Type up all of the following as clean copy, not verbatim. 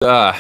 Uh,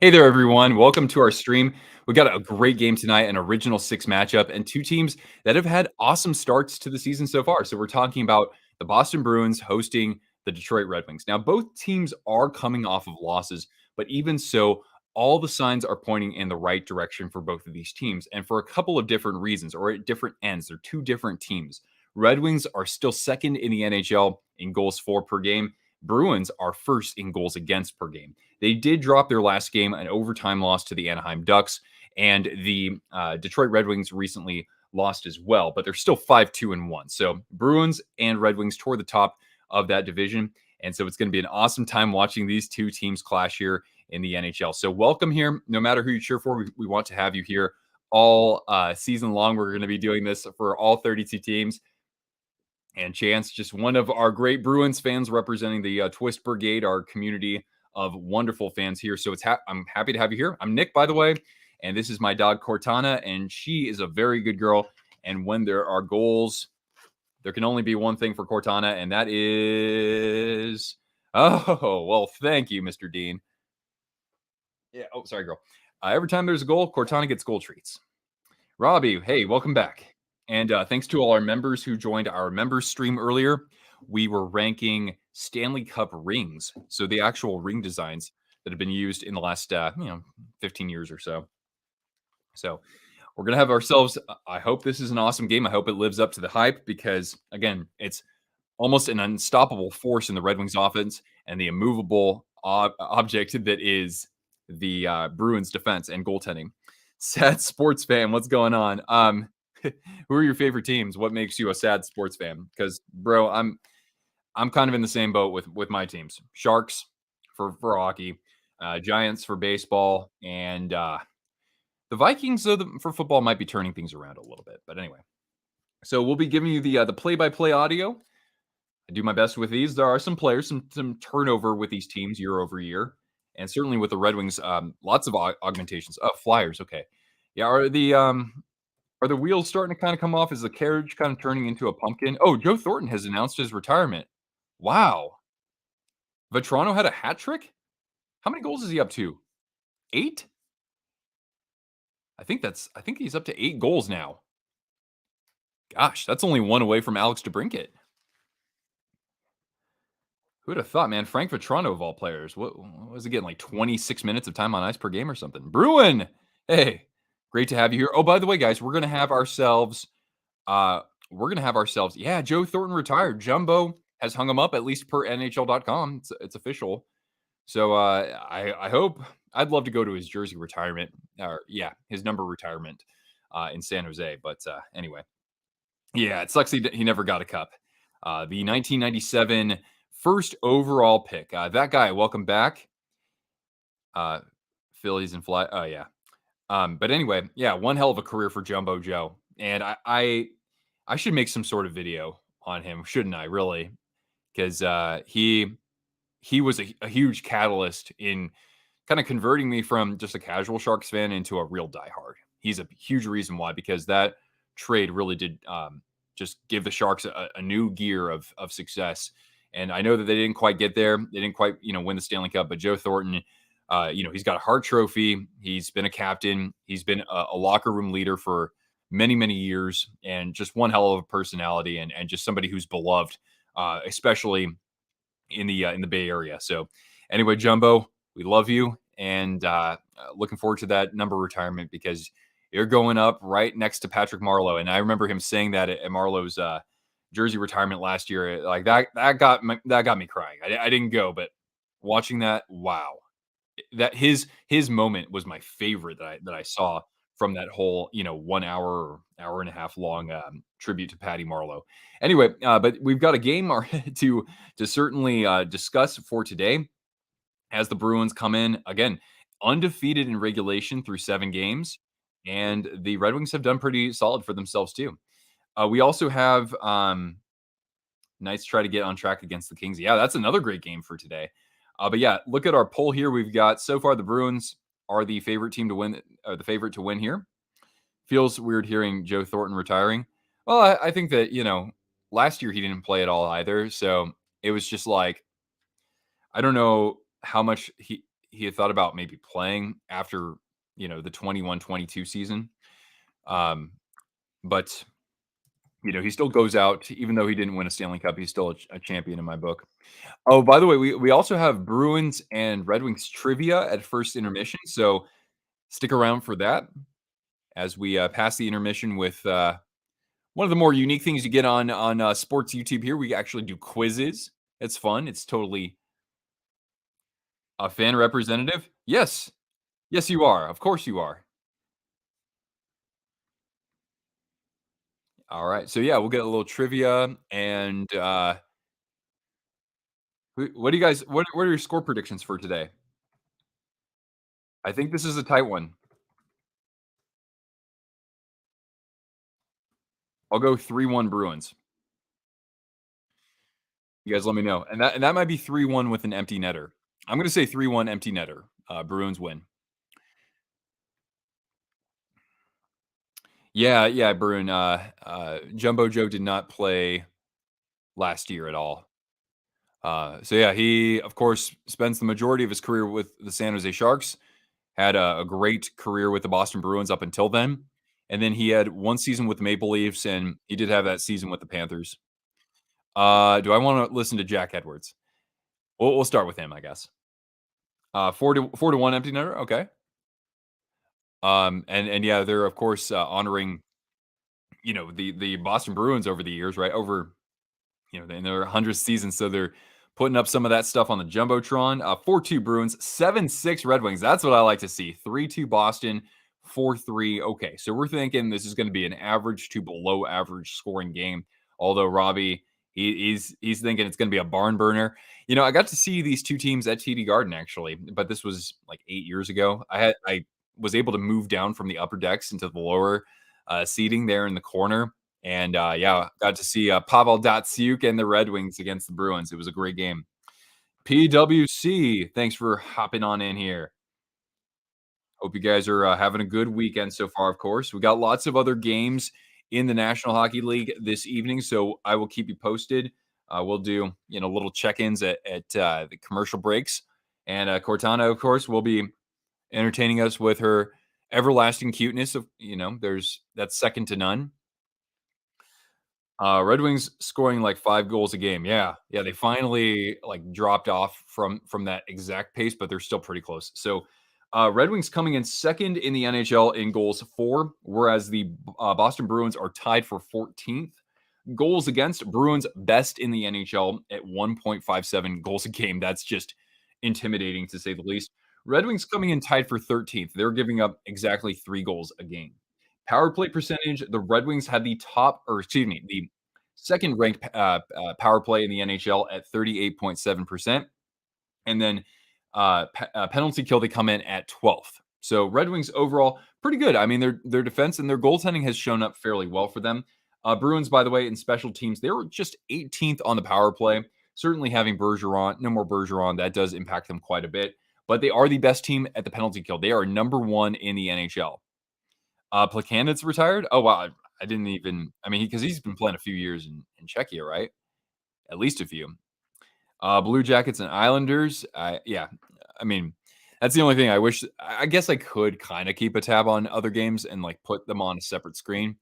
hey there, everyone. Welcome to our stream. We got a great game tonight, an original six matchup, and two teams that have had awesome starts to the season so far. So, we're talking about the Boston Bruins hosting the Detroit Red Wings. Now, both teams are coming off of losses, but even so, all the signs are pointing in the right direction for both of these teams, and for a couple of different reasons or at different ends. They're two different teams. Red Wings are still second in the NHL in goals for per game. Bruins are first in goals against per game. They did drop their last game, an overtime loss to the Anaheim Ducks, and the Detroit Red Wings recently lost as well, but they're still 5-2-1. So Bruins and Red Wings toward the top of that division. And so it's going to be an awesome time watching these two teams clash here in the NHL. So welcome here. No matter who you cheer for, we want to have you here all season long. We're going to be doing this for all 32 teams. And Chance, just one of our great Bruins fans representing the Twist Brigade, our community of wonderful fans here. So I'm happy to have you here. I'm Nick, by the way, and this is my dog Cortana, and she is a very good girl. And when there are goals, there can only be one thing for Cortana, and that is well, thank you, Mr. Dean. Yeah. Oh, sorry, girl. Every time there's a goal, Cortana gets goal treats. Robbie, hey, welcome back. And thanks to all our members who joined our members stream earlier. We were ranking Stanley Cup rings, so the actual ring designs that have been used in the last 15 years or so. So we're gonna have ourselves. I hope this is an awesome game. I hope it lives up to the hype because again, it's almost an unstoppable force in the Red Wings offense and the immovable object that is the Bruins defense and goaltending. Sad sports fan, what's going on? Who are your favorite teams? What makes you a sad sports fan? Because, bro, I'm kind of in the same boat with my teams. Sharks for hockey, Giants for baseball, and the Vikings for football might be turning things around a little bit. But anyway, so we'll be giving you the play-by-play audio. I do my best with these. There are some players, some turnover with these teams year over year, and certainly with the Red Wings, lots of augmentations. Flyers, okay, yeah. Are the wheels starting to kind of come off? Is the carriage kind of turning into a pumpkin? Oh, Joe Thornton has announced his retirement. Wow. Vetrano had a hat trick? How many goals is he up to? 8? I think he's up to 8 goals now. Gosh, that's only one away from Alex DeBrincat. Who'd have thought, man? Frank Vetrano of all players. What was he getting? Like 26 minutes of time on ice per game or something? Bruin! Hey, great to have you here. Oh, by the way, guys, we're gonna have ourselves yeah, Joe Thornton retired. Jumbo has hung him up, at least per NHL.com. It's official. So I hope I'd love to go to his jersey retirement, or yeah, his number retirement in San Jose. But anyway, yeah, it sucks he never got a cup. The 1997 first overall pick. That guy, welcome back. Phillies and fly. Oh yeah. But anyway, yeah, one hell of a career for Jumbo Joe, and I should make some sort of video on him, shouldn't I? Really, because he was a huge catalyst in kind of converting me from just a casual Sharks fan into a real diehard. He's a huge reason why, because that trade really did just give the Sharks a new gear of success. And I know that they didn't quite get there. They didn't quite, win the Stanley Cup. But Joe Thornton, he's got a Hart Trophy. He's been a captain. He's been a locker room leader for many, many years, and just one hell of a personality, and just somebody who's beloved, especially in the Bay Area. So anyway, Jumbo, we love you, and looking forward to that number retirement, because you're going up right next to Patrick Marleau. And I remember him saying that at Marleau's jersey retirement last year. Like that got me crying. I didn't go, but watching that, wow, that his moment was my favorite that I saw from that whole 1 hour or hour and a half long tribute to Patty Marleau. Anyway, but we've got a game to certainly discuss for today, as the Bruins come in again undefeated in regulation through 7 games, and the Red Wings have done pretty solid for themselves too. We also have Knights try to get on track against the Kings. Yeah, that's another great game for today. But yeah, look at our poll here. We've got, so far, the Bruins are the favorite team to win, the favorite to win here. Feels weird hearing Joe Thornton retiring. Well, I think that, last year he didn't play at all either. So it was just like, I don't know how much he had thought about maybe playing after, the 21-22 season. Um, but he still goes out even though he didn't win a Stanley Cup. He's still a champion in my book. Oh, by the way, we also have Bruins and Red Wings trivia at first intermission, so stick around for that as we pass the intermission with one of the more unique things you get on sports YouTube here. We actually do quizzes. It's fun. It's totally a fan representative. Yes, yes, you are. Of course, you are. All right. So yeah, we'll get a little trivia and what do you guys? What are your score predictions for today? I think this is a tight one. I'll go 3-1 Bruins. You guys let me know. And that might be 3-1 with an empty netter. I'm gonna say 3-1 empty netter. Bruins win. Yeah, yeah, Bruin. Jumbo Joe did not play last year at all. So yeah, he of course spends the majority of his career with the San Jose Sharks. Had a great career with the Boston Bruins up until then, and then he had one season with the Maple Leafs, and he did have that season with the Panthers. Do I want to listen to Jack Edwards? We'll start with him, I guess. 4-1 empty netter. Okay. And yeah, they're of course honoring the Boston Bruins over the years, right? Over in their 100th season, so they're putting up some of that stuff on the jumbotron. 4-2 Bruins, 7-6 Red Wings. That's what I like to see. 3-2 Boston, 4-3. Okay, so we're thinking this is going to be an average to below average scoring game. Although Robbie, he's thinking it's going to be a barn burner. I got to see these two teams at TD Garden actually, but this was like 8 years ago. I was able to move down from the upper decks into the lower seating there in the corner. And yeah, got to see Pavel Datsyuk and the Red Wings against the Bruins. It was a great game. PWC, thanks for hopping on in here. Hope you guys are having a good weekend so far, of course. We got lots of other games in the National Hockey League this evening, so I will keep you posted. We'll do, little check-ins at the commercial breaks. And Cortana, of course, will be entertaining us with her everlasting cuteness of, that's second to none. Red Wings scoring like 5 goals a game. Yeah. Yeah, they finally, like, dropped off from that exact pace, but they're still pretty close. So, Red Wings coming in second in the NHL in goals for, whereas the Boston Bruins are tied for 14th. Goals against, Bruins best in the NHL at 1.57 goals a game. That's just intimidating to say the least. Red Wings coming in tied for 13th. They're giving up exactly 3 goals a game. Power play percentage, the Red Wings had the top, or excuse me, the second ranked power play in the NHL at 38.7%. And then penalty kill, they come in at 12th. So Red Wings overall pretty good. I mean, their defense and their goaltending has shown up fairly well for them. Bruins, by the way, in special teams, they were just 18th on the power play. Certainly having Bergeron, no more Bergeron, that does impact them quite a bit. But they are the best team at the penalty kill. They are number 1 in the NHL. Placanit's retired? Oh, wow. I didn't even, I mean, because he's been playing a few years in Czechia, right? At least a few. Blue Jackets and Islanders. Yeah, I mean, that's the only thing I wish. I guess I could kind of keep a tab on other games and like put them on a separate screen,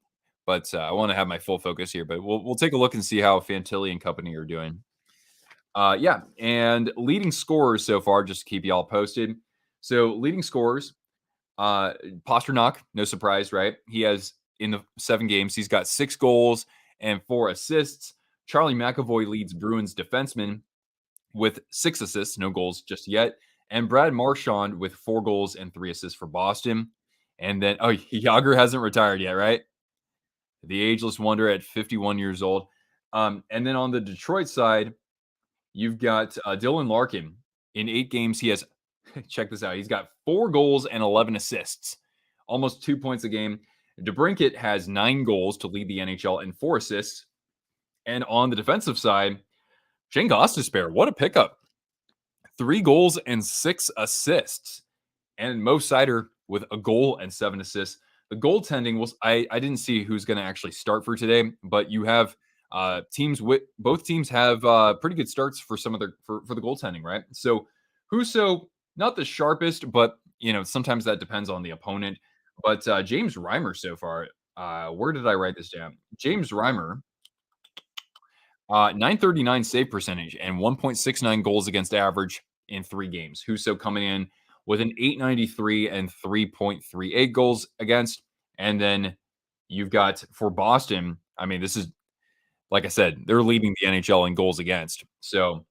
but I want to have my full focus here. But we'll take a look and see how Fantilli and company are doing. Yeah, and leading scorers so far, just to keep y'all posted. So leading scorers, Pasternak, no surprise, right? He has in the 7 games, he's got 6 goals and 4 assists. Charlie McAvoy leads Bruins defenseman with 6 assists, no goals just yet. And Brad Marchand with 4 goals and 3 assists for Boston. And then, Yager hasn't retired yet, right? The ageless wonder at 51 years old. And then on the Detroit side, you've got Dylan Larkin. In 8 games, he has, check this out, he's got 4 goals and 11 assists, almost 2 points a game. DeBrincat has 9 goals to lead the NHL and 4 assists. And on the defensive side, Shane Gostisbehere, what a pickup. 3 goals and 6 assists. And Mo Seider with a goal and 7 assists. The goaltending was, I didn't see who's going to actually start for today, but you have teams with, both teams have pretty good starts for some of their, for the goaltending, right? So Husso, not the sharpest, but sometimes that depends on the opponent. But James Reimer so far, where did I write this down? James Reimer, 939 save percentage and 1.69 goals against average in 3 games. Huso coming in with an 893 and 3.38 goals against. And then you've got for Boston, I mean, this is like I said, they're leading the NHL in goals against. So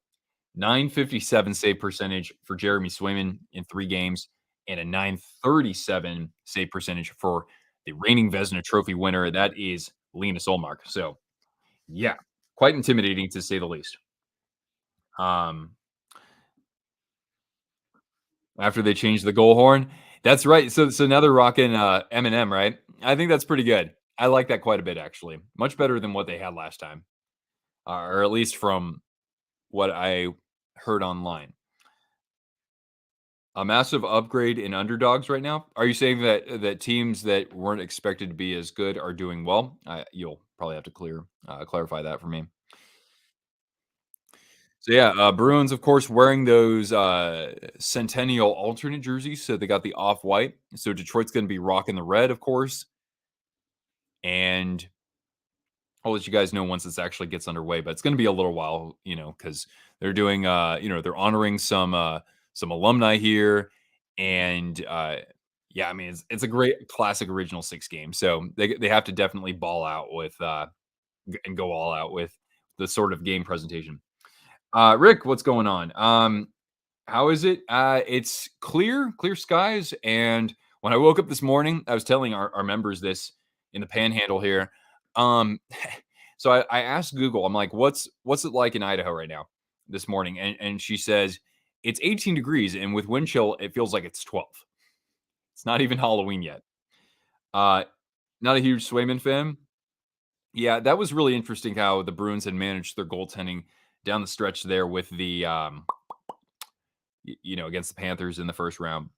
957 save percentage for Jeremy Swayman in 3 games, and a 937 save percentage for the reigning Vezina Trophy winner. That is Linus Olmark. So yeah, quite intimidating to say the least. Um, after they changed the goal horn, that's right. So now they're rocking Eminem, right? I think that's pretty good. I like that quite a bit actually. Much better than what they had last time, or at least from what I heard online. A massive upgrade in underdogs right now. Are you saying that teams that weren't expected to be as good are doing well? You'll probably have to clarify that for me. So yeah, Bruins, of course, wearing those Centennial alternate jerseys. So they got the off white. So Detroit's going to be rocking the red, of course. And I'll let you guys know once this actually gets underway. But it's going to be a little while, because they're doing, they're honoring some alumni here, and yeah, I mean it's a great classic original 6 game. So they have to definitely ball out with and go all out with the sort of game presentation. Rick, what's going on? How is it? It's clear skies. And when I woke up this morning, I was telling our members this in the panhandle here. Um, so I asked Google, I'm like, what's it like in Idaho right now this morning? And she says it's 18 degrees, and with wind chill, it feels like it's 12. It's not even Halloween yet. Uh, not a huge Swayman fan. Yeah, that was really interesting how the Bruins had managed their goaltending down the stretch there with the against the Panthers in the first round.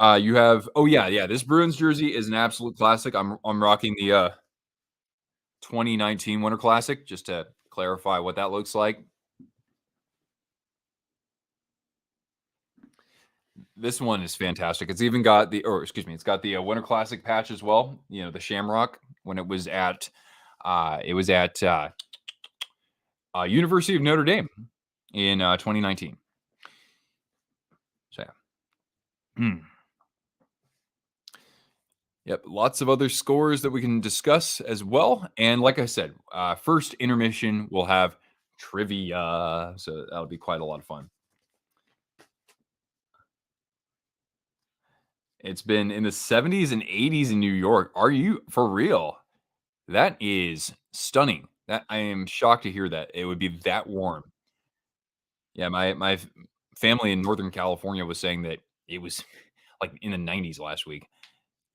You have yeah, this Bruins jersey is an absolute classic. I'm rocking the 2019 Winter Classic just to clarify what that looks like. This one is fantastic. It's even got it's got the Winter Classic patch as well. The Shamrock when it was at University of Notre Dame in 2019. So yeah. Hmm. Yep, lots of other scores that we can discuss as well. And like I said, first intermission we'll have trivia, so that'll be quite a lot of fun. It's been in the 70s and 80s in New York. Are you for real? That is stunning. That I am shocked to hear that it would be that warm. Yeah, my family in Northern California was saying that it was like in the 90s last week.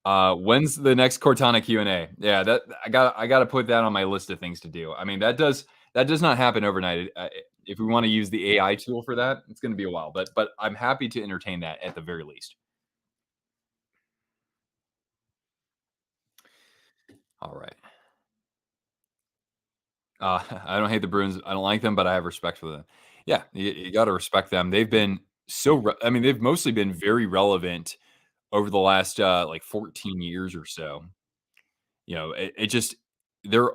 When's the next Cortana Q&A? Yeah, that I gotta put that on my list of things to do. I mean, that does not happen overnight. If we want to use the AI tool for that, it's going to be a while. But I'm happy to entertain that at the very least. All right. I don't hate the Bruins. I don't like them, but I have respect for them. Yeah, you got to respect them. They've been I mean, they've mostly been very relevant over the last like 14 years or so. It just they're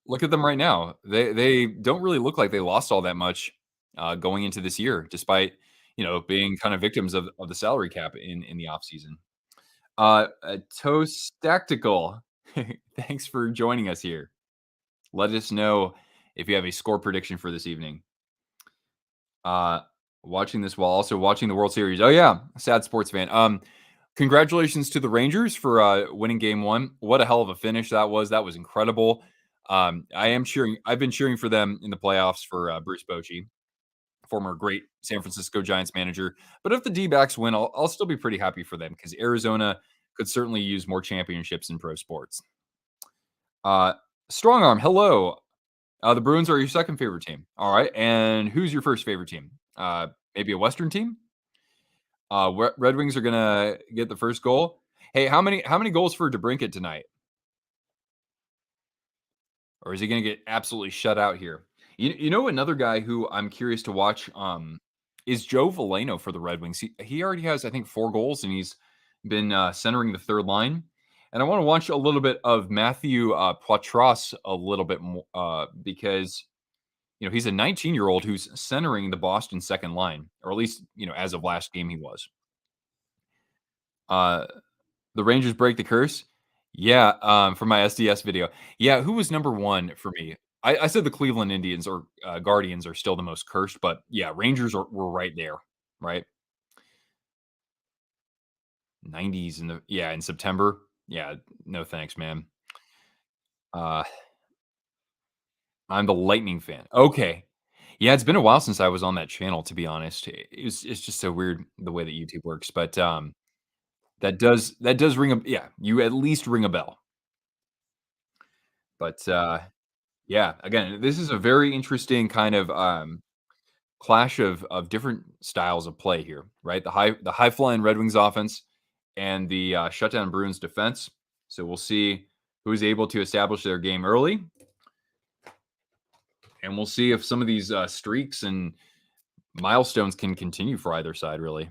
look at them right now. They don't really look like they lost all that much going into this year, despite being kind of victims of the salary cap in the offseason. Toast Tactical, thanks for joining us here. Let us know if you have a score prediction for this evening. Uh, watching this while also watching the World Series. Oh yeah, sad sports fan. Congratulations to the Rangers for winning Game 1. What a hell of a finish that was. That was incredible. I am cheering. I've been cheering for them in the playoffs for Bruce Bochy, former great San Francisco Giants manager. But if the D-backs win, I'll still be pretty happy for them because Arizona could certainly use more championships in pro sports. Uh, Strong Arm, hello. The Bruins are your second favorite team. All right. And who's your first favorite team? Maybe a Western team? Red Wings are gonna get the first goal. Hey, how many goals for DeBrincat tonight? Or is he gonna get absolutely shut out here? You know another guy who I'm curious to watch is Joe Veleno for the Red Wings. He already has, I think, 4 goals, and he's been, centering the 3rd line. And I wanna watch a little bit of Matthew, Poitras a little bit more, because, he's a 19-year-old who's centering the Boston 2nd line, or at least, as of last game he was. Uh, the Rangers break the curse? Yeah, for my SDS video. Yeah, who was number 1 for me? I said the Cleveland Indians or, Guardians are still the most cursed, but yeah, Rangers were right there, right? 90s in September. Yeah, no thanks, man. Uh, I'm the Lightning fan. Okay. Yeah, it's been a while since I was on that channel, to be honest. It's just so weird the way that YouTube works, but, that does ring a yeah, you at least ring a bell. But, yeah, again, this is a very interesting kind of, clash of different styles of play here, right? The high flying Red Wings offense and the, shutdown Bruins defense. So we'll see who's able to establish their game early, and we'll see if some of these, streaks and milestones can continue for either side, really.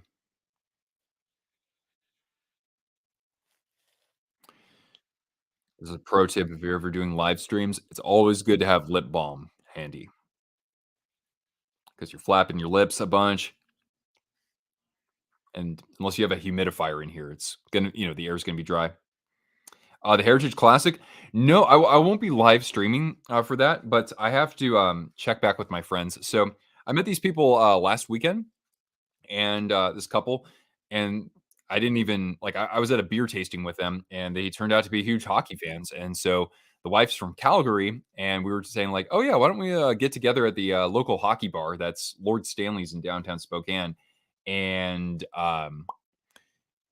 This is a pro tip if you're ever doing live streams, it's always good to have lip balm handy because you're flapping your lips a bunch, and unless you have a humidifier in here, it's gonna the air's gonna be dry. The Heritage Classic? No, I won't be live streaming, for that, but I have to, check back with my friends. So, I met these people, last weekend, and, this couple, and I didn't even like, I was at a beer tasting with them, and they turned out to be huge hockey fans, and so the wife's from Calgary, and we were saying like, "Oh, yeah, why don't we, get together at the, local hockey bar?" That's Lord Stanley's in downtown Spokane, and,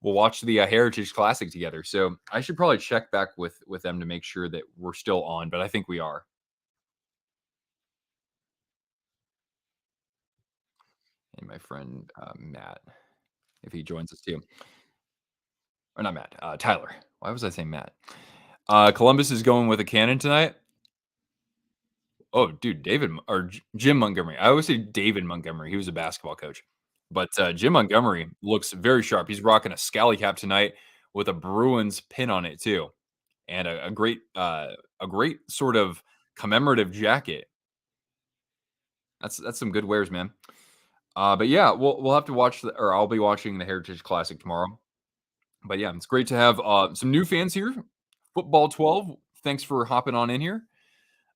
we'll watch the, Heritage Classic together. So, I should probably check back with them to make sure that we're still on, but I think we are. And my friend, Matt, if he joins us too. Or not Matt, Tyler. Why was I saying Matt? Columbus is going with a cannon tonight. Oh, dude, Jim Montgomery. I always say David Montgomery. He was a basketball coach. But, Jim Montgomery looks very sharp. He's rocking a scally cap tonight with a Bruins pin on it too, and a great sort of commemorative jacket. That's some good wares, man. But yeah, we'll have to watch or I'll be watching the Heritage Classic tomorrow. But yeah, it's great to have some new fans here. Football 12, thanks for hopping on in here.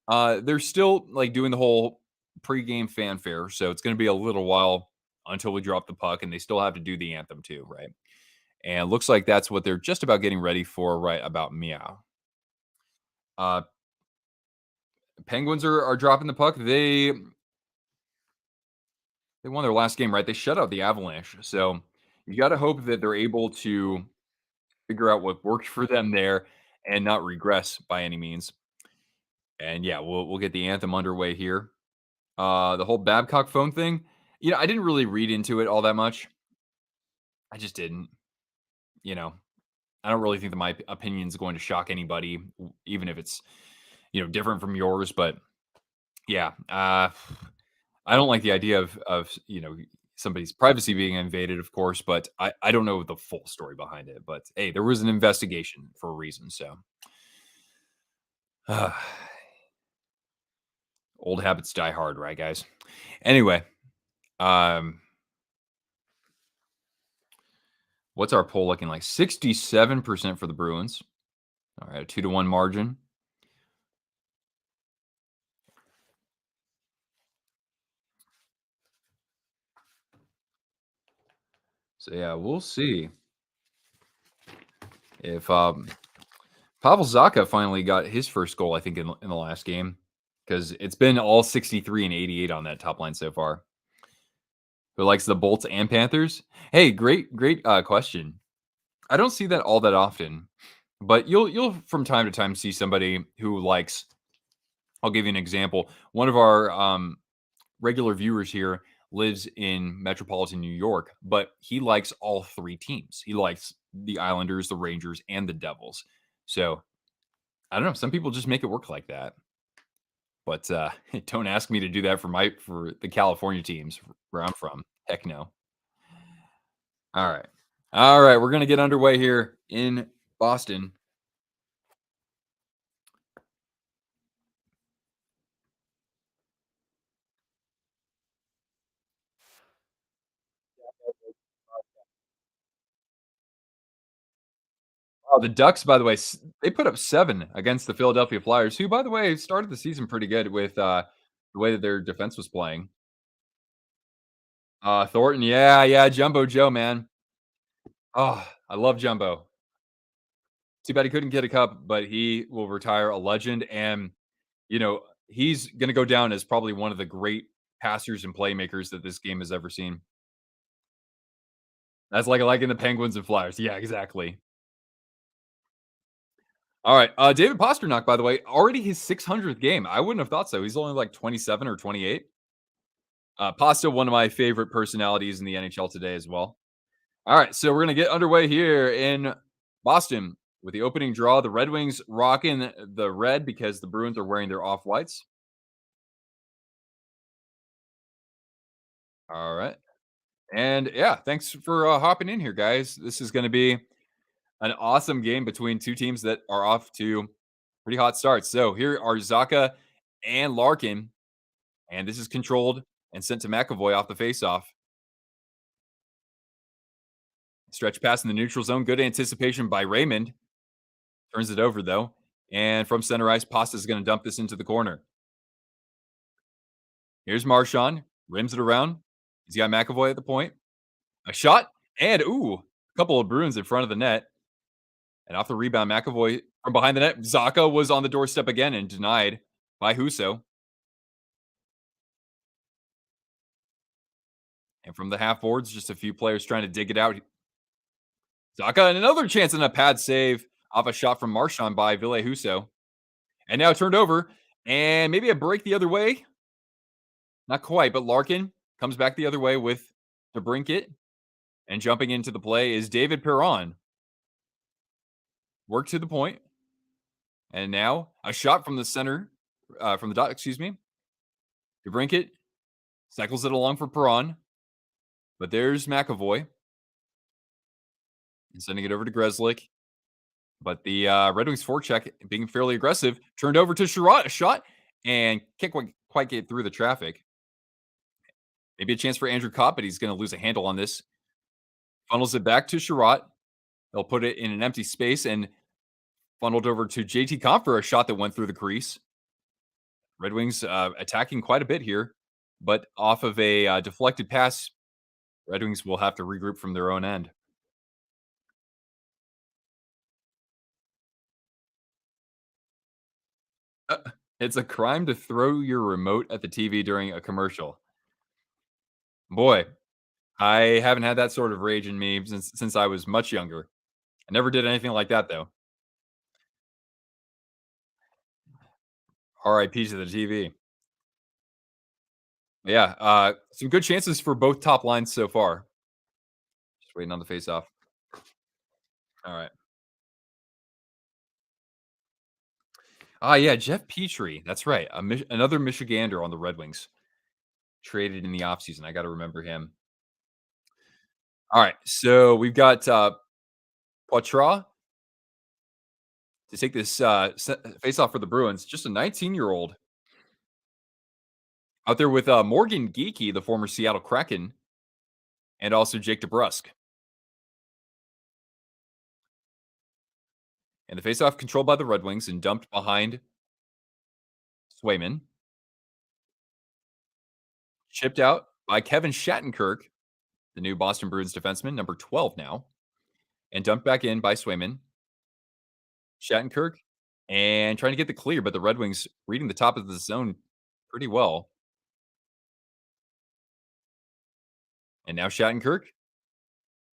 They're still like doing the whole pregame fanfare, so it's going to be a little while until we drop the puck, and they still have to do the anthem too, right? And it looks like that's what they're just about getting ready for right about meow. Uh, Penguins are dropping the puck. They won their last game, right? They shut out the Avalanche. So you got to hope that they're able to figure out what worked for them there and not regress by any means. And yeah, we'll get the anthem underway here. The whole Babcock phone thing, I didn't really read into it all that much. I just didn't. You know, I don't really think that my opinion is going to shock anybody, even if it's different from yours. But yeah, I don't like the idea of somebody's privacy being invaded, of course, but I don't know the full story behind it. But hey, there was an investigation for a reason. So old habits die hard, right, guys? Anyway, um, what's our poll looking like? 67% for the Bruins. All right, a 2-1 margin. So yeah, we'll see if Pavel Zacha finally got his first goal. I think in the last game because it's been all 63 and 88 on that top line so far. Who likes the Bolts and Panthers? Hey, great question. I don't see that all that often, but you'll from time to time see somebody who likes. I'll give you an example. One of our regular viewers here lives in metropolitan New York, but he likes all 3 teams. He likes the Islanders, the Rangers, and the Devils. So, I don't know, some people just make it work like that. But, don't ask me to do that for the California teams where I'm from. Heck no. All right. All right. We're going to get underway here in Boston. Oh, the Ducks, by the way, they put up 7 against the Philadelphia Flyers, who, by the way, started the season pretty good with the way that their defense was playing. Thornton, yeah, yeah, Jumbo Joe, man. Oh, I love Jumbo. Too bad he couldn't get a cup, but he will retire a legend. And, he's going to go down as probably one of the great passers and playmakers that this game has ever seen. That's like in the Penguins and Flyers. Yeah, exactly. All right. David Pasternak, by the way, already his 600th game. I wouldn't have thought so. He's only like 27 or 28. Pasta, one of my favorite personalities in the NHL today as well. All right. So we're going to get underway here in Boston with the opening draw. The Red Wings rocking the red because the Bruins are wearing their off whites. All right. And yeah, thanks for hopping in here, guys. This is going to be an awesome game between two teams that are off to pretty hot starts. So here are Zaka and Larkin, and this is controlled and sent to McAvoy off the faceoff. Stretch pass in the neutral zone. Good anticipation by Raymond. Turns it over though. And from center ice, Pasta is going to dump this into the corner. Here's Marchand. Rims it around. He's got McAvoy at the point. A shot. And a couple of Bruins in front of the net. And off the rebound, McAvoy from behind the net. Zaka was on the doorstep again and denied by Huso. And from the half boards, just a few players trying to dig it out. Zaka and another chance and a pad save off a shot from Marchand by Ville Huso. And now turned over. And maybe a break the other way. Not quite, but Larkin comes back the other way with the Brinket. And jumping into the play is David Perron. Work to the point. And now a shot from the center, from the dot, excuse me. DeBrinket cycles it along for Perron. But there's McAvoy. And sending it over to Grzelcyk. But the Red Wings forecheck, being fairly aggressive, turned over to Sherratt, a shot, and can't quite get through the traffic. Maybe a chance for Andrew Kopp, but he's going to lose a handle on this. Funnels it back to Sherratt. They'll put it in an empty space and funneled over to JT Comp for a shot that went through the crease. Red Wings attacking quite a bit here, but off of a deflected pass, Red Wings will have to regroup from their own end. It's a crime to throw your remote at the TV during a commercial. Boy, I haven't had that sort of rage in me since I was much younger. I never did anything like that though. RIP to the TV. Yeah, some good chances for both top lines so far. Just waiting on the face-off. All right. Yeah, Jeff Petrie. That's right. Another Michigander on the Red Wings. Traded in the offseason. I got to remember him. All right. So we've got Poitras to take this face off for the Bruins. Just a 19-year-old out there with Morgan Geekie, the former Seattle Kraken, and also Jake DeBrusk. And the face-off controlled by the Red Wings and dumped behind Swayman. Chipped out by Kevin Shattenkirk, the new Boston Bruins defenseman, number 12 now, and dumped back in by Swayman. Shattenkirk and trying to get the clear, but the Red Wings reading the top of the zone pretty well. And now Shattenkirk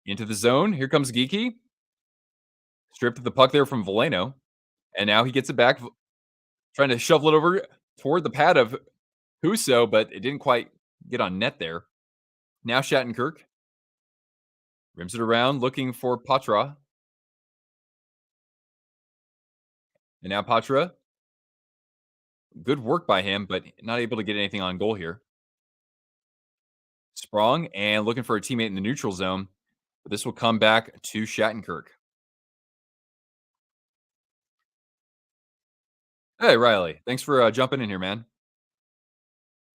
into the zone. Here comes Geekie. Stripped the puck there from Veleno. And now he gets it back, trying to shovel it over toward the pad of Huso, but it didn't quite get on net there. Now Shattenkirk rims it around, looking for Patra. And now Patra. Good work by him, but not able to get anything on goal here. Sprong and looking for a teammate in the neutral zone. But this will come back to Shattenkirk. Hey, Riley. Thanks for jumping in here, man.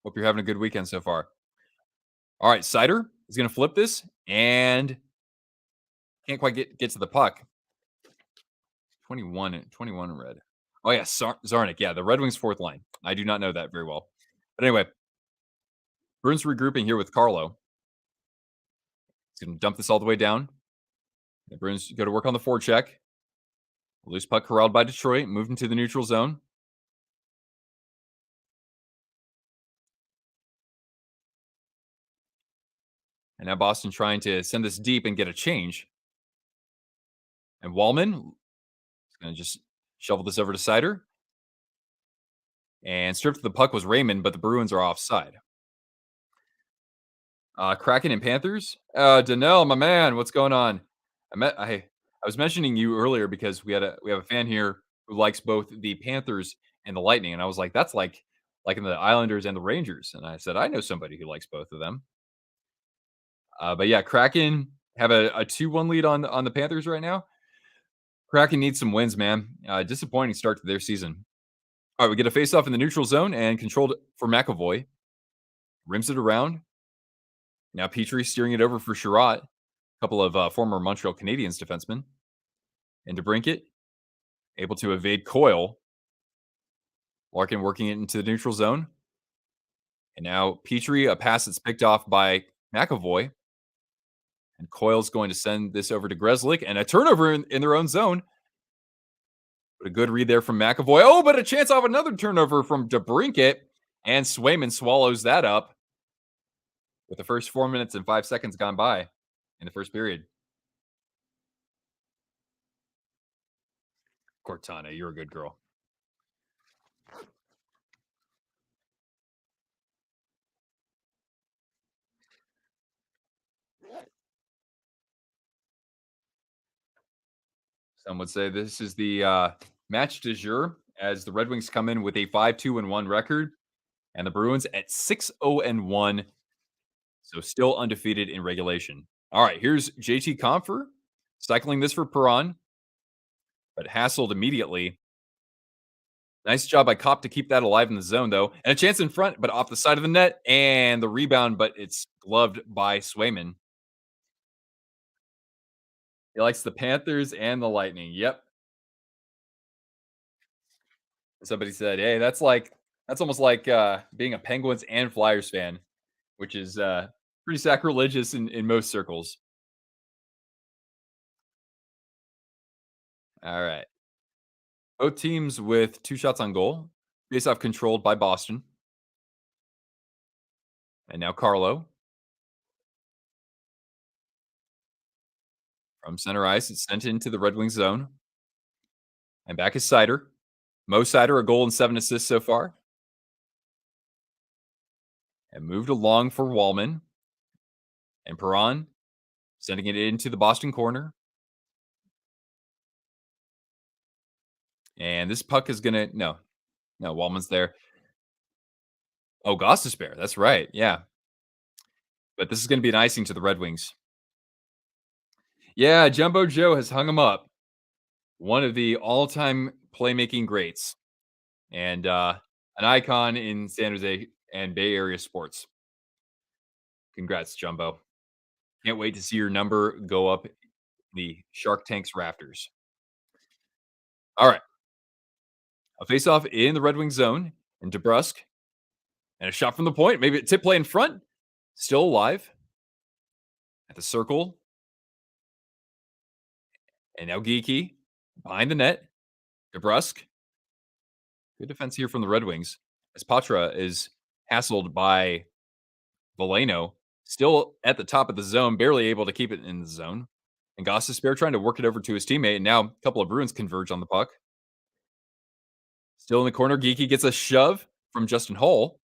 Hope you're having a good weekend so far. All right, Cider is going to flip this and can't quite get to the puck. 21 in red. Oh, yeah, Zarnik. Yeah, the Red Wings fourth line. I do not know that very well. But anyway, Bruins regrouping here with Carlo. He's going to dump this all the way down. The Bruins go to work on the forecheck. Loose puck corralled by Detroit. Moved into the neutral zone. And now Boston trying to send this deep and get a change. And Wallman is going to just shovel this over to Cider. And stripped of the puck was Raymond, but the Bruins are offside. Kraken and Panthers. Danelle, my man, what's going on? I was mentioning you earlier because we have a fan here who likes both the Panthers and the Lightning, and I was like, that's like in the Islanders and the Rangers, and I said I know somebody who likes both of them. But yeah, Kraken have a 2-1 lead on the Panthers right now. Kraken needs some wins, man. Disappointing start to their season. All right, we get a face-off in the neutral zone and controlled for McAvoy. Rims it around. Now Petrie steering it over for Sherratt. A couple of former Montreal Canadiens defensemen. And DeBrincat able to evade Coyle. Larkin working it into the neutral zone. And now Petrie, a pass that's picked off by McAvoy. And Coyle's going to send this over to Grzelcyk. And a turnover in their own zone. But a good read there from McAvoy. Oh, but a chance off another turnover from DeBrincat. And Swayman swallows that up. With the first 4 minutes and 5 seconds gone by in the first period. Cortana, you're a good girl. Some would say this is the match du jour as the Red Wings come in with a 5-2-1 record and the Bruins at 6-0-1. So still undefeated in regulation. All right, here's JT Compher cycling this for Perron, but hassled immediately. Nice job by Kopp to keep that alive in the zone, though. And a chance in front, but off the side of the net. And the rebound, but it's gloved by Swayman. He likes the Panthers and the Lightning. Yep. Somebody said, hey, that's almost like being a Penguins and Flyers fan, which is pretty sacrilegious in most circles. All right. Both teams with 2 shots on goal. Face-off controlled by Boston. And now Carlo. From center ice, it's sent into the Red Wings zone. And back is Cider. Mo Cider, a goal and 7 assists so far. And moved along for Wallman. And Perron sending it into the Boston corner. And this puck is going to... No, Wallman's there. Oh, Gostisbehere. That's right. Yeah. But this is going to be an icing to the Red Wings. Yeah, Jumbo Joe has hung him up. One of the all-time playmaking greats. And an icon in San Jose and Bay Area sports. Congrats, Jumbo. Can't wait to see your number go up the Shark Tank's rafters. All right. A face-off in the Red Wings zone. And DeBrusk. And a shot from the point. Maybe a tip play in front. Still alive. At the circle. And now Geeky. Behind the net. DeBrusk. Good defense here from the Red Wings. As Patra is hassled by Veleno. Still at the top of the zone. Barely able to keep it in the zone. And Gostisbehere trying to work it over to his teammate. And now a couple of Bruins converge on the puck. Still in the corner. Geeky gets a shove from Justin Hull,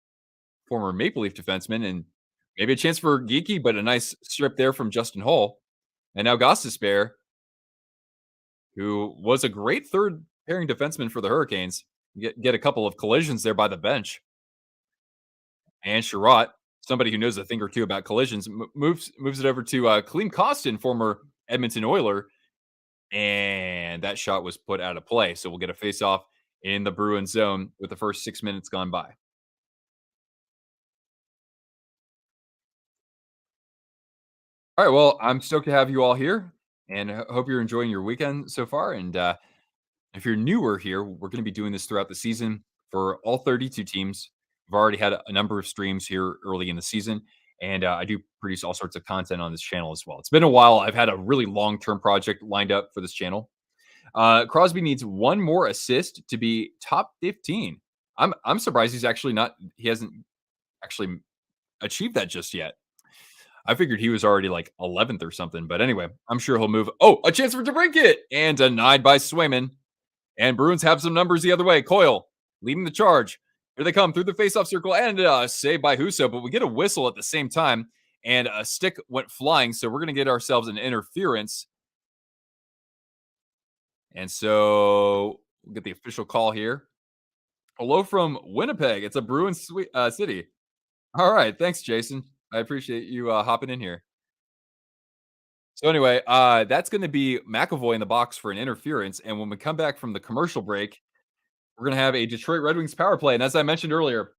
former Maple Leaf defenseman. And maybe a chance for Geeky, but a nice strip there from Justin Hull. And now Gostisbehere, who was a great third pairing defenseman for the Hurricanes, get a couple of collisions there by the bench. And Sherratt somebody who knows a thing or two about collisions, moves it over to Klim Kostin, former Edmonton Oiler, and that shot was put out of play. So we'll get a face off in the Bruin zone with the first 6 minutes gone by. All right. Well, I'm stoked to have you all here, and hope you're enjoying your weekend so far. And if you're newer here, we're going to be doing this throughout the season for all 32 teams. We've already had a number of streams here early in the season, and I do produce all sorts of content on this channel as well. It's been a while. I've had a really long term project lined up for this channel. Crosby needs one more assist to be top 15. I'm surprised he hasn't actually achieved that just yet. I figured he was already like 11th or something, but anyway, I'm sure he'll move. Oh, a chance for DeBrincat and denied by Swayman. And Bruins have some numbers the other way. Coyle leading the charge. Here they come through the faceoff circle and saved by Huso, but we get a whistle at the same time, and a stick went flying. So we're going to get ourselves an interference. And so we'll get the official call here. Hello from Winnipeg. It's a Bruins city. All right. Thanks, Jason. I appreciate you hopping in here. So anyway, that's going to be McAvoy in the box for an interference. And when we come back from the commercial break, we're going to have a Detroit Red Wings power play. And as I mentioned earlier,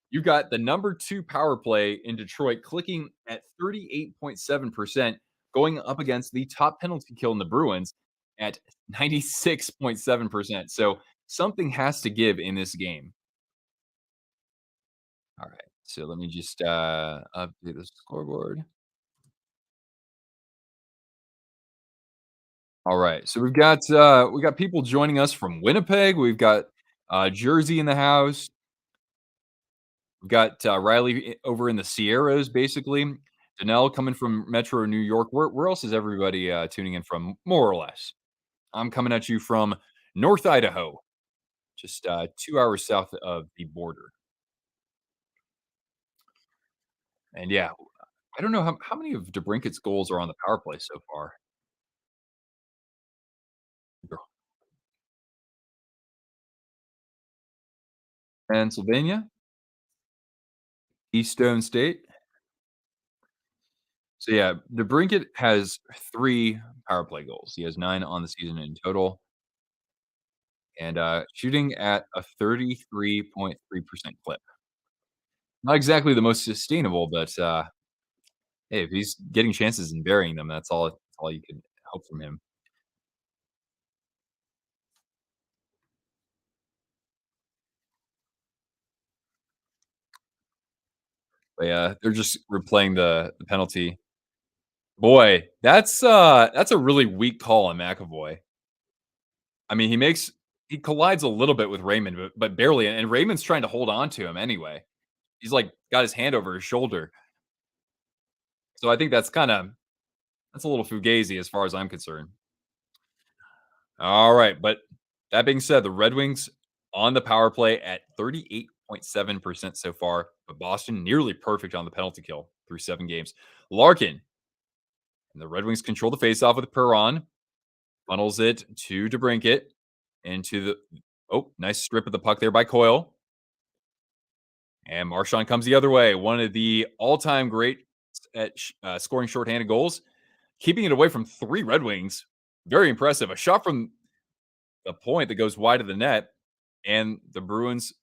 you got the number 2 power play in Detroit clicking at 38.7%, going up against the top penalty kill in the Bruins at 96.7%. So something has to give in this game. All right. So let me just update the scoreboard. All right. So we got people joining us from Winnipeg. We've got Jersey in the house. We've got Riley over in the Sierras, basically. Danelle coming from Metro New York. Where else is everybody tuning in from, more or less? I'm coming at you from North Idaho, just 2 hours south of the border. And yeah, I don't know how many of DeBrincat's goals are on the power play so far. Pennsylvania, Keystone State. So yeah, DeBrincat has 3 power play goals. He has 9 on the season in total, and shooting at a 33.3% clip. Not exactly the most sustainable, but hey, if he's getting chances and burying them, that's all you can hope from him. But yeah, they're just replaying the penalty. Boy, that's a really weak call on McAvoy. I mean, he collides a little bit with Raymond, but barely, and Raymond's trying to hold on to him anyway. He's like got his hand over his shoulder. So I think that's a little fugazi as far as I'm concerned. All right, but that being said, the Red Wings on the power play at 38.7% so far, but Boston nearly perfect on the penalty kill through 7 games. Larkin and the Red Wings control the faceoff with Perron, funnels it to DeBrincat into the nice strip of the puck there by Coyle. And Marchand comes the other way. One of the all-time great at scoring shorthanded goals, keeping it away from 3 Red Wings. Very impressive. A shot from the point that goes wide of the net, and the Bruins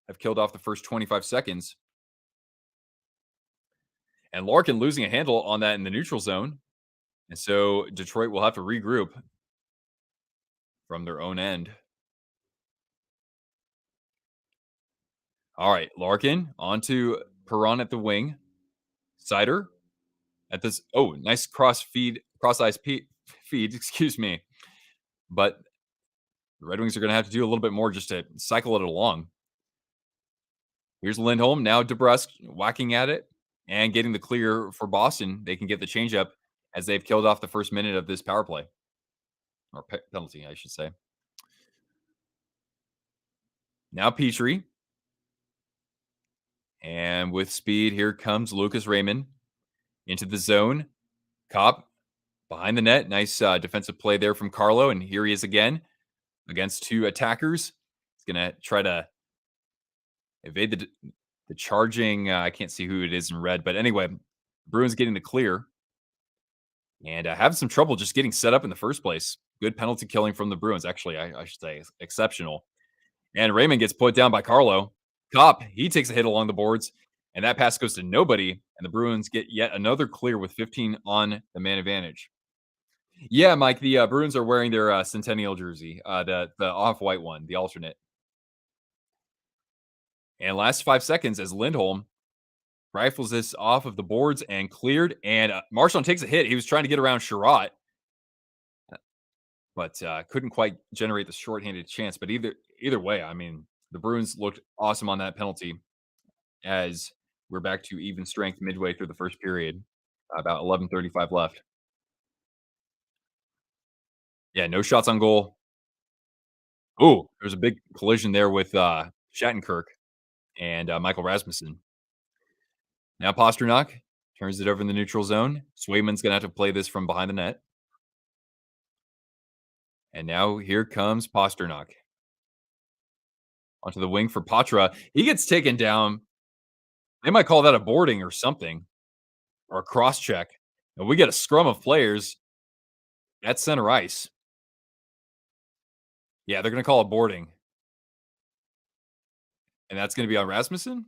have killed off the first 25 seconds. And Larkin losing a handle on that in the neutral zone. And so Detroit will have to regroup from their own end. All right, Larkin onto Perron at the wing. Sider at this. Oh, nice cross ice feed, excuse me. But the Red Wings are going to have to do a little bit more just to cycle it along. Here's Lindholm. Now DeBrusque whacking at it and getting the clear for Boston. They can get the changeup as they've killed off the first minute of this power play. Or penalty, I should say. Now Petrie. And with speed, here comes Lucas Raymond into the zone. Cop behind the net. Nice defensive play there from Carlo. And here he is again against 2 attackers. He's going to try to evade The charging, I can't see who it is in red, but anyway, Bruins getting the clear and having some trouble just getting set up in the first place. Good penalty killing from the Bruins. Actually, I should say exceptional. And Raymond gets put down by Carlo. Cop, he takes a hit along the boards, and that pass goes to nobody. And the Bruins get yet another clear with 15 on the man advantage. Yeah, Mike, the Bruins are wearing their Centennial jersey, the off white one, the alternate. And last 5 seconds as Lindholm rifles this off of the boards and cleared. And Marchand takes a hit. He was trying to get around Sherratt, but couldn't quite generate the shorthanded chance. But either way, I mean, the Bruins looked awesome on that penalty as we're back to even strength midway through the first period. About 11:35 left. Yeah, no shots on goal. Ooh, there's a big collision there with Shattenkirk and Michael Rasmussen. Now Pasternak turns it over in the neutral zone. Swayman's going to have to play this from behind the net. And now here comes Pasternak. Onto the wing for Patra. He gets taken down. They might call that a boarding or something, or a cross check. And we get a scrum of players at center ice. Yeah, they're going to call it boarding. And that's going to be on Rasmussen?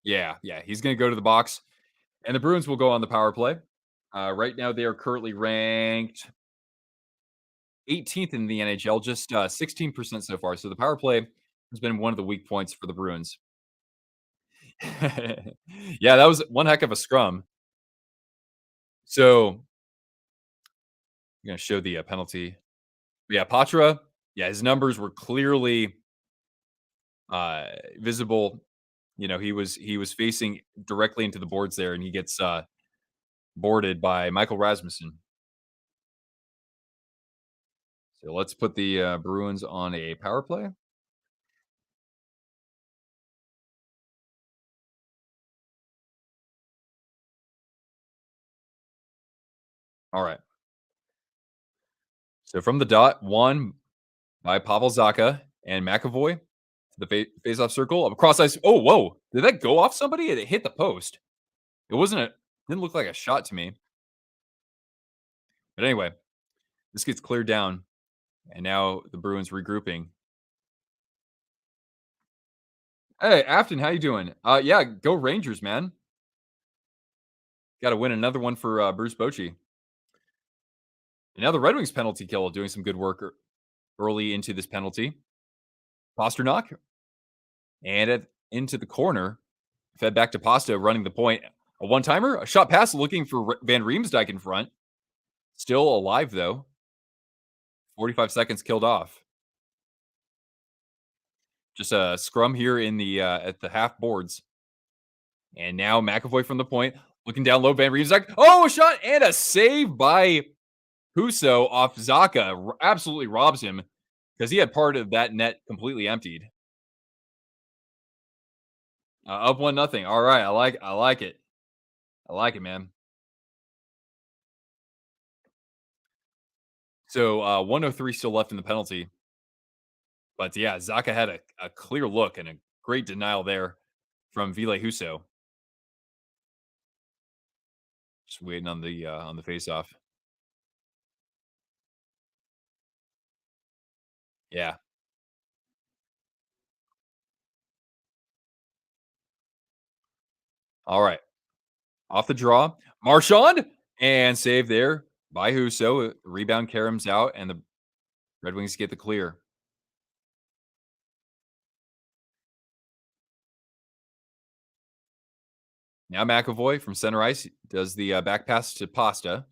Yeah, he's going to go to the box. And the Bruins will go on the power play. Right now, they are currently ranked 18th in the NHL, just 16% so far. So the power play has been one of the weak points for the Bruins. Yeah, that was one heck of a scrum. So I'm going to show the penalty. Yeah, Patra. Yeah, his numbers were clearly visible. You know, he was facing directly into the boards there, and he gets boarded by Michael Rasmussen. So let's put the Bruins on a power play. All right. So from the dot, one by Pavel Zacha and McAvoy to the face-off circle across ice. Oh, whoa! Did that go off somebody? It hit the post. It wasn't a. Didn't look like a shot to me. But anyway, this gets cleared down, and now the Bruins regrouping. Hey, Afton, how you doing? Yeah, go Rangers, man. Got to win another one for Bruce Bochy. And now the Red Wings penalty kill doing some good work early into this penalty. Pasternak and into the corner. Fed back to Pasta running the point. A one-timer, a shot pass looking for Van Riemsdyk in front. Still alive, though. 45 seconds killed off. Just a scrum here in the at the half boards. And now McAvoy from the point. Looking down low, Van Riemsdyk. Oh, a shot and a save by Husso off Zacha. Absolutely robs him because he had part of that net completely emptied. Up 1-0. All right, I like it. I like it, man. So 103 still left in the penalty. But yeah, Zacha had a clear look and a great denial there from Ville Husso. Just waiting on the face-off. Yeah. All right. Off the draw. Marchand and save there by Husso. Rebound caroms out, and the Red Wings get the clear. Now McAvoy from center ice does the back pass to Pasta.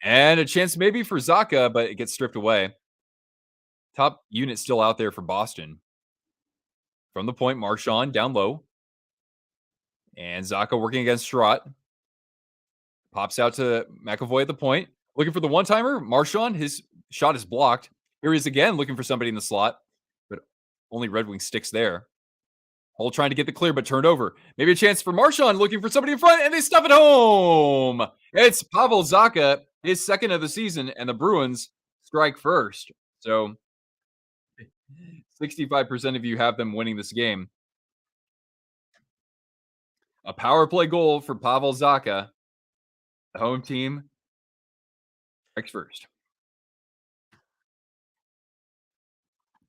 And a chance maybe for Zacha, but it gets stripped away. Top unit still out there for Boston. From the point, Marchand down low. And Zacha working against Sherratt. Pops out to McAvoy at the point. Looking for the one-timer. Marchand, his shot is blocked. Here he is again looking for somebody in the slot. But only Red Wing sticks there. Hull trying to get the clear, but turned over. Maybe a chance for Marchand looking for somebody in front, and they stuff it home. It's Pavel Zacha, his second of the season, and the Bruins strike first. So 65% of you have them winning this game. A power play goal for Pavel Zacha. The home team strikes first.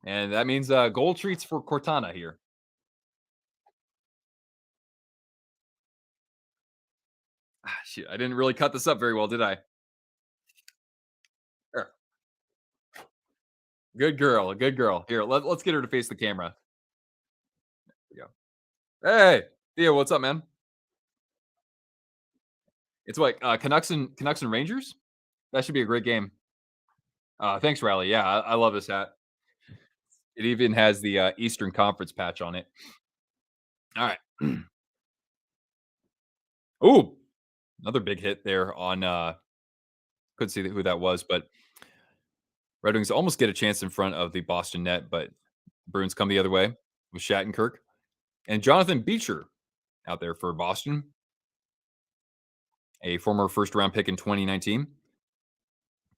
And that means goal treats for Cortana here. Shoot, I didn't really cut this up very well, did I? Sure. Good girl, a good girl. Here, let's get her to face the camera. There we go. Hey, Theo, what's up, man? It's like Canucks and Rangers. That should be a great game. Thanks, Riley. Yeah, I love this hat. It even has the Eastern Conference patch on it. All right. Ooh, another big hit there on. Couldn't see who that was, but Red Wings almost get a chance in front of the Boston net, but Bruins come the other way with Shattenkirk and Jonathan Beecher out there for Boston, a former first round pick in 2019.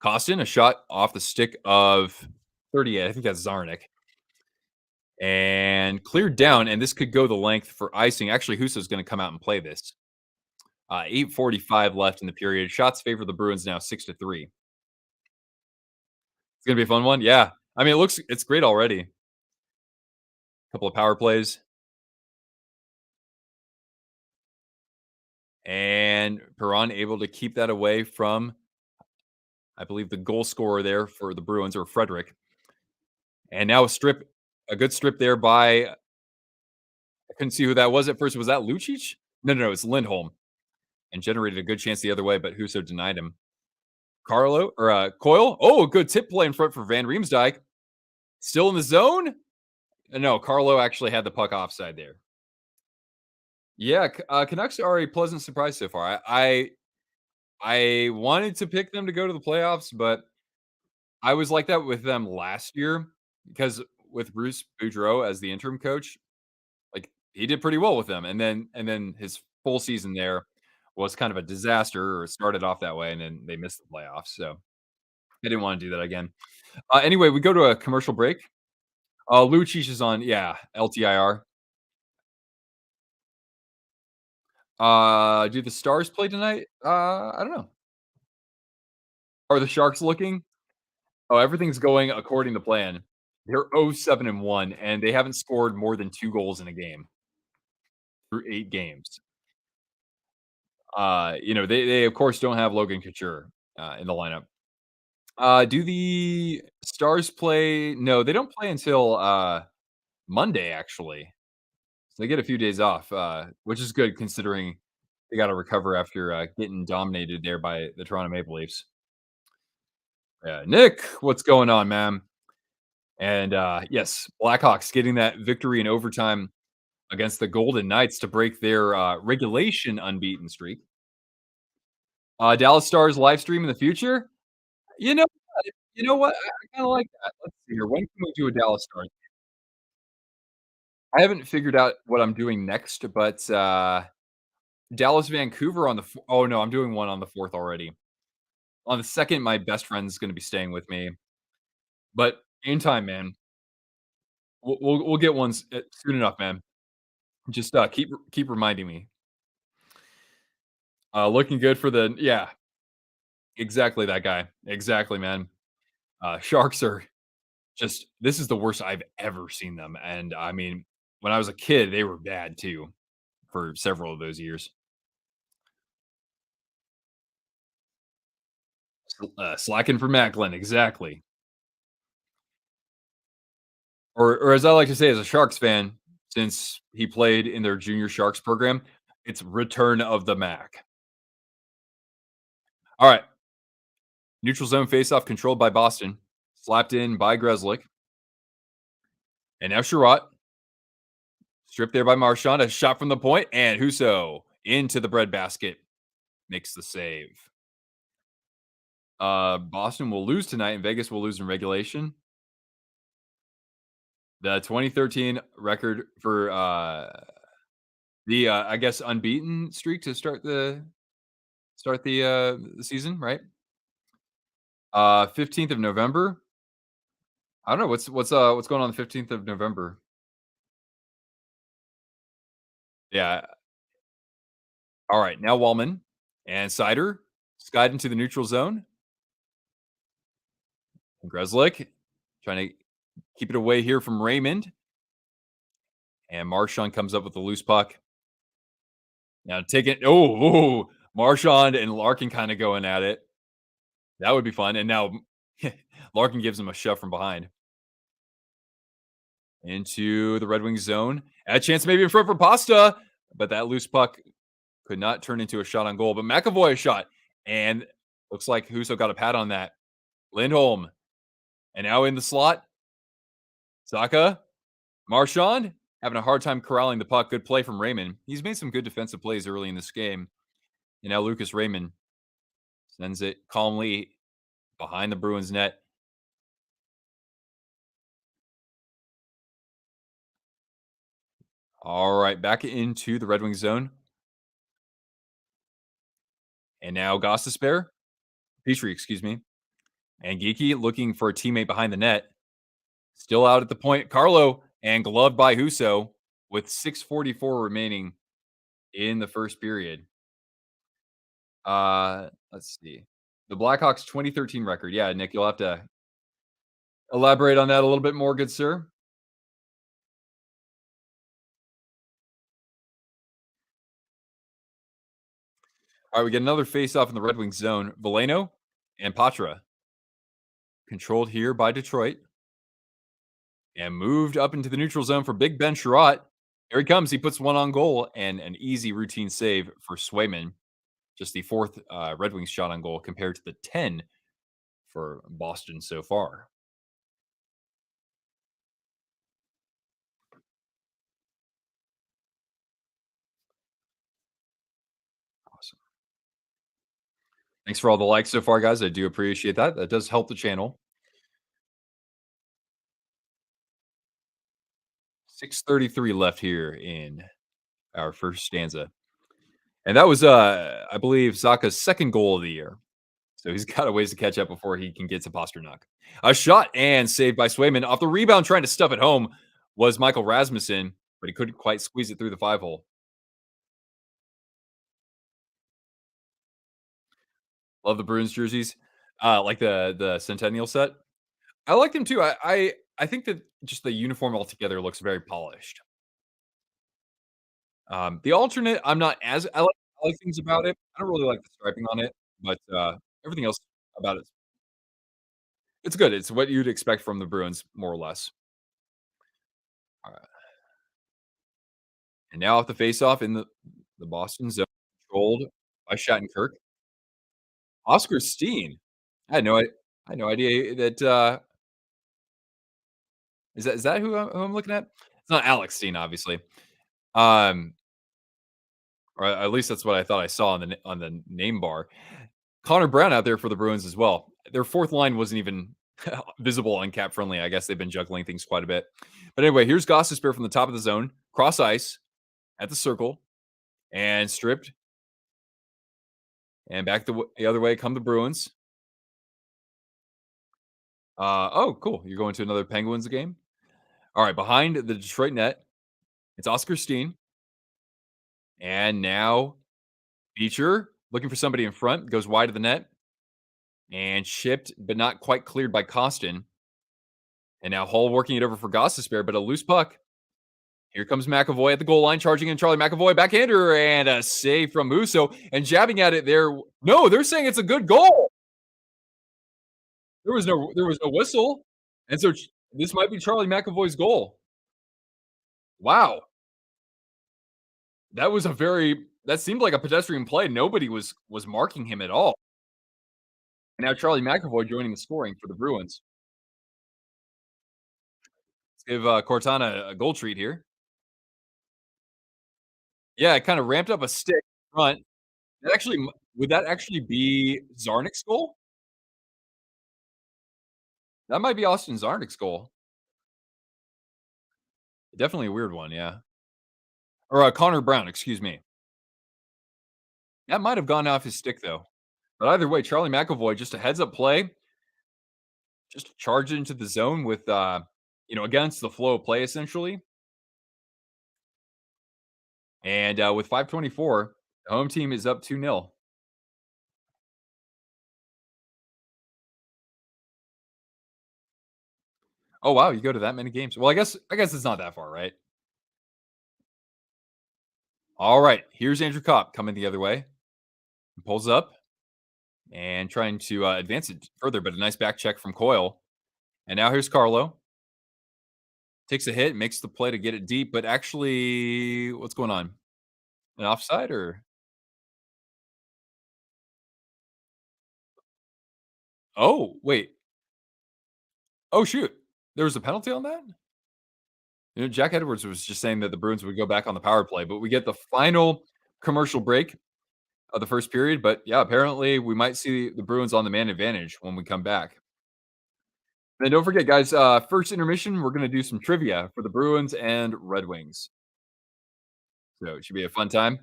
Kostin, a shot off the stick of 38. I think that's Zarnik. And cleared down, and this could go the length for icing. Actually, Husso's going to come out and play this. 8:45 left in the period. Shots favor the Bruins now 6-3. It's going to be a fun one. Yeah. I mean, it's great already. Couple of power plays. And Perron able to keep that away from, I believe, the goal scorer there for the Bruins, or Frederick. And now a good strip there by, I couldn't see who that was at first. Was that Lucic? No, it's Lindholm. And generated a good chance the other way, but Husso denied him. Coyle. Oh, a good tip play in front for Van Riemsdyk. Still in the zone? No, Carlo actually had the puck offside there. Yeah, Canucks are a pleasant surprise so far. I wanted to pick them to go to the playoffs, but I was like that with them last year because with Bruce Boudreau as the interim coach, like he did pretty well with them, and then his full season there was kind of a disaster, or started off that way, and then they missed the playoffs. So I didn't want to do that again. Anyway, we go to a commercial break. Lucic is on, yeah, LTIR. Do the Stars play tonight? I don't know. Are the Sharks looking? Oh, everything's going according to plan. They're 0-7-1, and they haven't scored more than 2 goals in a game through 8 games. They of course don't have Logan Couture in the lineup. Do the Stars play? No, they don't play until Monday actually. So they get a few days off, which is good considering they got to recover after getting dominated there by the Toronto Maple Leafs. Yeah, Nick, what's going on, man? And yes, Blackhawks getting that victory in overtime against the Golden Knights to break their regulation unbeaten streak. Dallas Stars live stream in the future. You know, you know what? I kind of like that. Let's see here. When can we do a Dallas Stars? I haven't figured out what I'm doing next, but Dallas Vancouver on the. Oh no, I'm doing one on the 4th already. On the 2nd, my best friend's going to be staying with me. But in time, man, we'll get ones soon enough, man. Just keep reminding me. Looking good for the, yeah, exactly that guy. Exactly, man. Sharks are just, this is the worst I've ever seen them. And I mean, when I was a kid, they were bad too for several of those years. Slacking for Macklin, exactly. Or as I like to say as a Sharks fan, since he played in their junior Sharks program, it's return of the Mac. All right. Neutral zone faceoff controlled by Boston. Slapped in by Grzelcyk. And now Sherratt. Stripped there by Marchand. A shot from the point. And Husso into the breadbasket. Makes the save. Boston will lose tonight, and Vegas will lose in regulation. The 2013 record for the I guess unbeaten streak to start the season, right? 15th of November. I don't know what's going on the 15th of November. Yeah, All right, now Wallman and Sider skied into the neutral zone. And Grzelcyk trying to keep it away here from Raymond. And Marchand comes up with the loose puck. Now take it. Oh, Marchand and Larkin kind of going at it. That would be fun. And now Larkin gives him a shove from behind into the Red Wings zone. A chance maybe in front for Pasta, but that loose puck could not turn into a shot on goal. But McAvoy a shot, and looks like Huso got a pat on that. Lindholm, and now in the slot, Saka, Marchand having a hard time corralling the puck. Good play from Raymond. He's made some good defensive plays early in this game. And now Lucas Raymond sends it calmly behind the Bruins net. All right, back into the Red Wings zone. And now Gostisbehere, Petrie, excuse me. And Geeky looking for a teammate behind the net. Still out at the point. Carlo and gloved by Huso with 6:44 remaining in the first period. Let's see. The Blackhawks 2013 record. Yeah, Nick, you'll have to elaborate on that a little bit more, good sir. All right, we get another face-off in the Red Wings zone. Veleno and Patra controlled here by Detroit and moved up into the neutral zone for Big Ben Sherratt. Here he comes. He puts one on goal and an easy routine save for Swayman. Just the fourth Red Wings shot on goal compared to the 10 for Boston so far. Awesome. Thanks for all the likes so far, guys. I do appreciate that. That does help the channel. 6:33 left here in our first stanza. And that was, I believe, Saka's second goal of the year. So he's got a ways to catch up before he can get to Pasternak. A shot and saved by Swayman. Off the rebound, trying to stuff it home was Michael Rasmussen, but he couldn't quite squeeze it through the 5-hole. Love the Bruins jerseys. Like the Centennial set. I like them too. I think that just the uniform altogether looks very polished. The alternate, I'm not as I like things about it. I don't really like the striping on it, but everything else about it's good. It's what you'd expect from the Bruins, more or less. All right. And now off the faceoff in the Boston zone, controlled by Shattenkirk. Oscar Steen. I had no idea that is that who I'm looking at? It's not Alex Steen, obviously. Um, or at least that's what I thought I saw on the name bar. Connor Brown out there for the Bruins as well. Their fourth line wasn't even visible on Cap Friendly. I guess they've been juggling things quite a bit. But anyway, here's Gostisbehere from the top of the zone, cross ice at the circle, and stripped. And back the other way come the Bruins. Oh, cool. You're going to another Penguins game? All right, behind the Detroit net, it's Oscar Steen. And now Beecher looking for somebody in front, goes wide of the net and shipped, but not quite cleared by Costin. And now Hull working it over for Gostisbehere, but a loose puck. Here comes McAvoy at the goal line, charging in Charlie McAvoy, backhander, and a save from Musso. And jabbing at it there. No, they're saying it's a good goal. There was no whistle. And so this might be Charlie McAvoy's goal. Wow. That seemed like a pedestrian play. Nobody was marking him at all. And now Charlie McAvoy joining the scoring for the Bruins. Let's give Cortana a goal treat here. Yeah, it kind of ramped up a stick front. Would that actually be Zarnik's goal? That might be Austin Zarnik's goal. Definitely a weird one, yeah. Or Connor Brown, excuse me. That might have gone off his stick though. But either way, Charlie McAvoy, just a heads up play, just charge into the zone with against the flow of play essentially. And with 5:24, The home team is up 2-0. Oh, wow, you go to that many games. Well, I guess it's not that far, right? All right, here's Andrew Kopp coming the other way. Pulls up and trying to, advance it further, but a nice back check from Coyle. And now here's Carlo. Takes a hit, makes the play to get it deep, but actually what's going on? An offside or Oh, wait. Oh, shoot. There was a penalty on that? Jack Edwards was just saying that the Bruins would go back on the power play, but we get the final commercial break of the first period. But yeah, apparently we might see the Bruins on the man advantage when we come back. And don't forget, guys, first intermission, we're going to do some trivia for the Bruins and Red Wings. So it should be a fun time.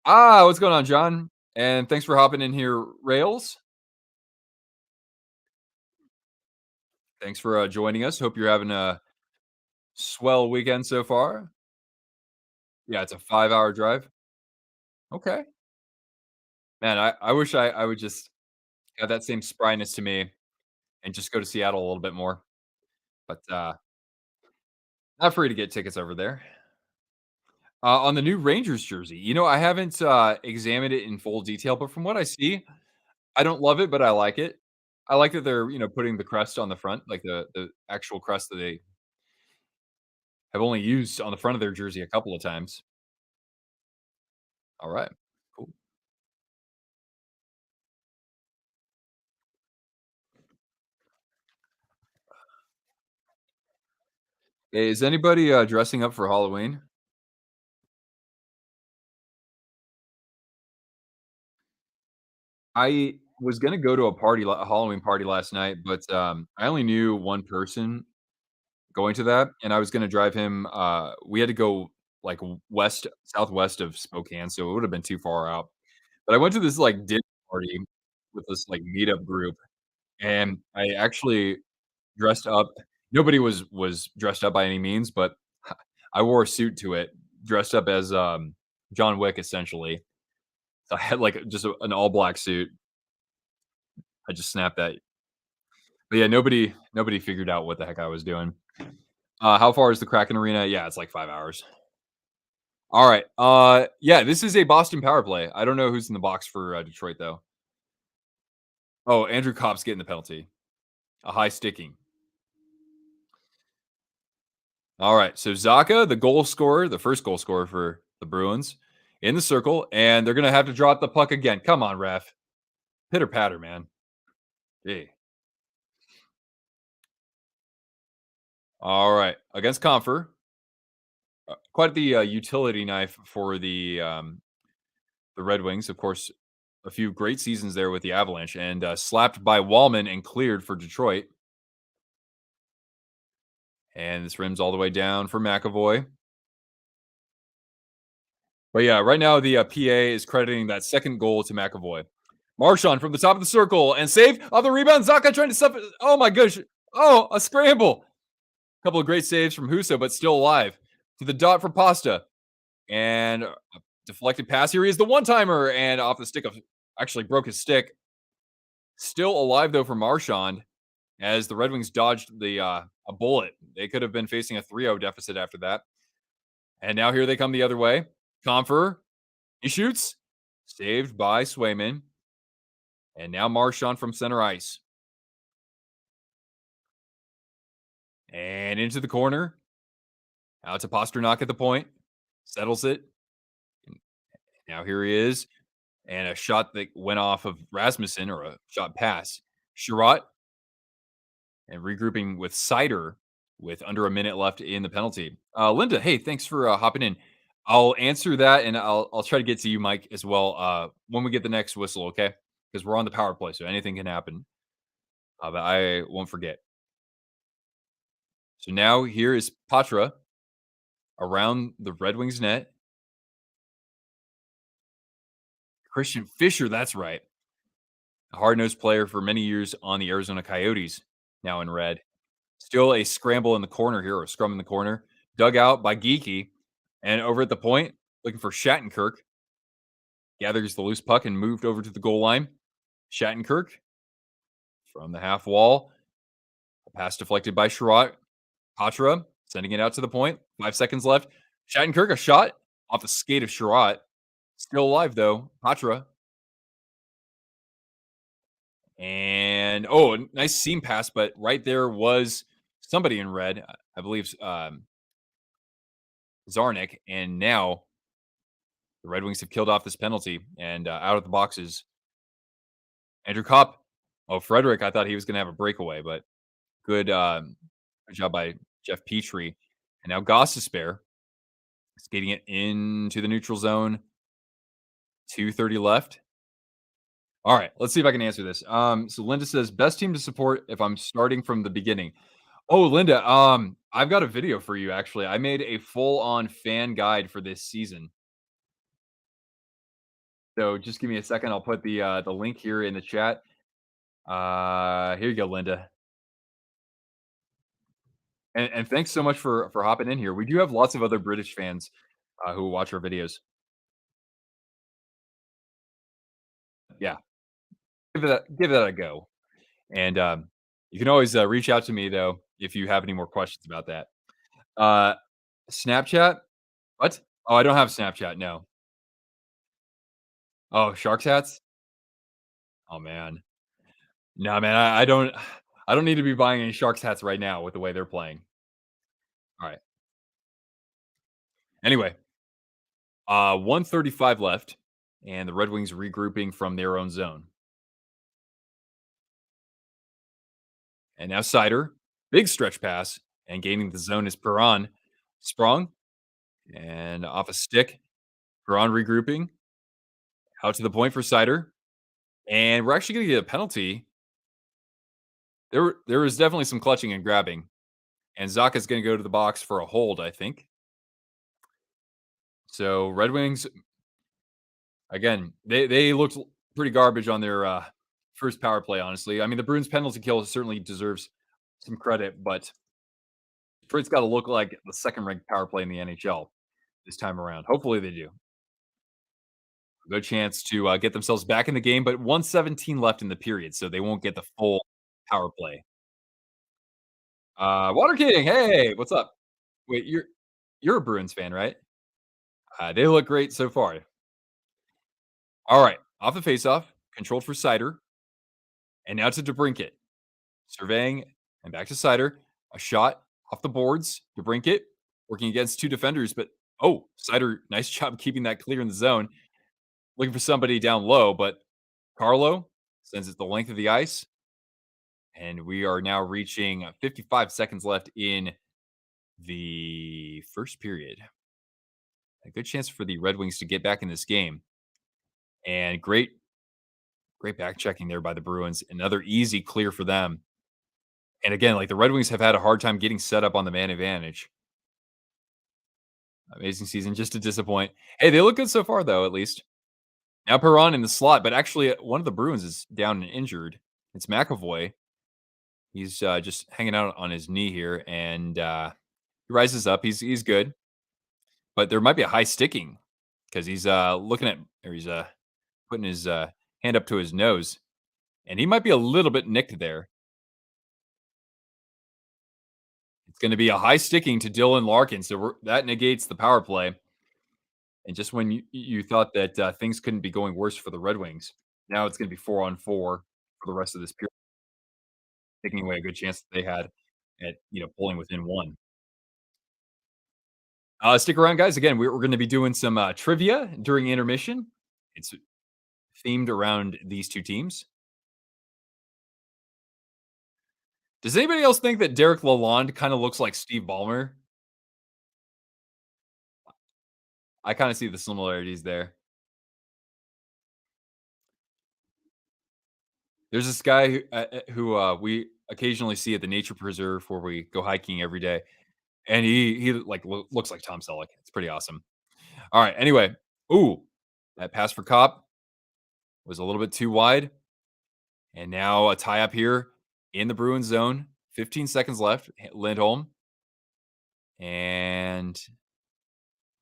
What's going on, John? And thanks for hopping in here, Rails. Thanks for joining us. Hope you're having a swell weekend so far. Yeah, it's a 5-hour drive. Okay. Man, I wish I would just have that same spryness to me and just go to Seattle a little bit more, but, not free to get tickets over there. On the new Rangers jersey, I haven't, examined it in full detail, but from what I see, I don't love it, but I like it. I like that they're, putting the crest on the front, like the actual crest that they have only used on the front of their jersey a couple of times. Alright, cool. Hey, is anybody, dressing up for Halloween? I was gonna go to a Halloween party last night, but, I only knew one person going to that, and I was gonna drive him, we had to go, like, west southwest of Spokane, so it would've been too far out. But I went to this, like, dinner party with this, like, meetup group, and I actually dressed up. Nobody was dressed up by any means, but I wore a suit to it, dressed up as, John Wick, essentially. So I had, like, just an all black suit. I just snapped that. But yeah, nobody figured out what the heck I was doing. How far is the Kraken Arena? Yeah, it's like 5 hours. Alright, yeah, this is a Boston power play. I don't know who's in the box for, Detroit, though. Oh, Andrew Copp's getting the penalty. A high sticking. Alright, so Zaka, the goal scorer, the first goal scorer for the Bruins, in the circle, and they're gonna have to drop the puck again. Come on, ref. Pitter patter, man. Gee. Alright, against Comfer. Quite the, utility knife for the Red Wings. Of course, a few great seasons there with the Avalanche, and, slapped by Wallman and cleared for Detroit. And this rims all the way down for McAvoy. But yeah, right now the PA is crediting that second goal to McAvoy. Marchand from the top of the circle and save on the rebound. Zaka trying to stuff it. Oh my gosh. Oh, a scramble. A couple of great saves from Huso, but still alive. To the dot for Pasta. And a deflected pass. Here he is, the one timer. And off the stick of actually broke his stick. Still alive though for Marchand as the Red Wings dodged a bullet. They could have been facing a 3-0 deficit after that. And now here they come the other way. Confer, he shoots, saved by Swayman. And now Marchand from center ice. And into the corner. Out to Pasternak at the point. Settles it. Now here he is. And a shot that went off of Rasmussen, or a shot pass. Sherratt. And regrouping with Sider with under a minute left in the penalty. Linda, hey, thanks for hopping in. I'll answer that, and I'll try to get to you, Mike, as well, when we get the next whistle, okay? Because we're on the power play, so anything can happen. But I won't forget. So now here is Patra around the Red Wings net. Christian Fisher, that's right. A hard-nosed player for many years on the Arizona Coyotes, now in red. Still a scramble in the corner here, or a scrum in the corner. Dug out by Geeky. And over at the point, looking for Shattenkirk. gathers the loose puck and moved over to the goal line. Shattenkirk from the half wall. A pass deflected by Sherratt. Patra sending it out to the point. 5 seconds left. Shattenkirk, a shot off the skate of Sherratt. Still alive, though. Patra. And, oh, a nice seam pass, but right there was somebody in red. I believe Zarnik. And now the Red Wings have killed off this penalty. And out of the boxes, Andrew Kopp. Oh, Frederick, I thought he was going to have a breakaway, but good job by Jeff Petrie. And now Goss is spare. Skating it into the neutral zone. 2:30 left. All right, let's see if I can answer this. So Linda says, best team to support if I'm starting from the beginning. Oh, Linda, I've got a video for you actually. I made a full-on fan guide for this season. So just give me a second. I'll put the link here in the chat. Here you go, Linda. And thanks so much for hopping in here. We do have lots of other British fans who watch our videos. Yeah, give that a go. And you can always reach out to me though if you have any more questions about that. Uh, Snapchat? What? Oh, I don't have Snapchat. No. Oh, Sharks hats? Oh man, no man, I don't. I don't need to be buying any Sharks hats right now with the way they're playing. All right. Anyway, 135 left, and the Red Wings regrouping from their own zone. And now Sider, big stretch pass, and gaining the zone is Perron. Sprung, and off a stick. Perron regrouping. Out to the point for Sider. And we're actually going to get a penalty. There was definitely some clutching and grabbing. And Zaka's going to go to the box for a hold, I think. So Red Wings, again, they looked pretty garbage on their first power play, honestly. I mean, the Bruins penalty kill certainly deserves some credit, but it's got to look like the second ranked power play in the NHL this time around. Hopefully they do. A good chance to get themselves back in the game, but 117 left in the period, so they won't get the full power play. Water King, hey, what's up? Wait, you're a Bruins fan, right? They look great so far. All right, off the faceoff, controlled for Sider, and now to DeBrincat. Surveying and back to Sider. A shot off the boards. DeBrincat working against two defenders, but oh, Sider, nice job keeping that clear in the zone. Looking for somebody down low, but Carlo sends it the length of the ice. And we are now reaching 55 seconds left in the first period. A good chance for the Red Wings to get back in this game. And great back checking there by the Bruins. Another easy clear for them. And again, like the Red Wings have had a hard time getting set up on the man advantage. Amazing season, just to disappoint. Hey, they look good so far, though, at least. Now Perron in the slot, but actually one of the Bruins is down and injured. It's McAvoy. He's just hanging out on his knee here, and he rises up. He's good, but there might be a high sticking because he's looking at, or he's putting his hand up to his nose, and he might be a little bit nicked there. It's going to be a high sticking to Dylan Larkin, so that negates the power play. And just when you thought that things couldn't be going worse for the Red Wings, now it's going to be 4-on-4 for the rest of this period, taking away a good chance that they had at pulling within one. Stick around, guys. Again, we're going to be doing some trivia during intermission. It's themed around these two teams. Does anybody else think that Derek Lalonde kind of looks like Steve Ballmer? I kind of see the similarities there. There's this guy who we occasionally see at the nature preserve where we go hiking every day, and he like looks like Tom Selleck. It's pretty awesome. All right. Anyway, ooh, that pass for Kopp was a little bit too wide, and now a tie up here in the Bruins zone. 15 seconds left. Lindholm, and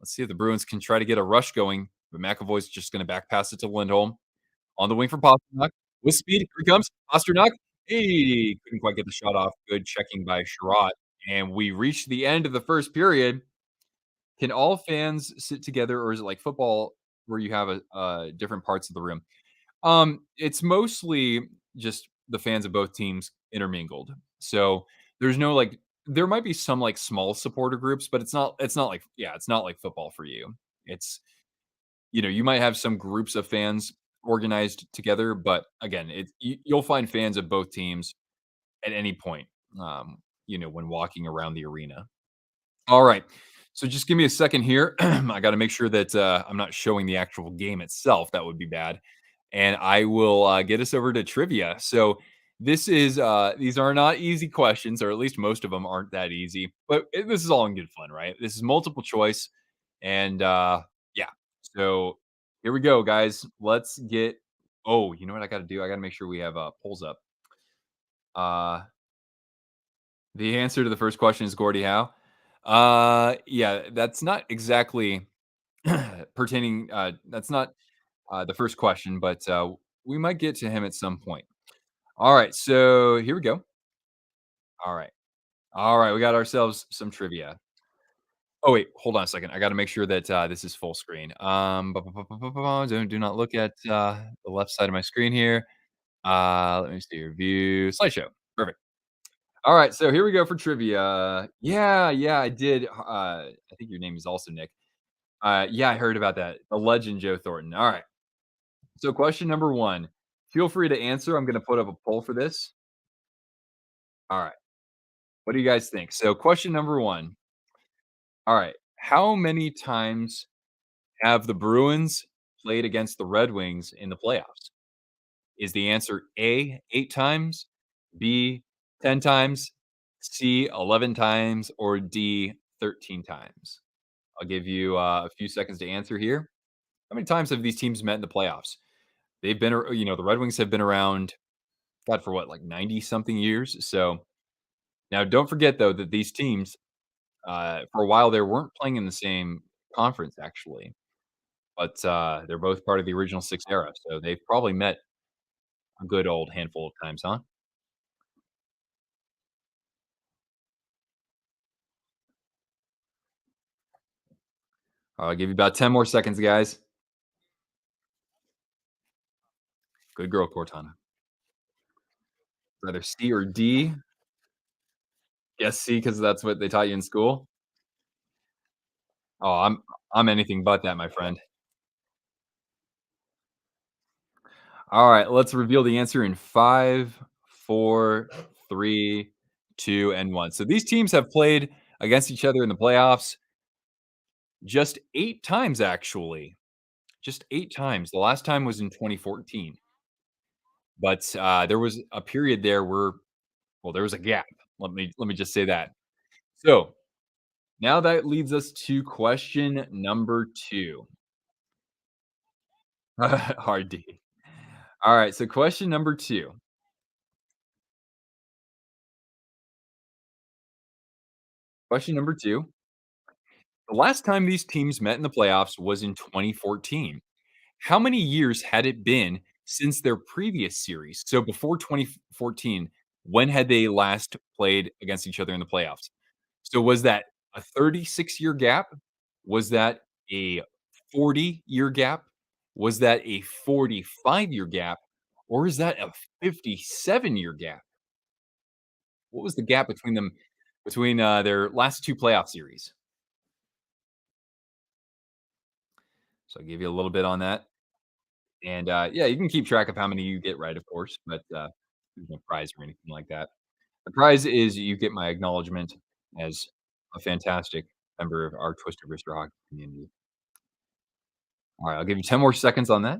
let's see if the Bruins can try to get a rush going. but McAvoy's just going to back pass it to Lindholm on the wing for Pasternak. With speed, here he comes. Pasternak. Hey, couldn't quite get the shot off. Good checking by Sherratt. And we reached the end of the first period. Can all fans sit together, or is it like football where you have different parts of the room? It's mostly just the fans of both teams intermingled. So there's no like there might be some like small supporter groups, but it's not like it's not like football for you. It's you might have some groups of fans organized together, but again, you'll find fans of both teams at any point. When walking around the arena. All right. So just give me a second here. I got to make sure that I'm not showing the actual game itself. That would be bad. And I will get us over to trivia. So these are not easy questions, or at least most of them aren't that easy. But this is all in good fun, right? This is multiple choice, and yeah. So here we go, guys. Let's get. Oh, you know what I got to do? I got to make sure we have polls up. Uh, the answer to the first question is Gordie Howe. Yeah, that's not exactly pertaining. That's not the first question, but we might get to him at some point. All right, so here we go. All right, all right, we got ourselves some trivia. Oh wait, hold on a second. I got to make sure that this is full screen. Do not look at the left side of my screen here. Let me see your view slideshow. Perfect. All right, so here we go for trivia. Yeah, yeah, I did. I think your name is also Nick. Yeah, I heard about that. The legend Joe Thornton. All right. So question number 1. Feel free to answer. I'm gonna put up a poll for this. All right. What do you guys think? So question number 1. All right. How many times have the Bruins played against the Red Wings in the playoffs? Is the answer A, 8 times, B, 10 times, C, 11 times, or D, 13 times? I'll give you a few seconds to answer here. How many times have these teams met in the playoffs? They've been, the Red Wings have been around, God, for what, like 90 something years. So now don't forget, though, that these teams, for a while, they weren't playing in the same conference, actually, but they're both part of the original six era. So they've probably met a good old handful of times, huh? I'll give you about 10 more seconds, guys. Good girl, Cortana. Either C or D. Guess C because that's what they taught you in school. Oh, I'm anything but that, my friend. All right, let's reveal the answer in 5, 4, 3, 2, and 1. So these teams have played against each other in the playoffs just 8 times, actually. Just 8 times. The last time was in 2014. But there was a period there where, well, there was a gap. Let me just say that. So now that leads us to question number 2. RD. All right. So question number 2. Question number 2. The last time these teams met in the playoffs was in 2014. How many years had it been since their previous series? So before 2014, when had they last played against each other in the playoffs? So was that a 36-year gap? Was that a 40-year gap? Was that a 45-year gap? Or is that a 57-year gap? What was the gap between them between their last 2 playoff series? So I'll give you a little bit on that. And, yeah, you can keep track of how many you get right, of course, but, there's no prize or anything like that. The prize is you get my acknowledgement as a fantastic member of our Twisted Wrister hockey community. Alright, I'll give you 10 more seconds on that.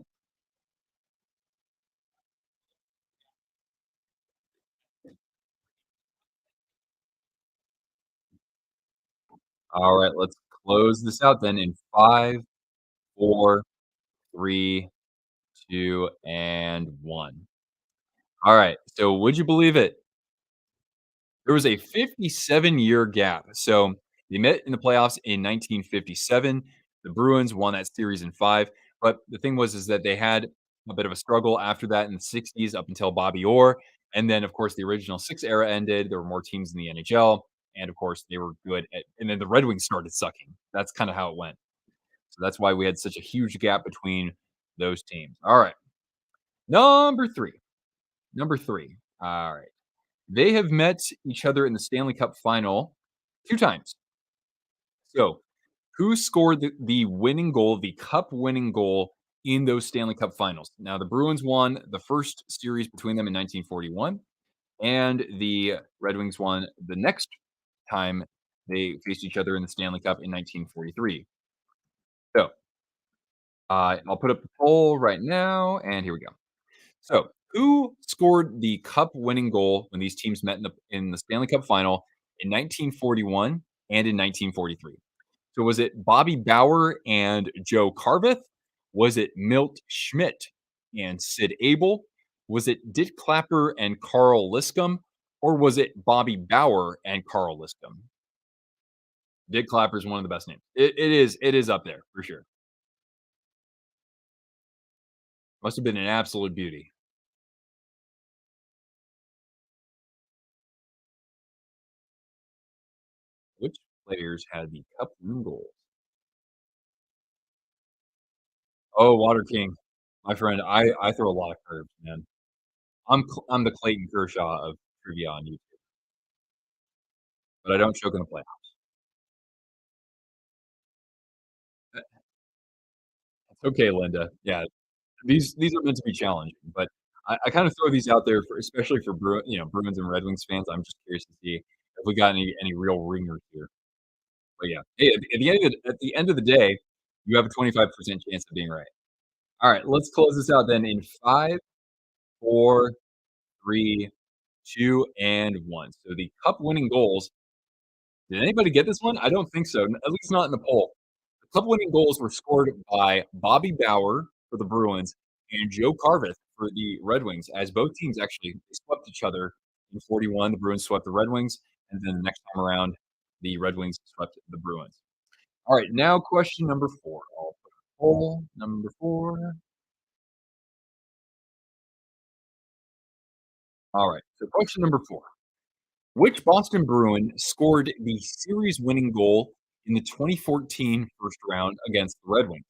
Alright, let's close this out then in 5, 4, 3, 2, and 1. Alright, so would you believe it? There was a 57-year gap. So they met in the playoffs in 1957. The Bruins won that series in 5. But the thing was is that they had a bit of a struggle after that in the '60s up until Bobby Orr, and then, of course, the original 6 era ended, there were more teams in the NHL, and, of course, they were good at and then the Red Wings started sucking. That's kinda how it went. So that's why we had such a huge gap between those teams. Alright. Number 3. Number 3. Alright. They have met each other in the Stanley Cup final 2 times. So, who scored the winning goal, the cup winning goal in those Stanley Cup finals? Now, the Bruins won the first series between them in 1941, and the Red Wings won the next time they faced each other in the Stanley Cup in 1943. So, I'll put up the poll right now, and here we go. So, who scored the cup-winning goal when these teams met in the Stanley Cup final in 1941 and in 1943? So, was it Bobby Bauer and Joe Carveth? Was it Milt Schmidt and Sid Abel? Was it Dick Clapper and Carl Liscomb? Or was it Bobby Bauer and Carl Liscomb? Dick Clapper is one of the best names. It is up there for sure. Must have been an absolute beauty. Which players had the cup-winning goal? Oh, Water King. My friend, I throw a lot of curves, man. I'm the Clayton Kershaw of trivia on YouTube, but I don't choke in the playoffs. It's okay, Linda. Yeah, these are meant to be challenging, but I kind of throw these out there for especially for Bruins and Red Wings fans. I'm just curious to see if we got any real ringers here. But yeah, hey, at the end of the day, you have a 25% chance of being right. All right, let's close this out then in 5, 4, 3, 2, and 1. So the cup winning goals. Did anybody get this one? I don't think so, at least not in the poll. The cup winning goals were scored by Bobby Bauer for the Bruins and Joe Carveth for the Red Wings, as both teams actually swept each other in '41. The Bruins swept the Red Wings, and then the next time around, the Red Wings swept the Bruins. All right, now question number 4. I'll put a poll number 4. All right, so question number 4. Which Boston Bruin scored the series-winning goal in the 2014 first round against the Red Wings?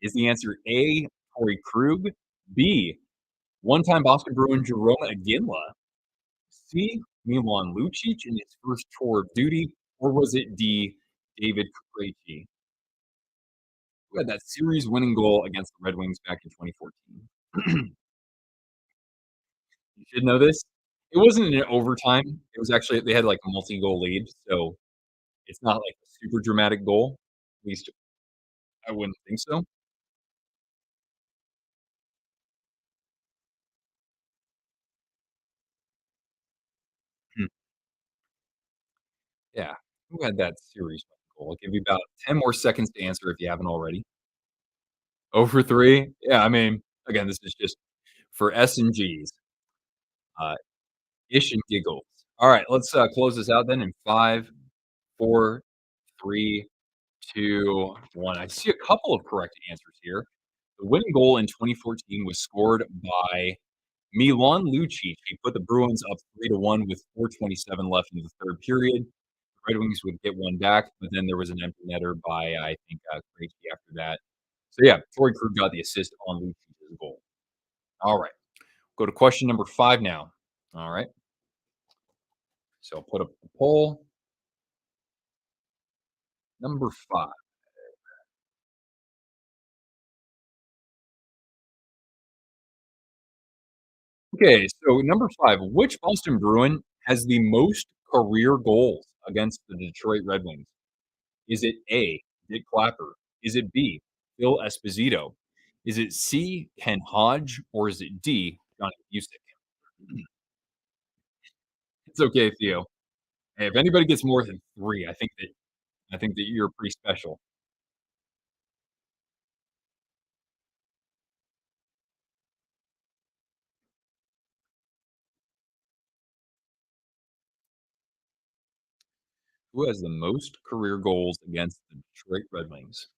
Is the answer A, Torrey Krug, B, one-time Boston Bruin Jerome Iginla, C, Milan Lucic in his first tour of duty, or was it D, David Krejci, who had that series-winning goal against the Red Wings back in 2014? You should know this. It wasn't in overtime. It was actually they had, like, a multi-goal lead, so it's not like a super dramatic goal. At least I wouldn't think so. Hmm, yeah. Who had that series winning goal? I'll give you about 10 more seconds to answer if you haven't already. 0 for 3? Yeah, I mean, again, this is just for S and Gs, uh, ish and giggles. Alright, let's, close this out then in 5, 4, 3, 2, 1. I see a couple of correct answers here. The winning goal in 2014 was scored by Milan Lucic. He put the Bruins up 3-1 with 4:27 left in the 3rd period. The Red Wings would get one back, but then there was an empty netter by, I think, Krejci after that. So, yeah, Torrey Krug got the assist on Lucic's goal. Alright, go to question number 5 now. Alright, so I'll put up the poll. Number 5. Okay, so number 5, which Boston Bruin has the most career goals against the Detroit Red Wings? Is it A, Dick Clapper? Is it B, Phil Esposito? Is it C, Ken Hodge? Or is it D, Johnny Busick? It's okay, Theo. Hey, if anybody gets more than 3, I think that you're pretty special. Who has the most career goals against the Detroit Red Wings?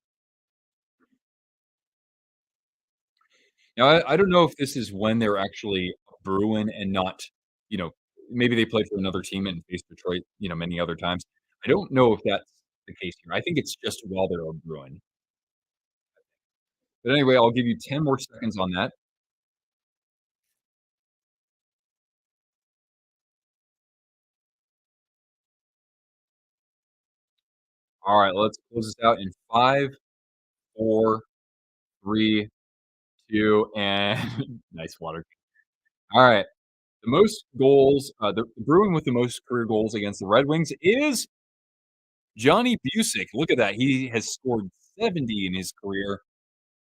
Now, I don't know if this is when they're actually a Bruin and not, you know, maybe they played for another team and faced Detroit, many other times. I don't know if that's the case here. I think it's just while they're a Bruin. But anyway, I'll give you 10 more seconds on that. All right, let's close this out in 5, 4, 3, 2, and nice water. All right. The most goals, the Bruin with the most career goals against the Red Wings is Johnny Busick. Look at that. He has scored 70 in his career,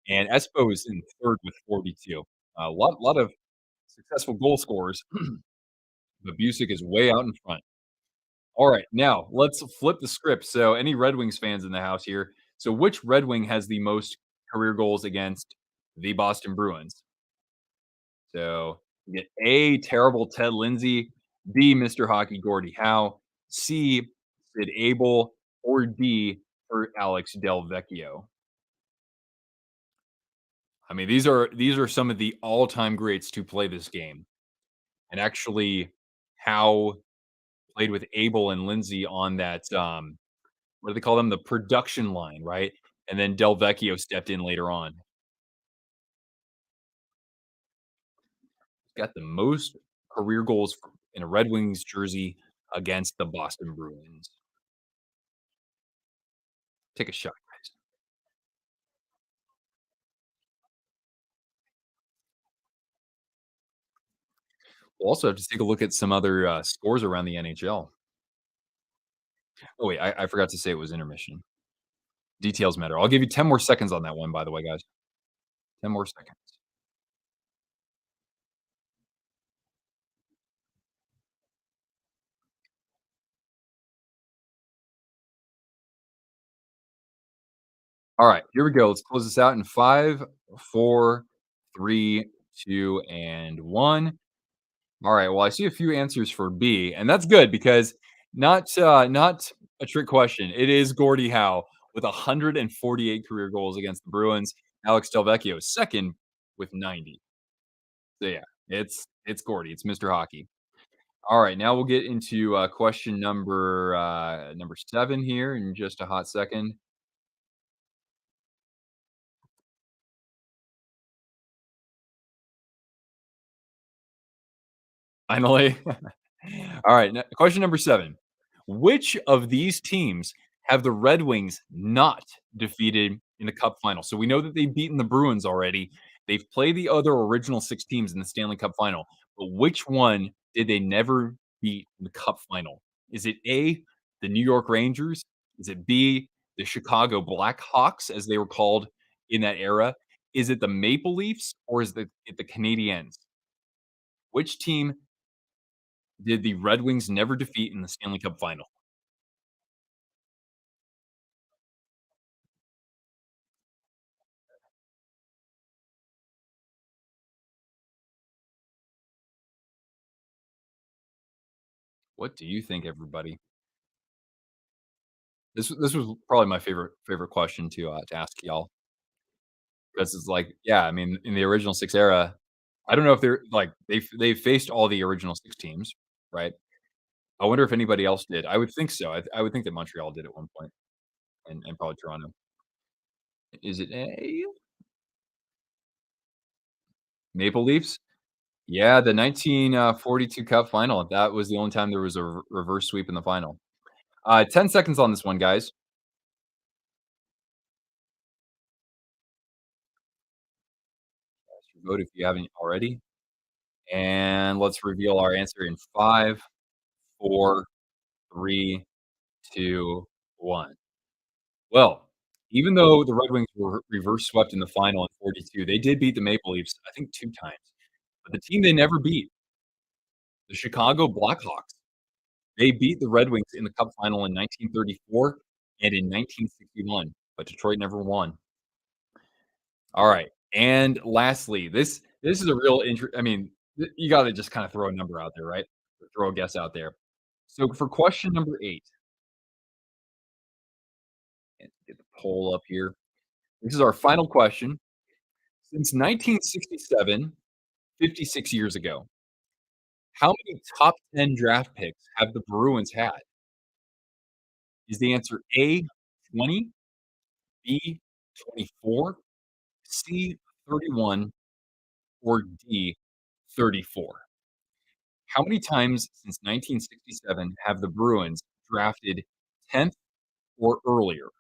and Espo is in third with 42. A lot of successful goal scorers, but Busick is way out in front. All right, now let's flip the script. So, any Red Wings fans in the house here? So, which Red Wing has the most career goals against the Boston Bruins? So, you get A, terrible Ted Lindsay, B, Mr. Hockey Gordie Howe, C, Sid Abel, or D, for Alex Del Vecchio. I mean, these are some of the all-time greats to play this game. And actually, Howe played with Abel and Lindsay on that, what do they call them? The production line, right? And then Del Vecchio stepped in later on. He's got the most career goals in a Red Wings jersey against the Boston Bruins. Take a shot, guys. We'll also have to take a look at some other, scores around the NHL. Oh, wait, I forgot to say it was intermission. Details matter. I'll give you 10 more seconds on that one, by the way, guys. 10 more seconds. All right, here we go. Let's close this out in 5, 4, 3, 2, and 1. All right, well, I see a few answers for B, and that's good because not a trick question. It is Gordie Howe with 148 career goals against the Bruins. Alex Delvecchio is second with 90. So, yeah, it's Gordie. It's Mr. Hockey. All right, now we'll get into, question number 7 here in just a hot second. Finally. All right, question number 7. Which of these teams have the Red Wings not defeated in the Cup final? So we know that they've beaten the Bruins already. They've played the other original 6 teams in the Stanley Cup final, but which one did they never beat in the Cup final? Is it A, the New York Rangers? Is it B, the Chicago Blackhawks, as they were called in that era? Is it the Maple Leafs or is it the Canadiens? Which team did the Red Wings never defeat in the Stanley Cup final? What do you think, everybody? This was probably my favorite question to ask y'all because it's like, yeah, I mean, in the original 6 era, I don't know if they're like they faced all the original 6 teams, right? I wonder if anybody else did. I would think so. I would think that Montreal did at one point, and probably Toronto. Is it A, Maple Leafs? Yeah, the 1942 Cup final. That was the only time there was a reverse sweep in the final. 10 seconds on this one, guys. Vote if you haven't already. And let's reveal our answer in 5, 4, 3, 2, 1. Well, even though the Red Wings were reverse swept in the final in '42, they did beat the Maple Leafs, I think 2 times. But the team they never beat, the Chicago Blackhawks, they beat the Red Wings in the Cup final in 1934 and in 1961, but Detroit never won. All right, and lastly, this is a real I mean, you gotta just kinda throw a number out there, right? Throw a guess out there. So for question number 8, and get the poll up here. This is our final question. Since 1967, 56 years ago, how many top 10 draft picks have the Bruins had? Is the answer A, 20, B, 24, C, 31, or D, 34? How many times since 1967 have the Bruins drafted 10th or earlier?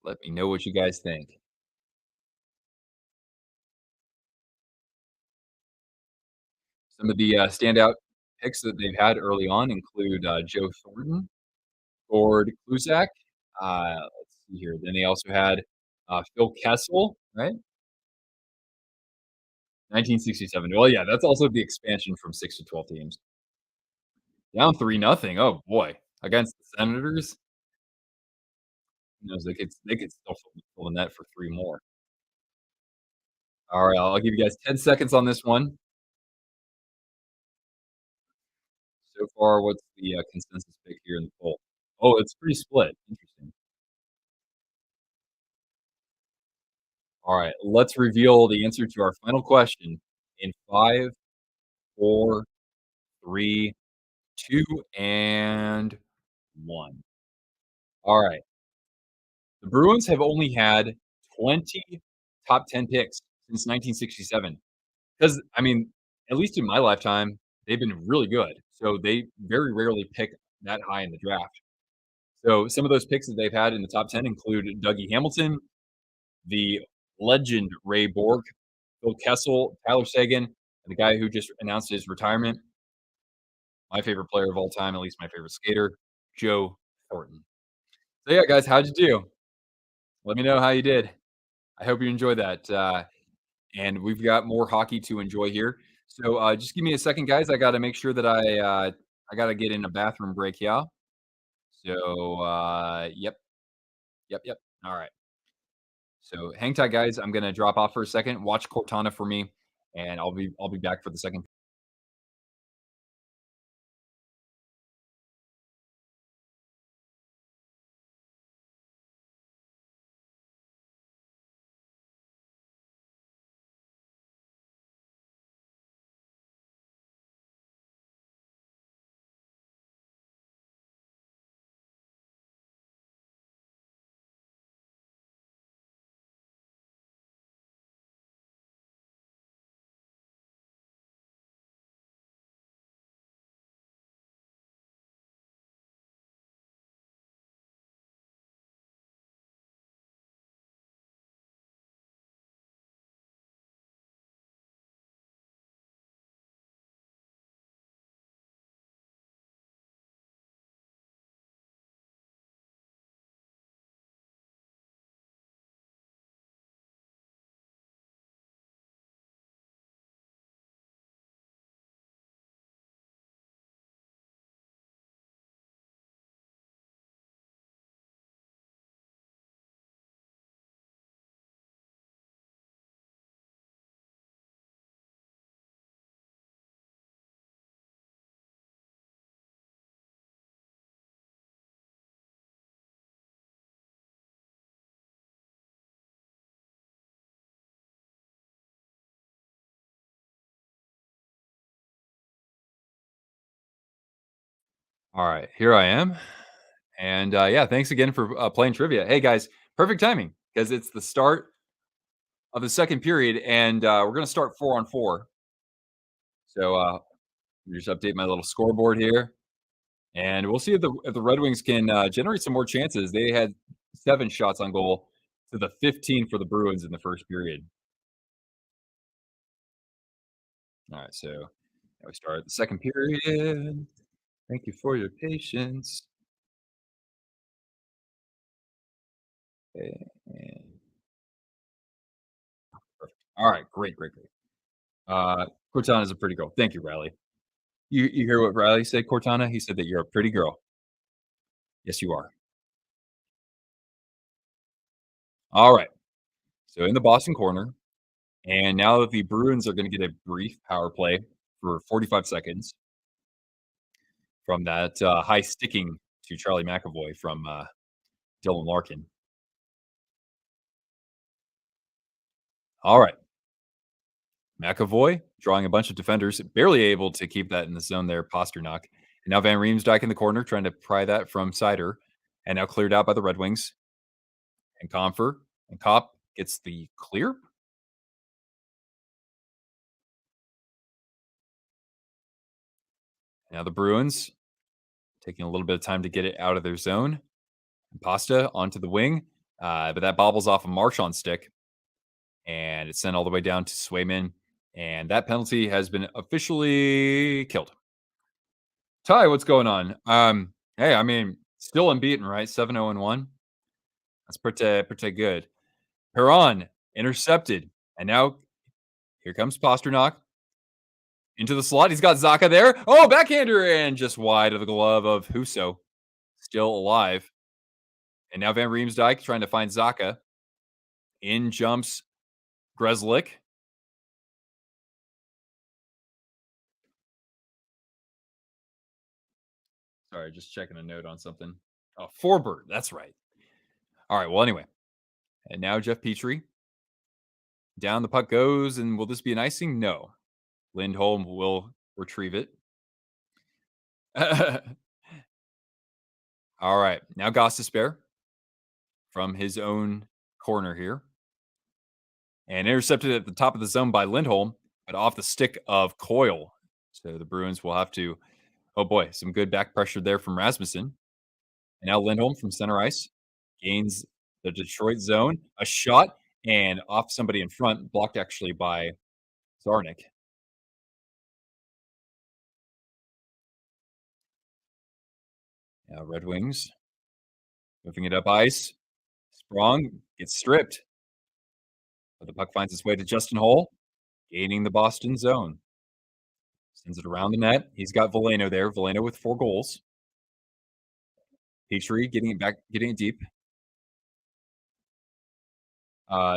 Let me know what you guys think. Some of the standout picks that they've had early on include Joe Thornton, Gord Kluzak. Let's see here. Then they also had Phil Kessel, right? 1967. Well, yeah, that's also the expansion from 6 to 12 teams. Down 3-0. Oh boy, against the Senators. Who knows, they could still fill the net for 3 more. All right, I'll give you guys 10 seconds on this one. So far, what's the consensus pick here in the poll? Oh, it's pretty split. Interesting. All right, let's reveal the answer to our final question in 5, 4, 3, 2, and 1. All right. The Bruins have only had 20 top 10 picks since 1967. Because, I mean, at least in my lifetime, they've been really good. So they very rarely pick that high in the draft. So some of those picks that they've had in the top 10 include Dougie Hamilton, the legend Ray Borg, Phil Kessel, Tyler Seguin, and the guy who just announced his retirement, my favorite player of all time, at least my favorite skater, Joe Thornton. So yeah, guys, how'd you do? Let me know how you did. I hope you enjoyed that. And we've got more hockey to enjoy here. So just give me a second, guys. I got to make sure that I got to get in a bathroom break. Yeah. So yep, yep, yep. All right. So hang tight, guys. I'm gonna drop off for a second. Watch Cortana for me, and I'll be back for the second. All right, here I am, and yeah, thanks again for playing trivia. Hey guys, perfect timing because it's the start of the second period, and we're gonna start 4-on-4. So let me just update my little scoreboard here. And we'll see if the Red Wings can generate some more chances. They had 7 shots on goal to the 15 for the Bruins in the first period. All right, so now we start the second period. Thank you for your patience. Okay, and perfect. All right, great, great, great. Cortana is a pretty girl. Thank you, Riley. You hear what Riley said, Cortana? He said that you're a pretty girl. Yes, you are. All right. So in the Boston corner, and now that the Bruins are going to get a brief power play for 45 seconds from that high sticking to Charlie McAvoy from Dylan Larkin. All right. McAvoy drawing a bunch of defenders, barely able to keep that in the zone there, Pasternak. And now Van Riemsdyk in the corner trying to pry that from Sider. And now cleared out by the Red Wings. And Comfer and Kopp gets the clear. Now the Bruins taking a little bit of time to get it out of their zone. And Pasta onto the wing. But that bobbles off a Marchand stick. And it's sent all the way down to Swayman. And that penalty has been officially killed. Ty, what's going on? Hey, I mean, still unbeaten, right? 7-0-1. That's pretty good. Perron intercepted. And now here comes Pasternak into the slot. He's got Zaka there. Oh, backhander and just wide of the glove of Huso. Still alive. And now Van Riemsdyk trying to find Zaka. In jumps Grzelcyk. Sorry, just checking a note on something. Oh, Forbert. That's right. All right. Well, anyway. And now Jeff Petrie. Down the puck goes. And will this be an icing? No. Lindholm will retrieve it. All right. Now Goss to spare from his own corner here. And intercepted at the top of the zone by Lindholm, but off the stick of Coyle. So the Bruins will have to, oh boy, some good back pressure there from Rasmussen. And now Lindholm from center ice gains the Detroit zone. A shot and off somebody in front, blocked actually by Zarnik. Now Red Wings moving it up ice. Sprong gets stripped. But the puck finds its way to Justin Hull, gaining the Boston zone. Sends it around the net. He's got Veleno there. Veleno with 4 goals. Petrie getting it back, getting it deep.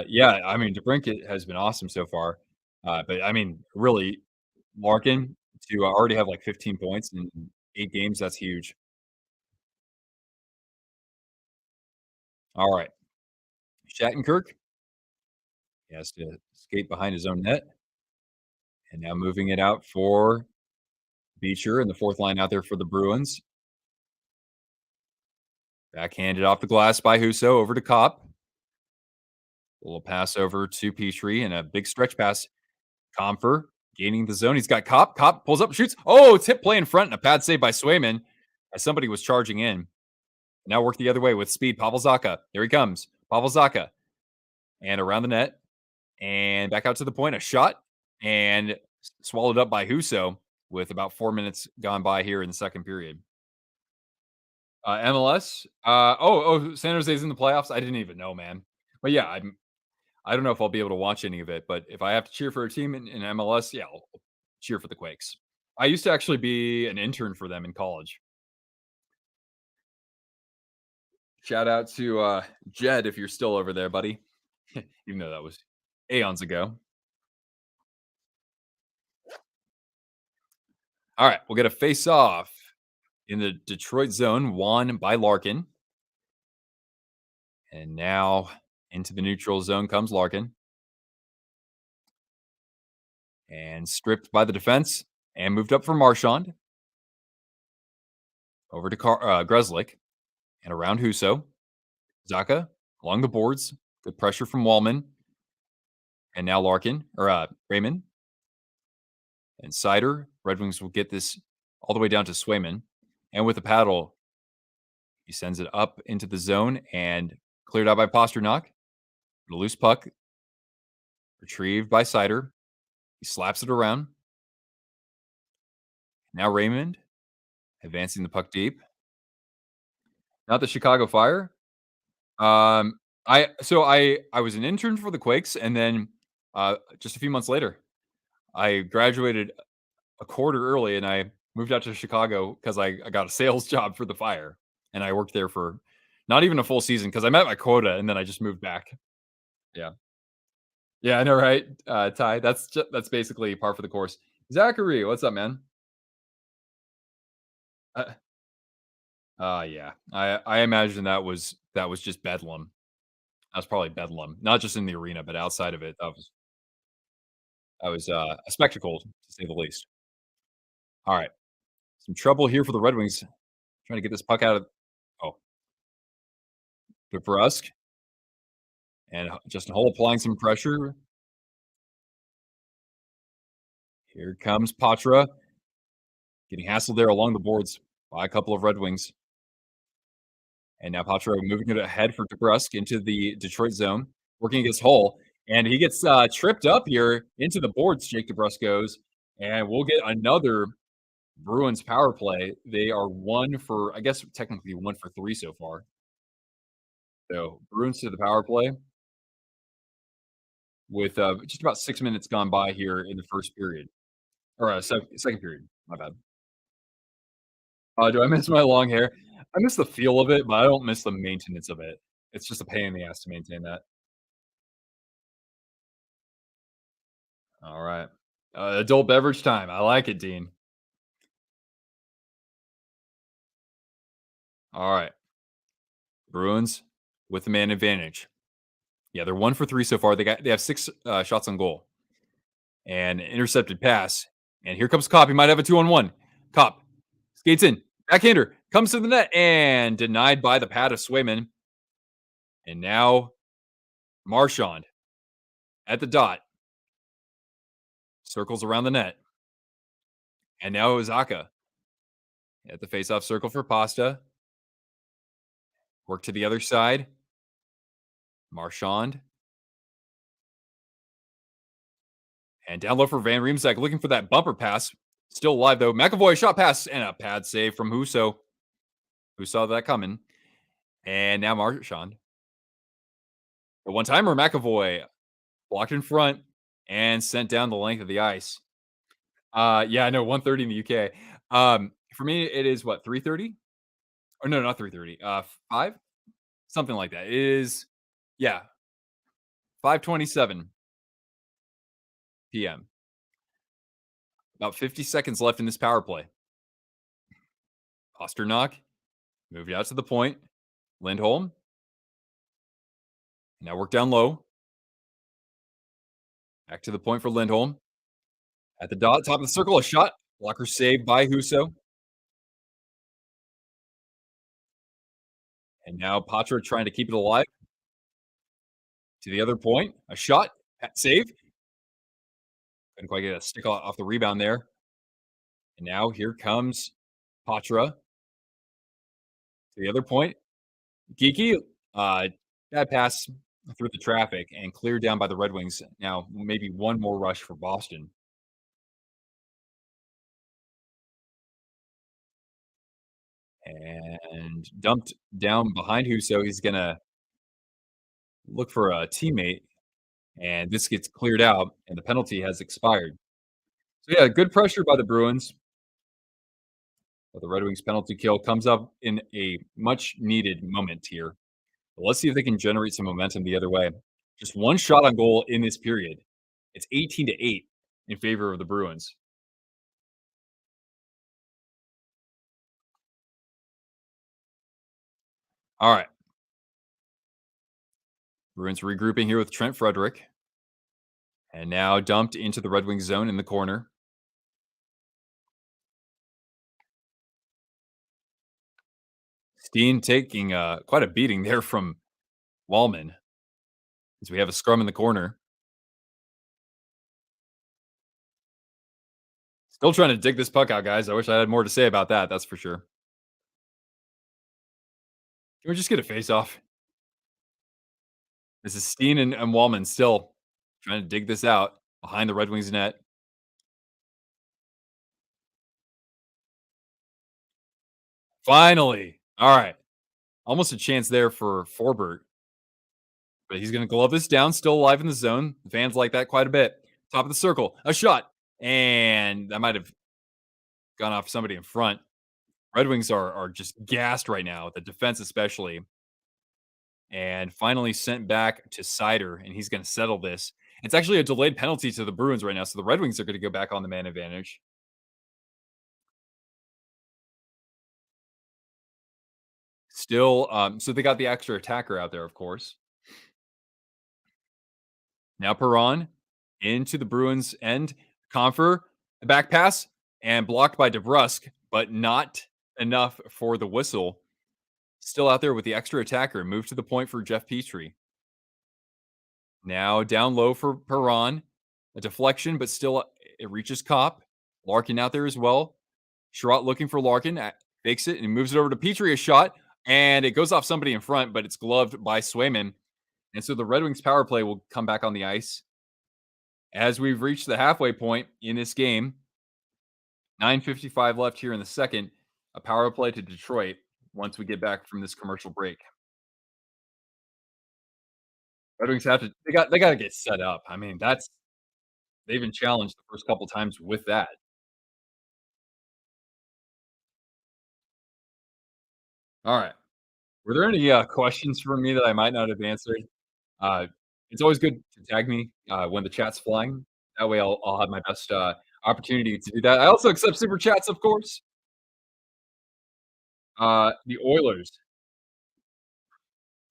Yeah, I mean, DeBrincat has been awesome so far. But I mean, really, Larkin to already have like 15 points in 8 games, that's huge. All right. Shattenkirk. He has to skate behind his own net. And now moving it out for Beecher in the 4th line out there for the Bruins. Backhanded off the glass by Huso over to Kopp. A little pass over to Petrie and a big stretch pass. Comfer gaining the zone. He's got Kopp. Kopp pulls up, shoots. Oh, tip play in front and a pad save by Swayman as somebody was charging in. Now work the other way with speed. Pavel Zacha. There he comes. Pavel Zacha. And around the net. And back out to the point. A shot. And swallowed up by Huso with about 4 minutes gone by here in the second period. MLS. San Jose's in the playoffs. I didn't even know, man. But yeah, I don't know if I'll be able to watch any of it. But if I have to cheer for a team in MLS, yeah, I'll cheer for the Quakes. I used to actually be an intern for them in college. Shout out to Jed if you're still over there, buddy. Even though that was aeons ago. All right, we'll get a face off in the Detroit zone, won by Larkin. And now into the neutral zone comes Larkin. And stripped by the defense and moved up for Marchand. Over to Grzelcyk and around Huso. Zaka along the boards. Good pressure from Wallman. And now Larkin, or Raymond. And Sider. Red Wings will get this all the way down to Swayman. And with the paddle, he sends it up into the zone and cleared out by Pasternak. A loose puck. Retrieved by Sider. He slaps it around. Now Raymond advancing the puck deep. Not the Chicago Fire. I was an intern for the Quakes, and then just a few months later, I graduated a quarter early, and I moved out to Chicago because I got a sales job for the Fire, and I worked there for not even a full season because I met my quota, and then I just moved back. Yeah, yeah, I know, right? Ty, that's basically par for the course. Zachary, what's up, man? Uh, yeah, I imagine that was just bedlam. That's probably bedlam, not just in the arena, but outside of it. That was That was a spectacle to say the least. All right, some trouble here for the Red Wings trying to get this puck out of. Oh, DeBrusk and Justin Hull applying some pressure. Here comes Patra getting hassled there along the boards by a couple of Red Wings. And now Patra moving it ahead for DeBrusk into the Detroit zone, working against Hull. And he gets tripped up here into the boards, Jake DeBrusk goes. And we'll get another Bruins power play. They are one for, I guess, technically 1 for 3 so far. So Bruins to the power play with just about 6 minutes gone by here in the first period. Or second period. My bad. Do I miss my long hair? I miss the feel of it, but I don't miss the maintenance of it. It's just a pain in the ass to maintain that. All right. Adult beverage time. I like it, Dean. All right. Bruins with the man advantage. Yeah, they're 1 for 3 so far. They have 6 shots on goal and an intercepted pass. And here comes Cop. He might have a 2-on-1. Cop skates in. Backhander comes to the net and denied by the pad of Swayman. And now Marchand at the dot circles around the net. And now Ozaka at the faceoff circle for Pasta. Work to the other side. Marchand. And down low for Van Riemsdyk, looking for that bumper pass. Still alive, though. McAvoy shot pass and a pad save from Husso. Who saw that coming? And now Marchand. The one-timer, McAvoy blocked in front and sent down the length of the ice. Yeah, I know, 1:30 in the UK. For me, it is what, 3:30? Or no, not 3:30. 5? Something like that. It is, yeah, 5:27 PM. About 50 seconds left in this power play. Pasternak moved out to the point. Lindholm. Now work down low. Back to the point for Lindholm. At the dot, top of the circle, a shot. Blocker saved by Husso. And now Patra trying to keep it alive. To the other point, a shot. Save. Couldn't quite get a stick off the rebound there. And now here comes Patra. To the other point. Geeky. Bad pass through the traffic and cleared down by the Red Wings. Now, maybe one more rush for Boston. And dumped down behind Husso. He's going to look for a teammate. And this gets cleared out, and the penalty has expired. So, yeah, good pressure by the Bruins. But the Red Wings penalty kill comes up in a much needed moment here. But let's see if they can generate some momentum the other way. Just one shot on goal in this period. It's 18-8 in favor of the Bruins. All right. Bruins regrouping here with Trent Frederick. And now dumped into the Red Wings zone in the corner. Steen taking quite a beating there from Wallman. As we have a scrum in the corner. Still trying to dig this puck out, guys. I wish I had more to say about that. That's for sure. Can we just get a face off? This is Steen and Wallman still trying to dig this out behind the Red Wings net. Finally. All right. Almost a chance there for Forbert. But he's going to glove this down, still alive in the zone. The fans like that quite a bit. Top of the circle, a shot. And that might have gone off somebody in front. Red Wings are just gassed right now, the defense especially. And finally sent back to Sider, and he's going to settle this. It's actually a delayed penalty to the Bruins right now, so the Red Wings are going to go back on the man advantage. Still, so they got the extra attacker out there, of course. Now Perron into the Bruins end. Confer, a back pass, and blocked by DeBrusque, but not enough for the whistle. Still out there with the extra attacker. Move to the point for Jeff Petrie. Now down low for Perron. A deflection, but still it reaches Cop. Larkin out there as well. Sherratt looking for Larkin. Fakes it and moves it over to Petrie. A shot. And it goes off somebody in front, but it's gloved by Swayman. And so the Red Wings power play will come back on the ice as we've reached the halfway point in this game. 9:55 left here in the second. A power play to Detroit once we get back from this commercial break. Red Wings have to they got to get set up. I mean, they've been challenged the first couple times with that. All right. Were there any questions for me that I might not have answered? Uh, it's always good to tag me when the chat's flying. That way, I'll have my best opportunity to do that. I also accept super chats, of course. The Oilers,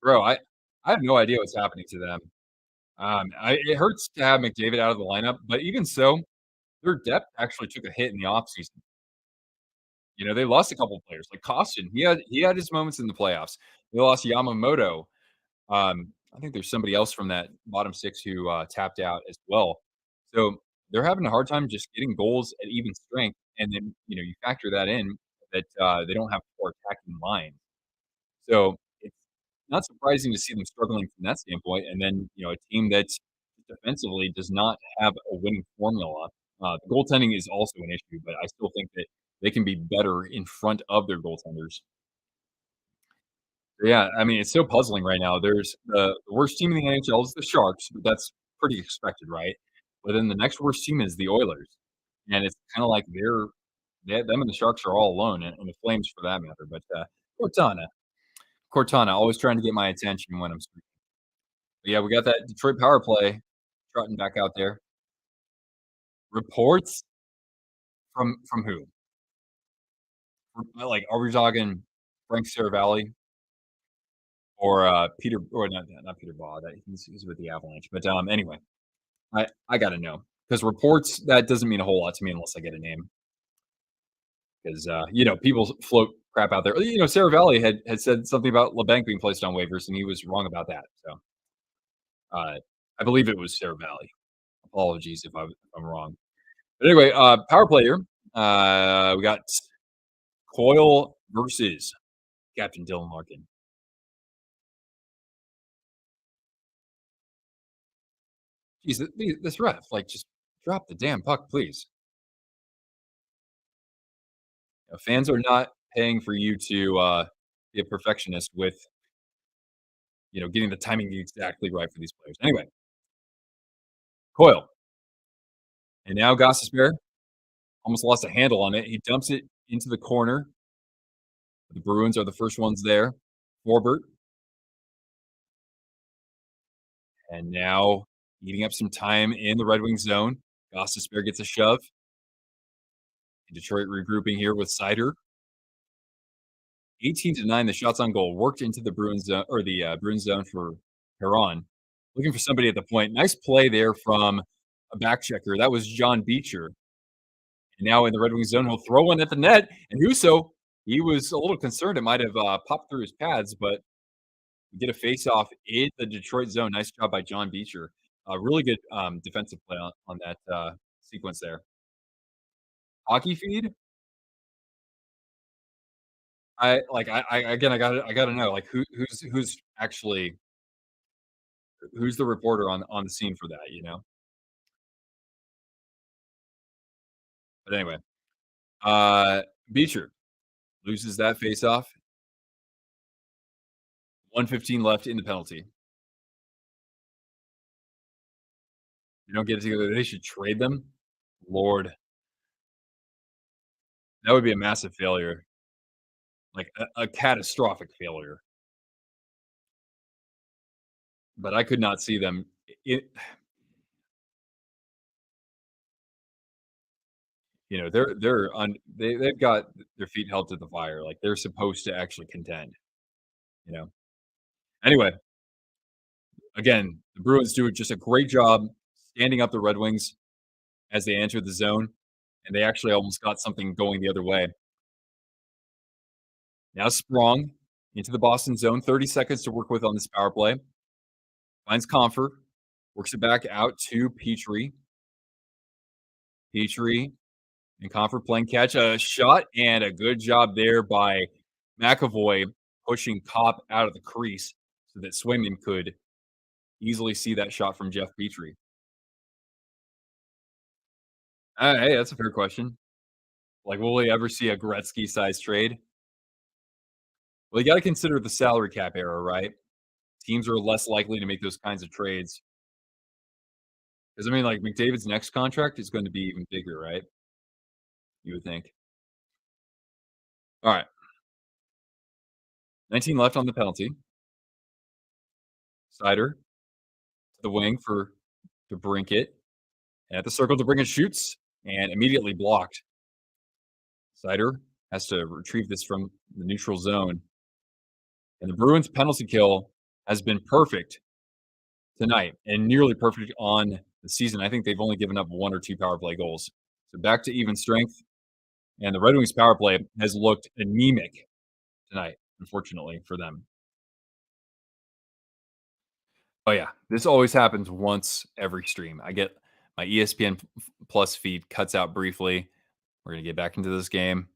bro. I have no idea what's happening to them. It hurts to have McDavid out of the lineup, but even so, their depth actually took a hit in the offseason. You know, they lost a couple of players like Costin. He had his moments in the playoffs. They lost Yamamoto. I think there's somebody else from that bottom six who tapped out as well. So they're having a hard time just getting goals at even strength. And then you factor that in that they don't have four attacking lines. So it's not surprising to see them struggling from that standpoint. And then a team that defensively does not have a winning formula. The goaltending is also an issue, but I still think that they can be better in front of their goaltenders. Yeah, I mean, it's so puzzling right now. There's the worst team in the NHL is the Sharks, but that's pretty expected, right? But then the next worst team is the Oilers, and it's kind of like them and the Sharks are all alone, and the Flames for that matter. But Cortana, Cortana, always trying to get my attention when I'm speaking. But yeah, we got that Detroit power play trotting back out there. Reports from who? Like, are we talking Frank Seravalli or Peter? Or not Peter Baugh? That he's with the Avalanche. But anyway, I gotta know because reports that doesn't mean a whole lot to me unless I get a name. Because people float crap out there. Sarah Valley had said something about LeBanc being placed on waivers, and he was wrong about that. So I believe it was Sarah Valley. Apologies if I'm wrong. But anyway, power player. We got Coyle versus Captain Dylan Larkin. Jeez, this ref, like, just drop the damn puck, please. Fans are not paying for you to be a perfectionist with getting the timing exactly right for these players. Anyway, Coyle, and now Gossesbear almost lost a handle on it. He dumps it into the corner. The Bruins are the first ones there. Forbert, and now eating up some time in the Red Wings zone. Gossesbear gets a shove. Detroit regrouping here with Sider. 18-9, the shots on goal worked into the Bruins zone or the Bruins zone for Perron. Looking for somebody at the point. Nice play there from a back checker. That was John Beecher. And now in the Red Wings zone, he'll throw one at the net. And Huso, he was a little concerned it might have popped through his pads, but get a face-off in the Detroit zone. Nice job by John Beecher. Really good defensive play on that sequence there. Hockey feed. I gotta know like who's actually who's the reporter on the scene for that. But anyway, uh, Beecher loses that face-off. 1:15 left in the penalty. You don't get it together. They should trade them. Lord, that would be a massive failure, like a catastrophic failure. But I could not see them. It, they've got their feet held to the fire. Like they're supposed to actually contend. You know. Anyway, again, the Bruins do just a great job standing up the Red Wings as they entered the zone, and they actually almost got something going the other way. Now Sprong into the Boston zone, 30 seconds to work with on this power play. Finds Comfort, works it back out to Petrie. Petrie and Comfort playing catch. A shot and a good job there by McAvoy pushing Kopp out of the crease so that Swayman could easily see that shot from Jeff Petrie. Hey, that's a fair question. Like, will we ever see a Gretzky-sized trade? Well, you gotta consider the salary cap era, right? Teams are less likely to make those kinds of trades. Because I mean, like, McDavid's next contract is going to be even bigger, right? You would think. Alright, 19 left on the penalty. Sider to the wing for DeBrincat. And at the circle, DeBrincat shoots and immediately blocked. Sider has to retrieve this from the neutral zone. And the Bruins' penalty kill has been perfect tonight and nearly perfect on the season. I think they've only given up 1 or 2 power play goals. So back to even strength. And the Red Wings power play has looked anemic tonight, unfortunately for them. Oh, yeah. This always happens once every stream. I get my ESPN Plus feed cuts out briefly. We're going to get back into this game.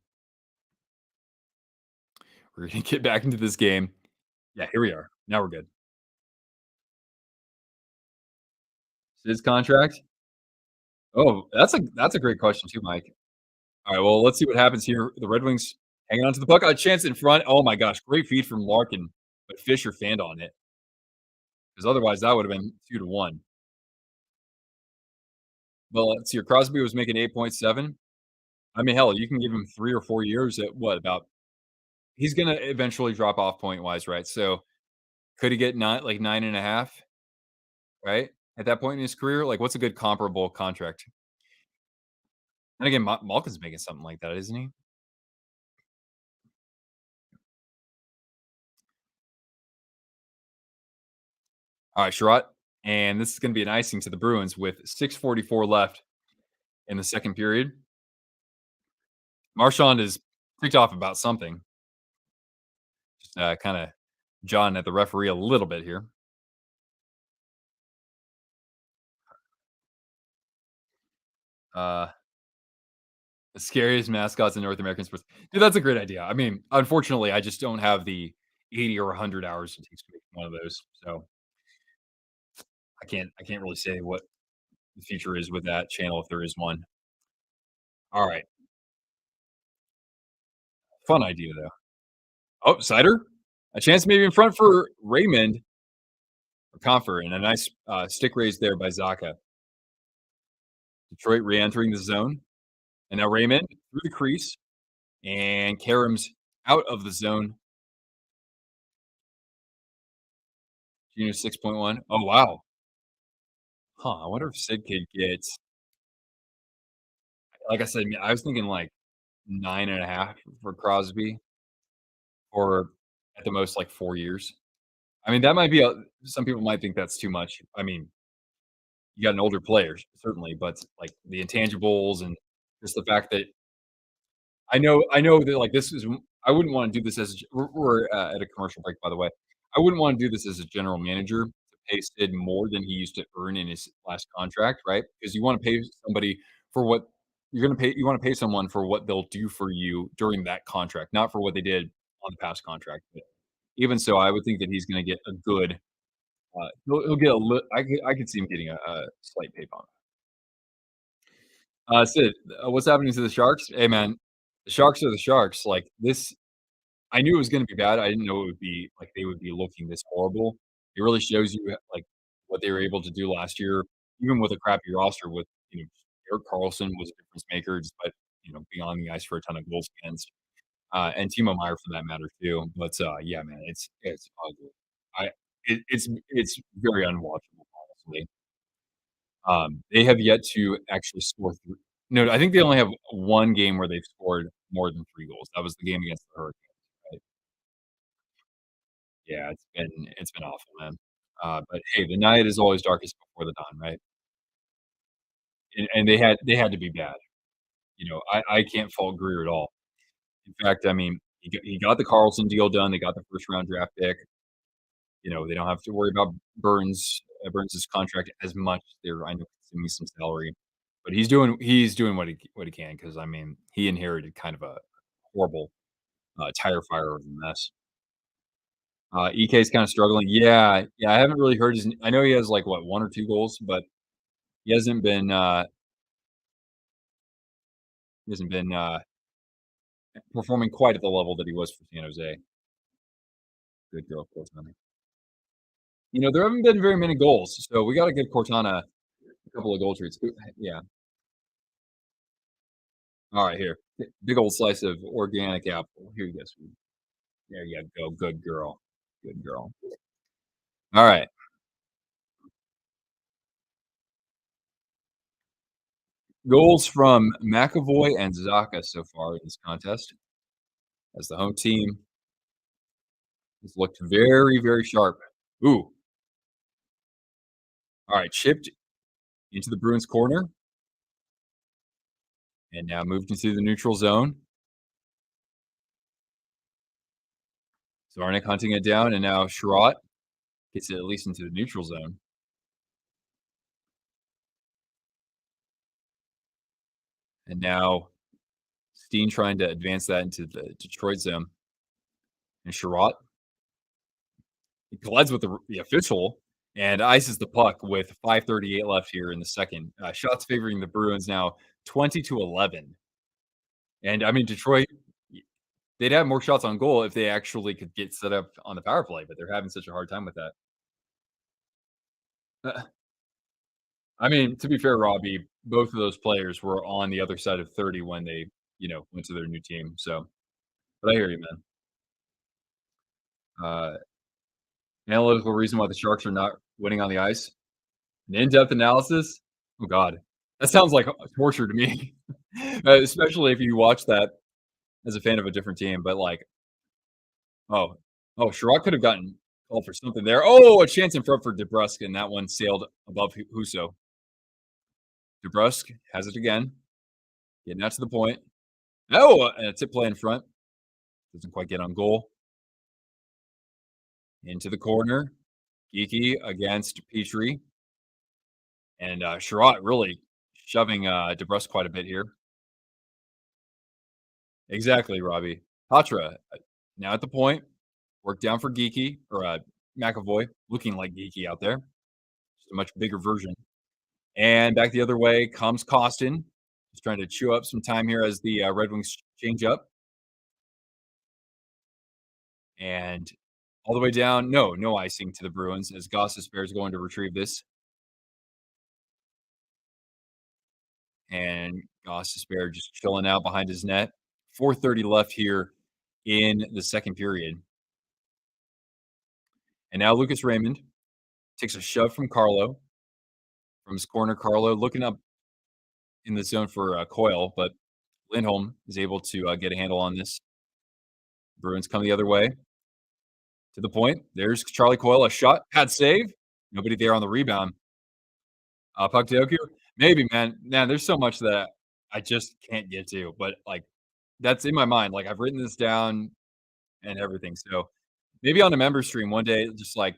We're going to get back into this game. Yeah, here we are. Now we're good. His contract? Oh, that's a great question too, Mike. All right, well, let's see what happens here. The Red Wings hanging on to the puck. A chance in front. Oh my gosh, great feed from Larkin, but Fisher fanned on it because otherwise that would have been 2-1. Well, let's see. Crosby was making 8.7. I mean, hell, you can give him 3 or 4 years at what about? He's gonna eventually drop off point wise, right? So could he get like 9.5? Right at that point in his career, like what's a good comparable contract? And again, Malkin's making something like that, isn't he? All right, Sherratt. And this is going to be an icing to the Bruins with 6:44 left in the second period. Marchand is ticked off about something. Just kind of jawing at the referee a little bit here. Uh, the scariest mascots in North American sports. Dude, that's a great idea. I mean, unfortunately, I just don't have the 80 or 100 hours it takes to make one of those. So I can't really say what the future is with that channel if there is one. All right. Fun idea though. Oh, Cider. A chance maybe in front for Raymond or Comfort, and a nice stick raise there by Zaka. Detroit re-entering the zone, and now Raymond through the crease, and Karam's out of the zone. Junior 6.1. Oh wow. Huh. I wonder if Sid could get. Like I said, I was thinking like 9.5 for Crosby, or at the most like 4 years. I mean, that might be some people might think that's too much. I mean, you got an older player, certainly, but like the intangibles and just the fact that I know that like this is I wouldn't want to do this as we're at a commercial break, by the way. I wouldn't want to do this as a general manager to pay Sid more than he used to earn in his last contract, right? Because you want to pay somebody for what you're going to pay. You want to pay someone for what they'll do for you during that contract, not for what they did on the past contract. But even so, I would think that he's going to get a good. He'll get a. I could see him getting a slight pay bump. Sid, what's happening to the Sharks? Hey, man, the Sharks are the Sharks. Like this, I knew it was gonna be bad. I didn't know it would be like they would be looking this horrible. It really shows you like what they were able to do last year, even with a crappy roster. With Eric Carlson was a difference maker, despite being on the ice for a ton of goals against, and Timo Meyer for that matter too. But yeah, man, it's ugly. It's very unwatchable, honestly. They have yet to actually score 3. No, I think they only have 1 game where they've scored more than 3 goals. That was the game against the Hurricanes, right? Yeah, it's been awful, man. But hey, the night is always darkest before the dawn, right? and they had to be bad. I can't fault Greer at all. In fact, I mean, he got the Carlson deal done. They got the first round draft pick. They don't have to worry about Burns's contract as much. They're I know consuming some salary, but he's doing what he can because I mean he inherited kind of a horrible tire fire of a mess. EK's kind of struggling. Yeah, yeah. I haven't really heard his. I know he has like what 1 or 2 goals, but he hasn't been. He hasn't been performing quite at the level that he was for San Jose. Good girl, Cortana. There haven't been very many goals, so we got to give Cortana a couple of goal treats. Yeah. All right, here. Big old slice of organic apple. Here you go, sweetie. There you go. Good girl. Good girl. All right. Goals from McAvoy and Zaka so far in this contest, as the home team has looked very, very sharp. Ooh. All right. Chipped into the Bruins corner and now moved into the neutral zone. Zarnik hunting it down, and now Sherratt gets it at least into the neutral zone. And now Steen trying to advance that into the Detroit zone. And Sherratt, he collides with the official and ices the puck with 5:38 left here in the second. Shots favoring the Bruins now 20-11. And I mean, Detroit, they'd have more shots on goal if they actually could get set up on the power play, but they're having such a hard time with that. Uh, I mean, to be fair, Robbie, both of those players were on the other side of 30 when they, went to their new team. So, but I hear you, man. Uh, Analytical reason why the Sharks are not winning on the ice. An in-depth analysis. Oh God, that sounds like torture to me, especially if you watch that as a fan of a different team. But like, oh, oh, Sherrod could have gotten called for something there. Oh, a chance in front for DeBrusque, and that one sailed above Huso. DeBrusque has it again, getting out to the point. Oh, and a tip play in front. Doesn't quite get on goal. Into the corner. Geeky against Petrie. And Sherratt really shoving DeBrusque quite a bit here. Exactly, Robbie. Patra now at the point. Work down for Geeky or McAvoy, looking like Geeky out there. Just a much bigger version. And back the other way comes Costin. He's trying to chew up some time here as the Red Wings change up. And all the way down. No icing to the Bruins as Goss's Bear is going to retrieve this. And Goss's Bear just chilling out behind his net. 4:30 left here in the second period. And now Lucas Raymond takes a shove from Carlo. From his corner, Carlo looking up in the zone for Coyle, but Lindholm is able to get a handle on this. Bruins come the other way. To the point. There's Charlie Coyle, a shot, pad save. Nobody there on the rebound. Puck to Oku. Maybe, man. Man, there's so much that I just can't get to, but like that's in my mind. Like I've written this down and everything. So maybe on a member stream one day, just like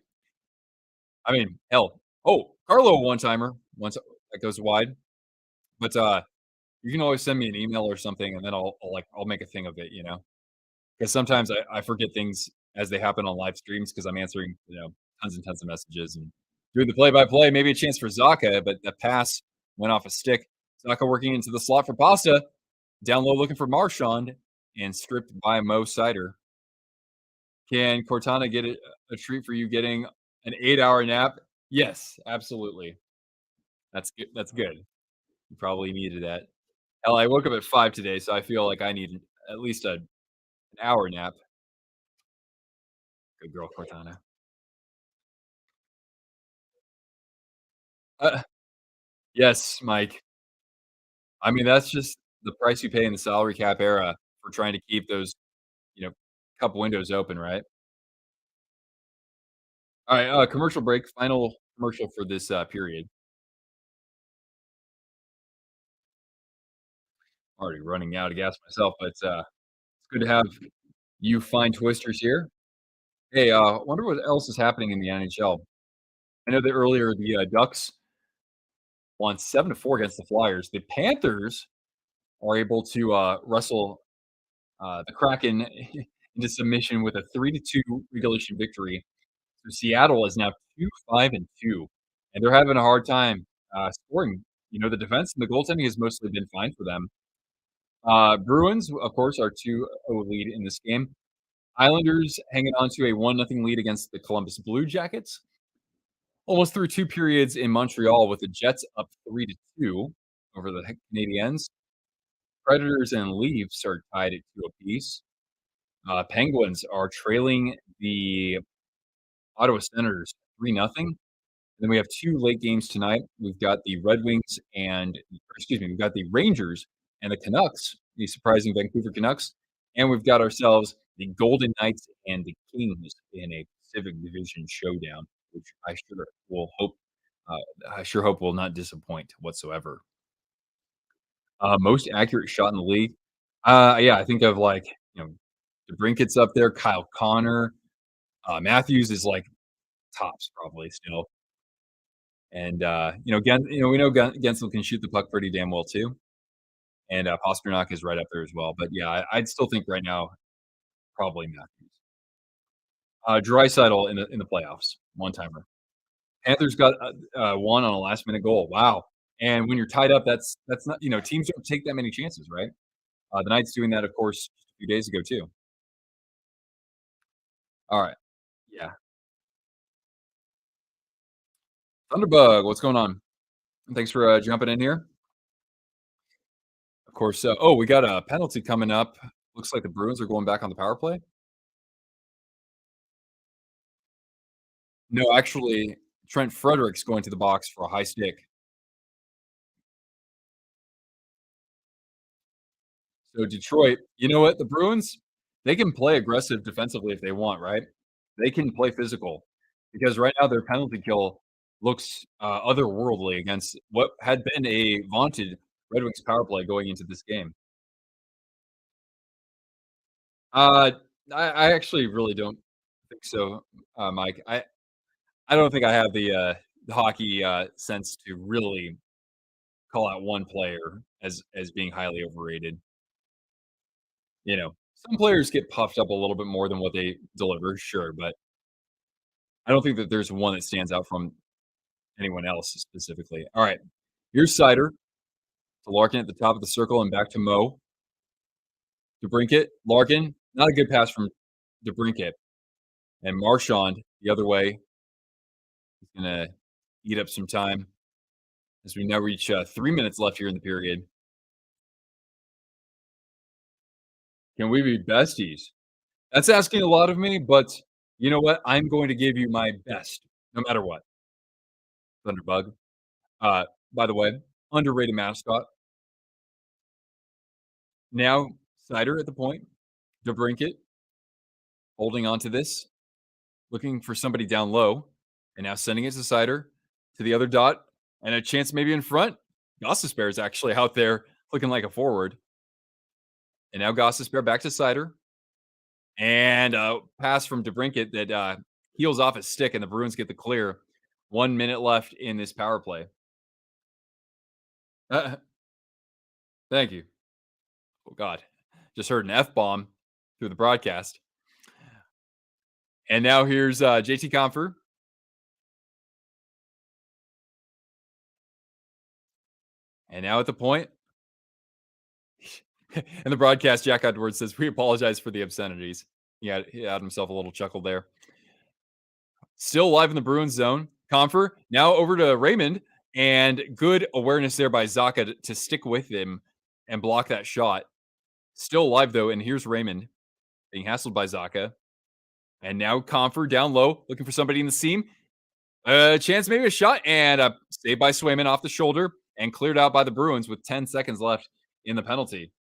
I mean, hell. Oh, Carlo one timer once that goes wide. But you can always send me an email or something, and then I'll make a thing of it. Because sometimes I forget things as they happen on live streams because I'm answering tons and tons of messages and doing the play by play. Maybe a chance for Zaka, but the pass went off a stick. Zaka working into the slot for Pasta. Down low looking for Marchand and stripped by Mo Sider. Can Cortana get a treat for you getting an 8-hour nap? Yes, absolutely. That's good. That's good. You probably needed that. Hell, I woke up at 5 today, so I feel like I need at least an hour nap. Good girl, Cortana. Uh, yes, Mike. I mean, that's just the price you pay in the salary cap era for trying to keep those, you know, cup windows open, right? All right, commercial break. Final commercial for this period. Already running out of gas myself, but it's good to have you fine twisters here. Hey, wonder what else is happening in the NHL. I know that earlier the Ducks won 7-4 against the Flyers. The Panthers are able to wrestle the Kraken into submission with a 3-2 regulation victory. So Seattle is now 2-5-2, and they're having a hard time scoring. The defense and the goaltending has mostly been fine for them. Bruins, of course, are 2-0 lead in this game. Islanders hanging on to a 1-0 lead against the Columbus Blue Jackets. Almost through 2 periods in Montreal with the Jets up 3-2 over the Canadiens. Predators and Leafs are tied at 2 apiece. Penguins are trailing the Ottawa Senators 3-0. Then we have 2 late games tonight. We've got the Red Wings we've got the Rangers and the Canucks, the surprising Vancouver Canucks, and we've got ourselves the Golden Knights and the Kings in a Pacific Division showdown, which uh, I sure hope will not disappoint whatsoever. Most accurate shot in the league. Yeah, I think of DeBrincat's up there, Kyle Connor, Matthews is like tops probably still. And, we know Gensel can shoot the puck pretty damn well too, and, Pastrnak is right up there as well, but yeah, I'd still think right now, probably Matthews. Draisaitl in the playoffs, one-timer. Panthers got, 1 on a last-minute goal, wow, and when you're tied up, that's not teams don't take that many chances, right? The Knights doing that, of course, just a few days ago too. Alright, yeah. Thunderbug, what's going on? Thanks for, jumping in here. Of course, we got a penalty coming up. Looks like the Bruins are going back on the power play. No, actually, Trent Frederick's going to the box for a high stick. So Detroit, you know what? The Bruins, they can play aggressive defensively if they want, right? They can play physical because right now their penalty kill looks otherworldly against what had been a vaunted Red Wings power play going into this game. Uh, I actually really don't think so, Mike. I don't think I have the hockey sense to really call out one player as being highly overrated. Some players get puffed up a little bit more than what they deliver, sure, but I don't think that there's one that stands out from anyone else specifically. All right, here's Sider to Larkin at the top of the circle and back to Mo. DeBrincat, Larkin, not a good pass from DeBrincat. And Marchand the other way. He's gonna eat up some time as we now reach 3 minutes left here in the period. Can we be besties? That's asking a lot of me, but you know what? I'm going to give you my best, no matter what. Thunderbug. Uh, by the way, underrated mascot. Now, Snyder at the point. DeBrincat holding on to this, looking for somebody down low, and now sending it to Sider to the other dot, and a chance maybe in front. Gossesbear is actually out there looking like a forward. And now Gossesbear back to Sider. And a pass from DeBrincat that heels off his stick, and the Bruins get the clear. 1 minute left in this power play. Thank you. Oh, God. Just heard an F bomb through the broadcast. And now here's JT Compher. And now at the point. And the broadcast, Jack Edwards says, "We apologize for the obscenities." He had himself a little chuckle there. Still live in the Bruins zone. Compher now over to Raymond. And good awareness there by Zaka to stick with him and block that shot. Still alive, though, and here's Raymond being hassled by Zaka. And now Compher down low, looking for somebody in the seam. Chance, maybe a shot, and saved by Swayman off the shoulder and cleared out by the Bruins with 10 seconds left in the penalty.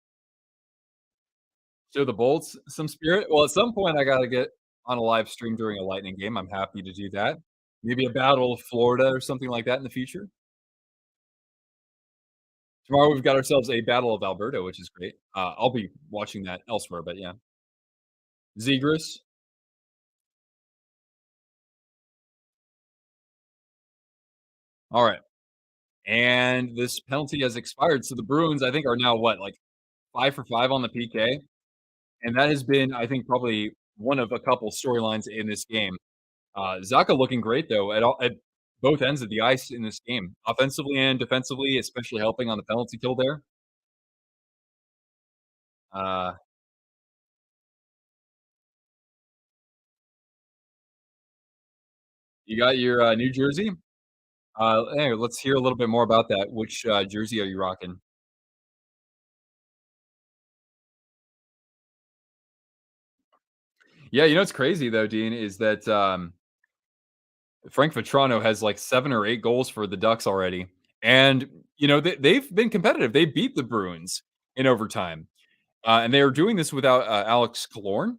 Show the Bolts some spirit. Well, at some point, I got to get on a live stream during a Lightning game. I'm happy to do that. Maybe a Battle of Florida or something like that in the future. Tomorrow we've got ourselves a Battle of Alberta, which is great. I'll be watching that elsewhere, but yeah. Zegras. All right. And this penalty has expired. So the Bruins, I think, are now what, like 5 for 5 on the PK? And that has been, I think, probably one of a couple storylines in this game. Zaka looking great though at both ends of the ice in this game, offensively and defensively, especially helping on the penalty kill there. Uh, you got your New Jersey. Hey, let's hear a little bit more about that. Which jersey are you rocking? Yeah, you know what's crazy though, Dean, is that Frank Vetrano has like 7 or 8 goals for the Ducks already, and they've been competitive. They beat the Bruins in overtime, and they are doing this without Alex Killorn.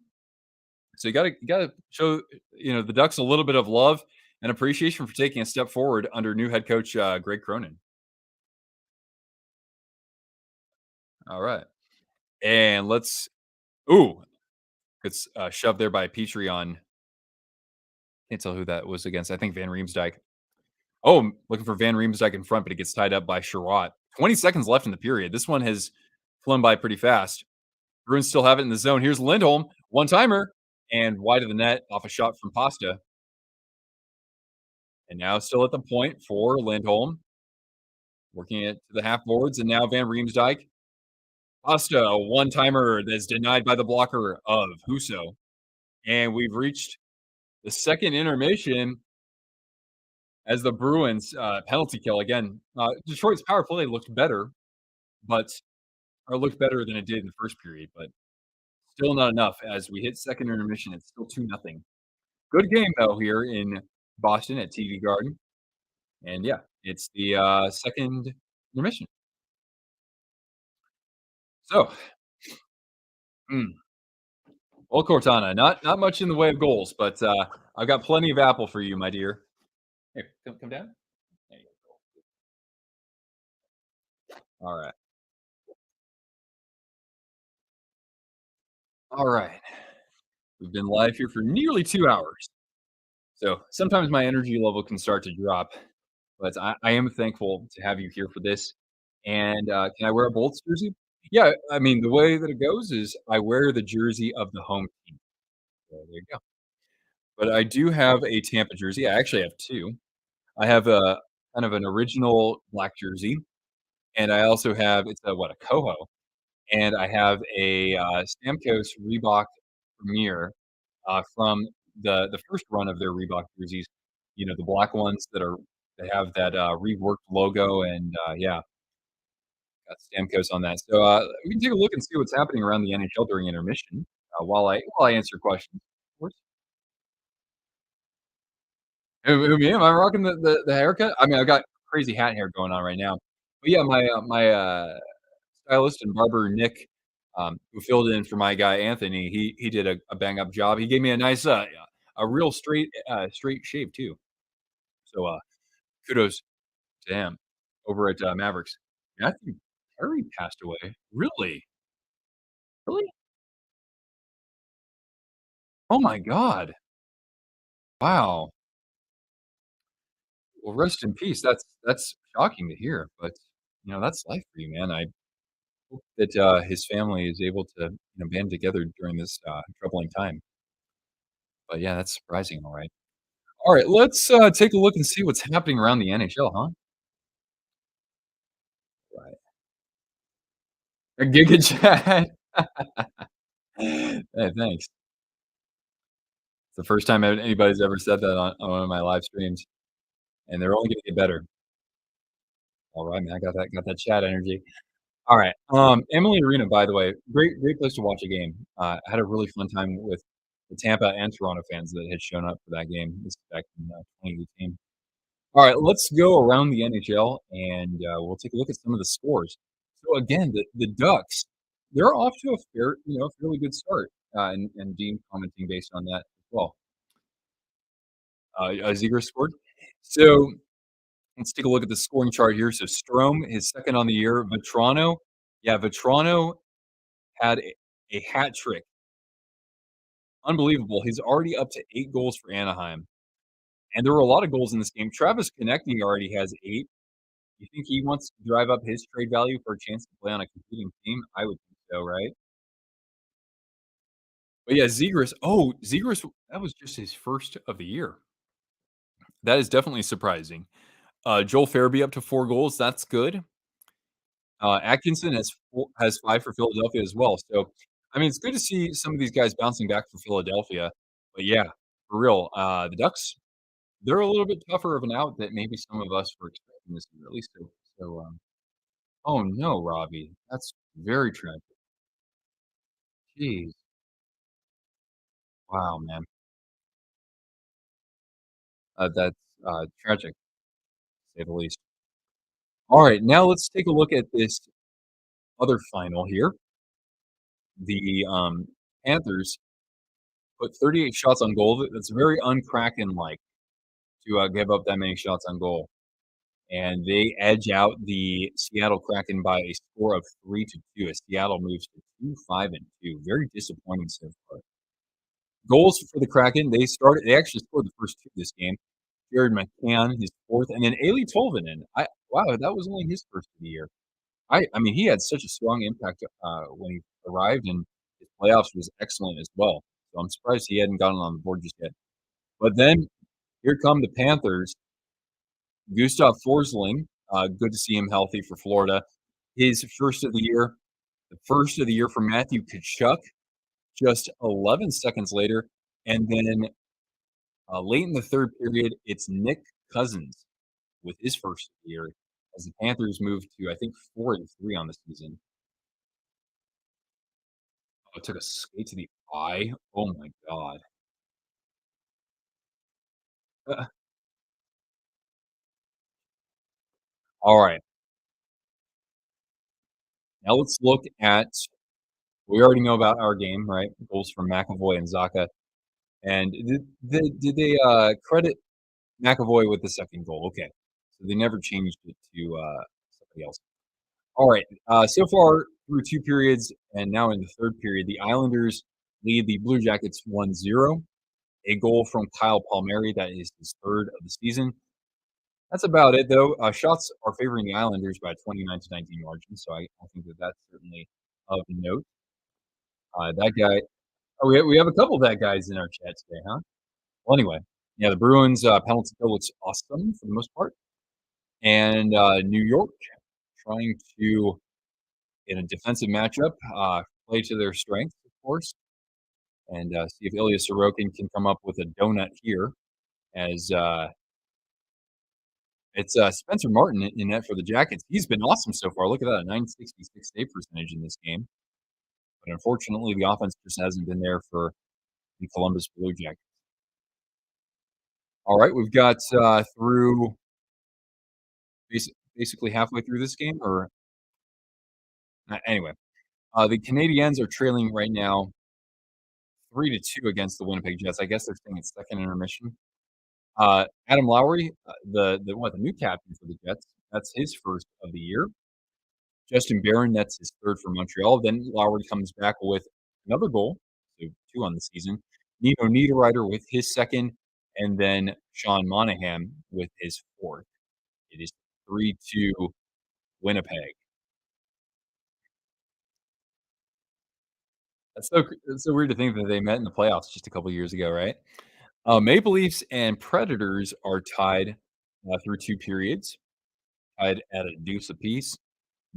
So you gotta show the Ducks a little bit of love and appreciation for taking a step forward under new head coach Greg Cronin. All right, and let's ooh, it's shoved there by Petrie on. Can't tell who that was against. I think Van Riemsdyk. Oh, I'm looking for Van Riemsdyk in front, but it gets tied up by Sherratt. 20 seconds left in the period. This one has flown by pretty fast. Bruins still have it in the zone. Here's Lindholm, one timer, and wide of the net off a shot from Pasta. And now still at the point for Lindholm, working it to the half boards, and now Van Riemsdyk. Pasta, a one timer that's denied by the blocker of Huso. And we've reached the second intermission as the Bruins penalty kill again. Detroit's power play looked better, but or looked better than it did in the first period, but still not enough as we hit second intermission. It's still 2-0. Good game though here in Boston at TV Garden. And yeah, it's the second intermission. So, mm, well, Cortana, not much in the way of goals, but I've got plenty of apple for you, my dear. Here, come down. There you go. All right. All right. We've been live here for nearly 2 hours. So sometimes my energy level can start to drop, but I am thankful to have you here for this. And can I wear a Bolts jersey? Yeah, I mean, the way that it goes is I wear the jersey of the home team. So there you go. But I do have a Tampa jersey. I actually have 2. I have a kind of an original black jersey, and I also have it's a Coho, and I have a Stamkos Reebok Premier from the first run of their Reebok jerseys. The black ones that have that reworked logo, and yeah, got Stamkos on that. So we can take a look and see what's happening around the NHL during intermission while I answer questions. Of course. Who me? Am I rocking the haircut? I mean, I've got crazy hat hair going on right now. But yeah, my stylist and barber Nick, who filled in for my guy Anthony, he did a bang up job. He gave me a nice a real straight shave too. So kudos to him over at Mavericks. Matthew Perry passed away. Really? Really? Oh my god. Wow. Well, rest in peace. That's shocking to hear, but that's life for you, man. I hope that his family is able to band together during this troubling time. But yeah, that's surprising. All right. All right, let's take a look and see what's happening around the NHL, huh? Right. A Giga Chat. Hey, thanks. It's the first time anybody's ever said that on one of my live streams, and they're only gonna get better. All right, man. I got that chat energy. All right. Emily Arena, by the way, great place to watch a game. I had a really fun time with the Tampa and Toronto fans that had shown up for that game. This is back in 2018. All right, let's go around the NHL and we'll take a look at some of the scores. So again, the Ducks, they're off to a fairly good start, and Dean commenting based on that as well. Ziegler scored. So Let's take a look at the scoring chart here. So Strome is second on the year. Vetrano, yeah, Vetrano had a hat trick. Unbelievable. He's already up to 8 goals for Anaheim, and there were a lot of goals in this game. Travis Konecny already has 8. You think he wants to drive up his trade value for a chance to play on a competing team? I would think so, right? But yeah, Zegras, that was just his first of the year. That is definitely surprising. Joel Farabee up to 4 goals, that's good. Atkinson has 5 for Philadelphia as well. So, I mean, it's good to see some of these guys bouncing back for Philadelphia. But yeah, for real, the Ducks, they're a little bit tougher of an out that maybe some of us were expecting this year, at least oh no, Robbie, that's very tragic. Jeez. Wow, man. That's, tragic, to say the least. Alright, now let's take a look at this other final here. The, Panthers put 38 shots on goal. That's very un-Kraken-like to, give up that many shots on goal, and they edge out the Seattle Kraken by a score of 3-2 as Seattle moves to 2-5-2. Very disappointing so far. Goals for the Kraken, they actually scored the first 2 this game. Jared McCann, his 4th, and then Eeli Tolvanen. Wow, that was only his 1st of the year. I mean, he had such a strong impact, when he arrived, and his playoffs was excellent as well. So I'm surprised he hadn't gotten on the board just yet. But then here come the Panthers. Gustav Forsling, good to see him healthy for Florida. His 1st of the year, the 1st of the year for Matthew Tkachuk, just 11 seconds later, and then, late in the 3rd period, it's Nick Cousins with his 1st of the year as the Panthers move to, I think, 4-3 on the season. Oh, took a skate to the eye. Oh my god. Uh, Alright, now let's look at we already know about our game, right? Goals from McAvoy and Zacha, and did they, credit McAvoy with the 2nd goal? Okay. So they never changed it to, somebody else. Alright, so far through 2 periods and now in the 3rd period, the Islanders lead the Blue Jackets 1-0. A goal from Kyle Palmieri, that is his 3rd of the season. That's about it, though. Shots are favoring the Islanders by a 29-19 margin, so I think that that's certainly of note. That guy we have a couple of that guys in our chat today, huh? Well, anyway, yeah, the Bruins, penalty kill looks awesome for the most part, and, New York trying to, in a defensive matchup, play to their strengths, of course, and, see if Ilya Sorokin can come up with a donut here as, it's, Spencer Martin in net for the Jackets. He's been awesome so far. Look at that, a 966 save percentage in this game. But unfortunately, the offense just hasn't been there for the Columbus Blue Jackets. All right, we've got, through basically halfway through this game or anyway, the Canadiens are trailing right now 3-2 against the Winnipeg Jets. I guess they're staying at second intermission. Adam Lowry, the new captain for the Jets, that's his 1st of the year. Justin Barron, that's his 3rd for Montreal. Then Lowry comes back with another goal, so 2 on the season. Nino Niederreiter with his 2nd, and then Sean Monahan with his 4th. It is 3-2 Winnipeg. That's so weird to think that they met in the playoffs just a couple years ago, right? Maple Leafs and Predators are tied, through 2 periods, tied at a deuce apiece.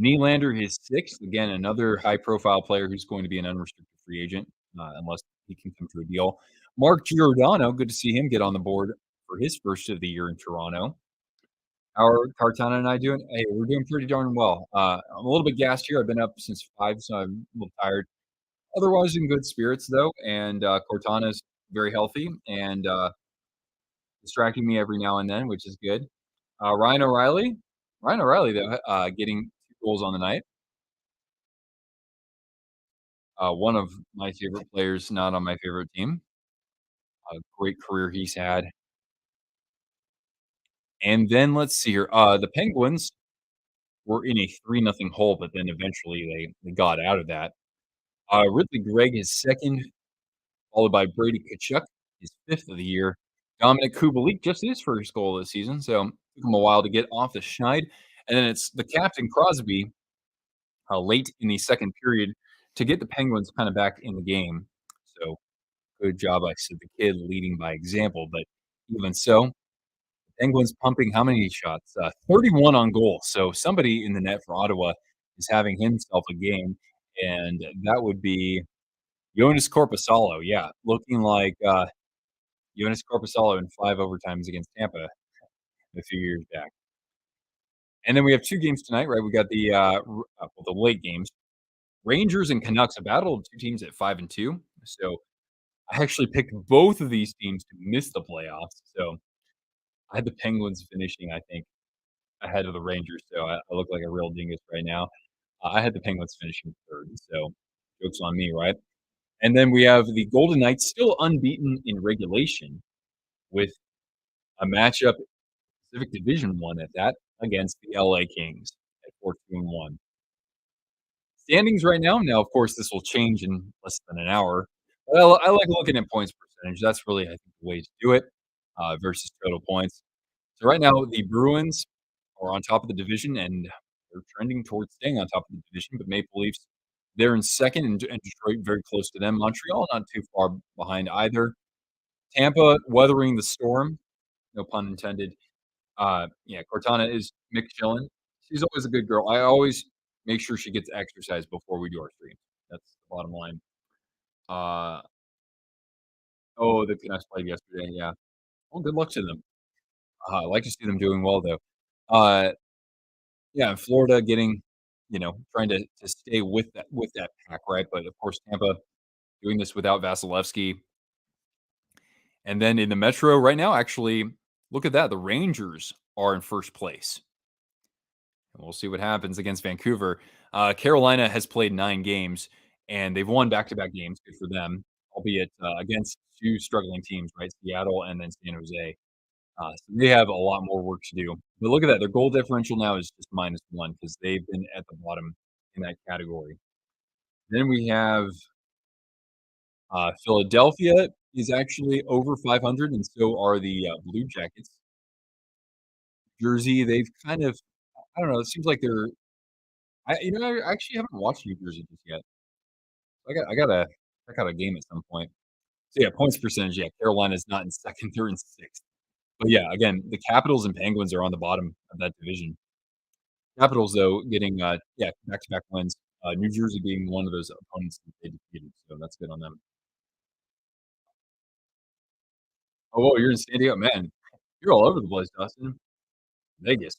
Nylander, his 6th, again, another high-profile player who's going to be an unrestricted free agent, unless he can come to a deal. Mark Giordano, good to see him get on the board for his 1st of the year in Toronto. How are Cartana and I doing? Hey, we're doing pretty darn well. I'm a little bit gassed here. I've been up since 5, so I'm a little tired. Otherwise, in good spirits, though, and, Cortana's very healthy and, distracting me every now and then, which is good. Ryan O'Reilly, though, getting 2 goals on the night. One of my favorite players, not on my favorite team. A great career he's had. And then let's see here. The Penguins were in a 3-0 hole, but then eventually they got out of that. Ridley Gregg is second, followed by Brady Tkachuk, his fifth of the year. Dominic Kubalik, just his first goal of the season, so took him a while to get off the schneid. And then it's the captain Crosby, late in the second period to get the Penguins kind of back in the game. So good job, I said the kid leading by example, but even so, Penguins pumping how many shots? 31 on goal. So somebody in the net for Ottawa is having himself a game, and that would be Jonas Korpisalo. Yeah, looking like Jonas Korpisalo in 5 overtimes against Tampa a few years back. And then we have 2 games tonight, right? We got the late games. Rangers and Canucks, a battle of 2 teams at 5 and 2. So I actually picked both of these teams to miss the playoffs. So I had the Penguins finishing, I think, ahead of the Rangers. So I look like a real dingus right now. I had the Penguins finishing third. So joke's on me, right? And then we have the Golden Knights still unbeaten in regulation with a matchup, Pacific Division one at that, against the LA Kings at 4-2-1. Standings right now. Now, of course, this will change in less than an hour. But I like looking at points percentage. That's really, I think, the way to do it versus total points. So right now, the Bruins are on top of the division, and they're trending towards staying on top of the division. But Maple Leafs, they're in second, and Detroit very close to them. Montreal not too far behind either. Tampa weathering the storm, no pun intended. Yeah, Cortana is McChillin. She's always a good girl. I always make sure she gets exercise before we do our streams. That's the bottom line. Uh, oh, the Canucks played yesterday. Yeah. Well, good luck to them. I like to see them doing well, though. Uh, yeah, in Florida, getting trying to stay with that pack, right? But of course, Tampa doing this without Vasilevsky, and then in the Metro right now, actually, look at that. The Rangers are in first place. And we'll see what happens against Vancouver. Carolina has played 9 games, and they've won back-to-back games. Good for them, albeit against 2 struggling teams, right? Seattle and then San Jose. So they have a lot more work to do. But look at that. Their goal differential now is just -1 because they've been at the bottom in that category. Then we have Philadelphia is actually over 500, and so are the Blue Jackets. Jersey, they've kind of, I don't know. It seems like they're. I actually haven't watched New Jersey just yet. I gotta check out a game at some point. So yeah, points percentage. Yeah, Carolina's not in second; they're in sixth. But yeah, again, the Capitals and Penguins are on the bottom of that division. Capitals though getting yeah back-to-back wins. New Jersey being one of those opponents that they defeated, so that's good on them. Oh, whoa, you're in San Diego, man. You're all over the place, Dustin. Vegas,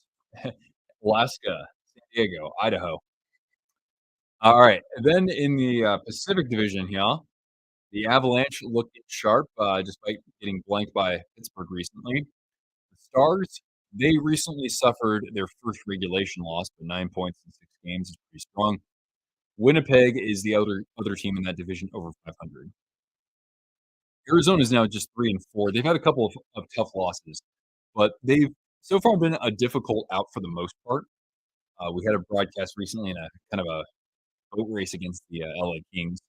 Alaska, San Diego, Idaho. All right, and then in the Pacific Division here, the Avalanche looking sharp despite getting blanked by Pittsburgh recently. The Stars, they recently suffered their first regulation loss, but 9 points in 6 games is pretty strong. Winnipeg is the other team in that division over 500. Arizona is now just 3 and 4. They've had a couple of tough losses, but they've so far been a difficult out for the most part. We had a broadcast recently in a kind of a boat race against the LA Kings.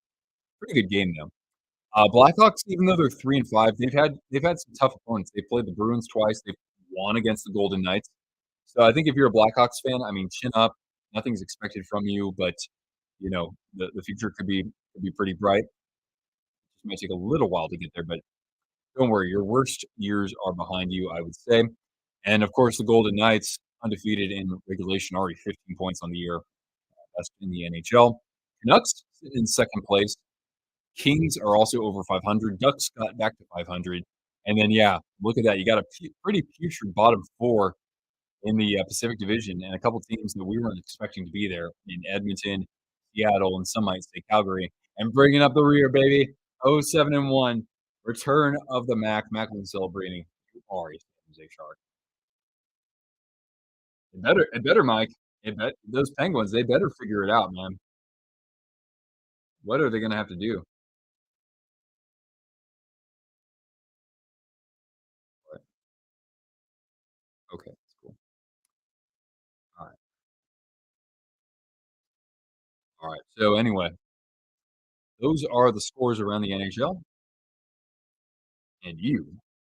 Pretty good game though. Blackhawks, even though they're 3 and 5, they've had some tough opponents. They played the Bruins twice. They've won against the Golden Knights. So I think if you're a Blackhawks fan, I mean, chin up. Nothing's expected from you, but the future could be pretty bright. It might take a little while to get there, but don't worry. Your worst years are behind you, I would say. And of course, the Golden Knights undefeated in regulation, already 15 points on the year, best in the NHL. Canucks sit in second place. Kings are also over 500. Ducks got back to 500. And then, yeah, look at that. You got a pretty putrid bottom 4 in the Pacific Division and a couple teams that we weren't expecting to be there in Edmonton, Seattle, and some might say Calgary. And bringing up the rear, baby. 0-7-1. Return of the Mac. Macklin celebrating. You are a San Jose Shark. It better, Mike. Those Penguins, they better figure it out, man. What are they going to have to do? Okay. Alright, so anyway, those are the scores around the NHL, and you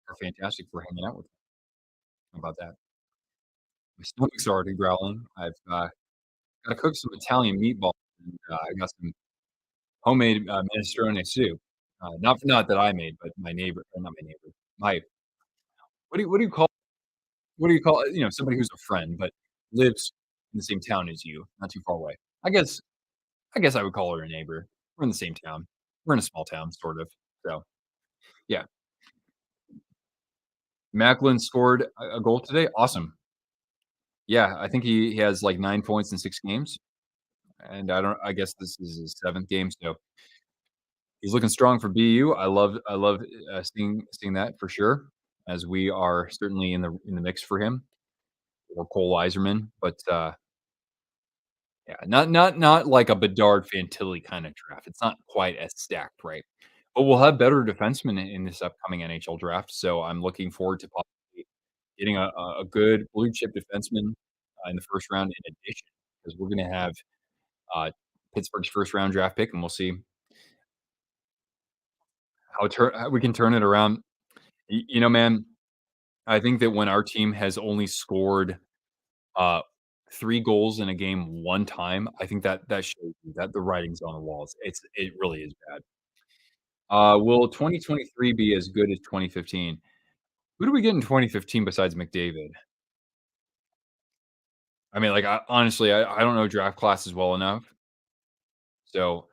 are fantastic for hanging out with me. How about that? My stomach's already growling. I've gotta cook some Italian meatballs, and, I got some homemade, minestrone soup. Not that I made, but my neighbor or not my neighbor, my what do you call it? You know, somebody who's a friend, but lives in the same town as you, not too far away. I guess I guess I would call her a neighbor. We're in the same town. We're in a small town, sort of. So, yeah. Macklin scored a goal today. Awesome. Yeah, I think he has, like, 9 points in 6 games, and I guess this is his 7th game, so he's looking strong for BU. I love, seeing that for sure, as we are certainly in the mix for him or Cole Eiserman, but, yeah, not like a Bedard Fantilli kinda draft. It's not quite as stacked, right? But we'll have better defensemen in this upcoming NHL draft, so I'm looking forward to possibly getting a good blue chip defenseman, in the 1st round in addition, because 'cause we're gonna have, uh, Pittsburgh's 1st round draft pick, and we'll see how we can turn it around. You know, man, I think that when our team has only scored, uh, 3 goals in a game 1 time, I think that shows you that the writing's on the walls. It really is bad. Will 2023 be as good as 2015? Who do we get in 2015 besides McDavid? I mean, like, honestly, I don't know draft classes well enough, so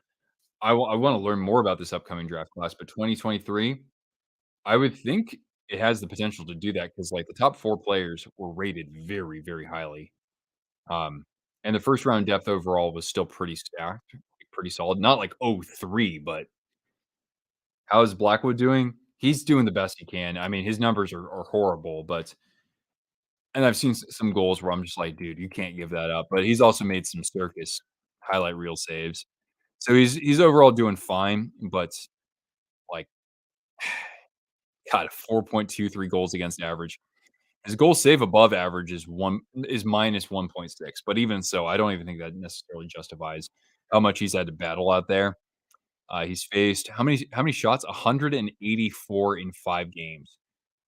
I wanna learn more about this upcoming draft class, but 2023, I would think it has the potential to do that because, like, the top 4 players were rated very, very highly, um, and the 1st round depth overall was still pretty stacked, pretty solid. Not like, oh 03, but how is Blackwood doing? He's doing the best he can. I mean, his numbers are horrible, but and I've seen some goals where I'm just like, "Dude, you can't give that up," but he's also made some circus highlight reel saves. So he's overall doing fine, but, like, God, 4.23 goals against average. His goal save above average is minus 1.6, but even so, I don't even think that necessarily justifies how much he's had to battle out there. He's faced how many shots? 184 in 5 games.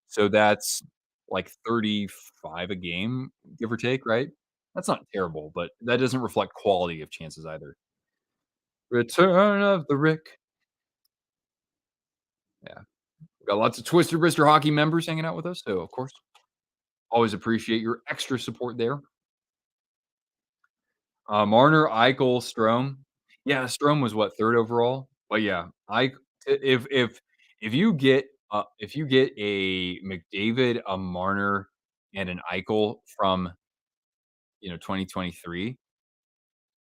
So that's like 35 a game, give or take, right? That's not terrible, but that doesn't reflect quality of chances either. Return of the Rick. Yeah. We got lots of Twisted Wrister hockey members hanging out with us, so of course, always appreciate your extra support there. Marner, Eichel, Strome. Yeah, Strome was what, 3rd overall? But yeah, if you get a McDavid, a Marner, and an Eichel from, 2023,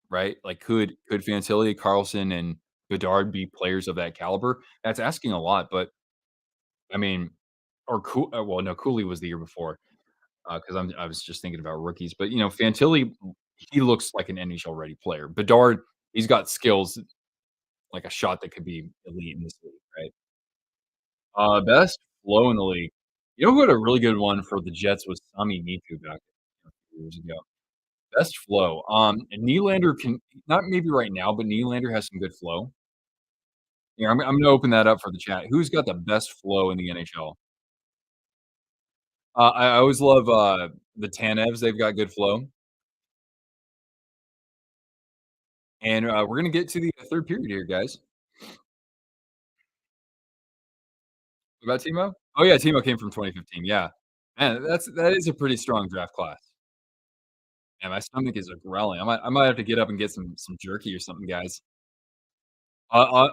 right? Like, could Fantilli, Carlson, and Bedard be players of that caliber? That's asking a lot, but I mean, or well, no, Cooley was the year before, because I was just thinking about rookies, but, Fantilli, he looks like an NHL ready player. Bedard, he's got skills, like a shot that could be elite in this league, right? Best flow in the league. You know who had a really good one for the Jets was Sami Niku back a few years ago. Best flow. Nylander can not maybe right now, but Nylander has some good flow. Yeah, I'm gonna open that up for the chat. Who's got the best flow in the NHL? I always love, the Tanevs, they've got good flow, and, we're gonna get to the 3rd period here, guys. What about Timo? Oh, yeah, Timo came from 2015, yeah. Man, that is a pretty strong draft class. Man, my stomach is, growling. I might have to get up and get some jerky or something, guys.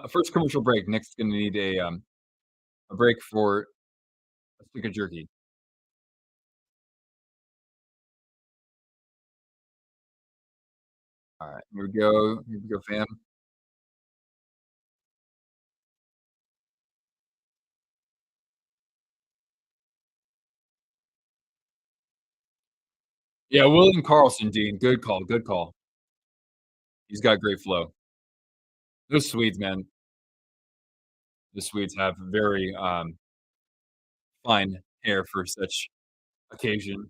First commercial break. Nick's gonna need a break for a stick of jerky. Alright, here we go, fam. Yeah, William Karlsson, Dean, good call, good call. He's got great flow. Those Swedes, man, the Swedes have very, fine hair for such occasion.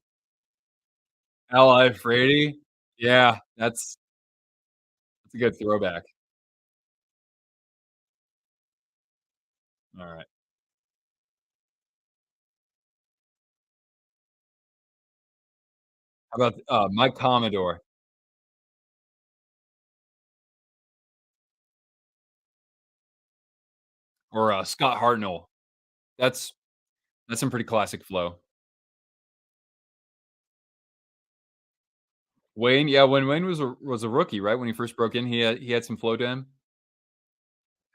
Ally Frady? Yeah, that's a good throwback. All right. How about, Mike Commodore or, Scott Hartnell? That's that's some pretty classic flow. Wayne, yeah, when Wayne was a rookie, right? When he first broke in, he had some flow to him.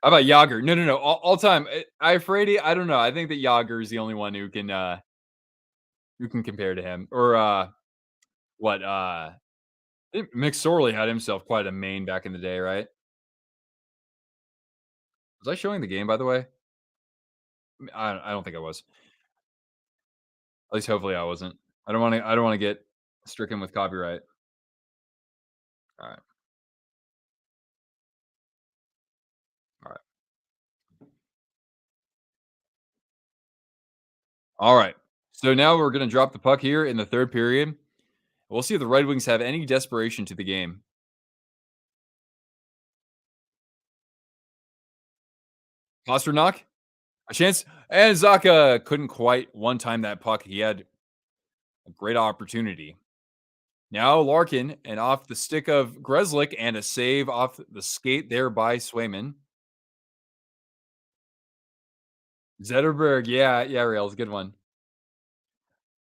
How about Yager? No, no, no, all time. I afraid I don't know. I think that Yager is the only one who can compare to him. Or what? I think Mick Sorley had himself quite a main back in the day, right? Was I showing the game by the way? I don't think I was. At least hopefully I wasn't. I don't want to get stricken with copyright. All right, all right, all right. So now we're gonna drop the puck here in the third period. We'll see if the Red Wings have any desperation to the game. Pasternak, a chance, and Zaka couldn't quite one time that puck. He had a great opportunity. Now Larkin, and off the stick of Grzelcyk, and a save off the skate there by Swayman. Zetterberg, yeah, yeah, Rails, good one.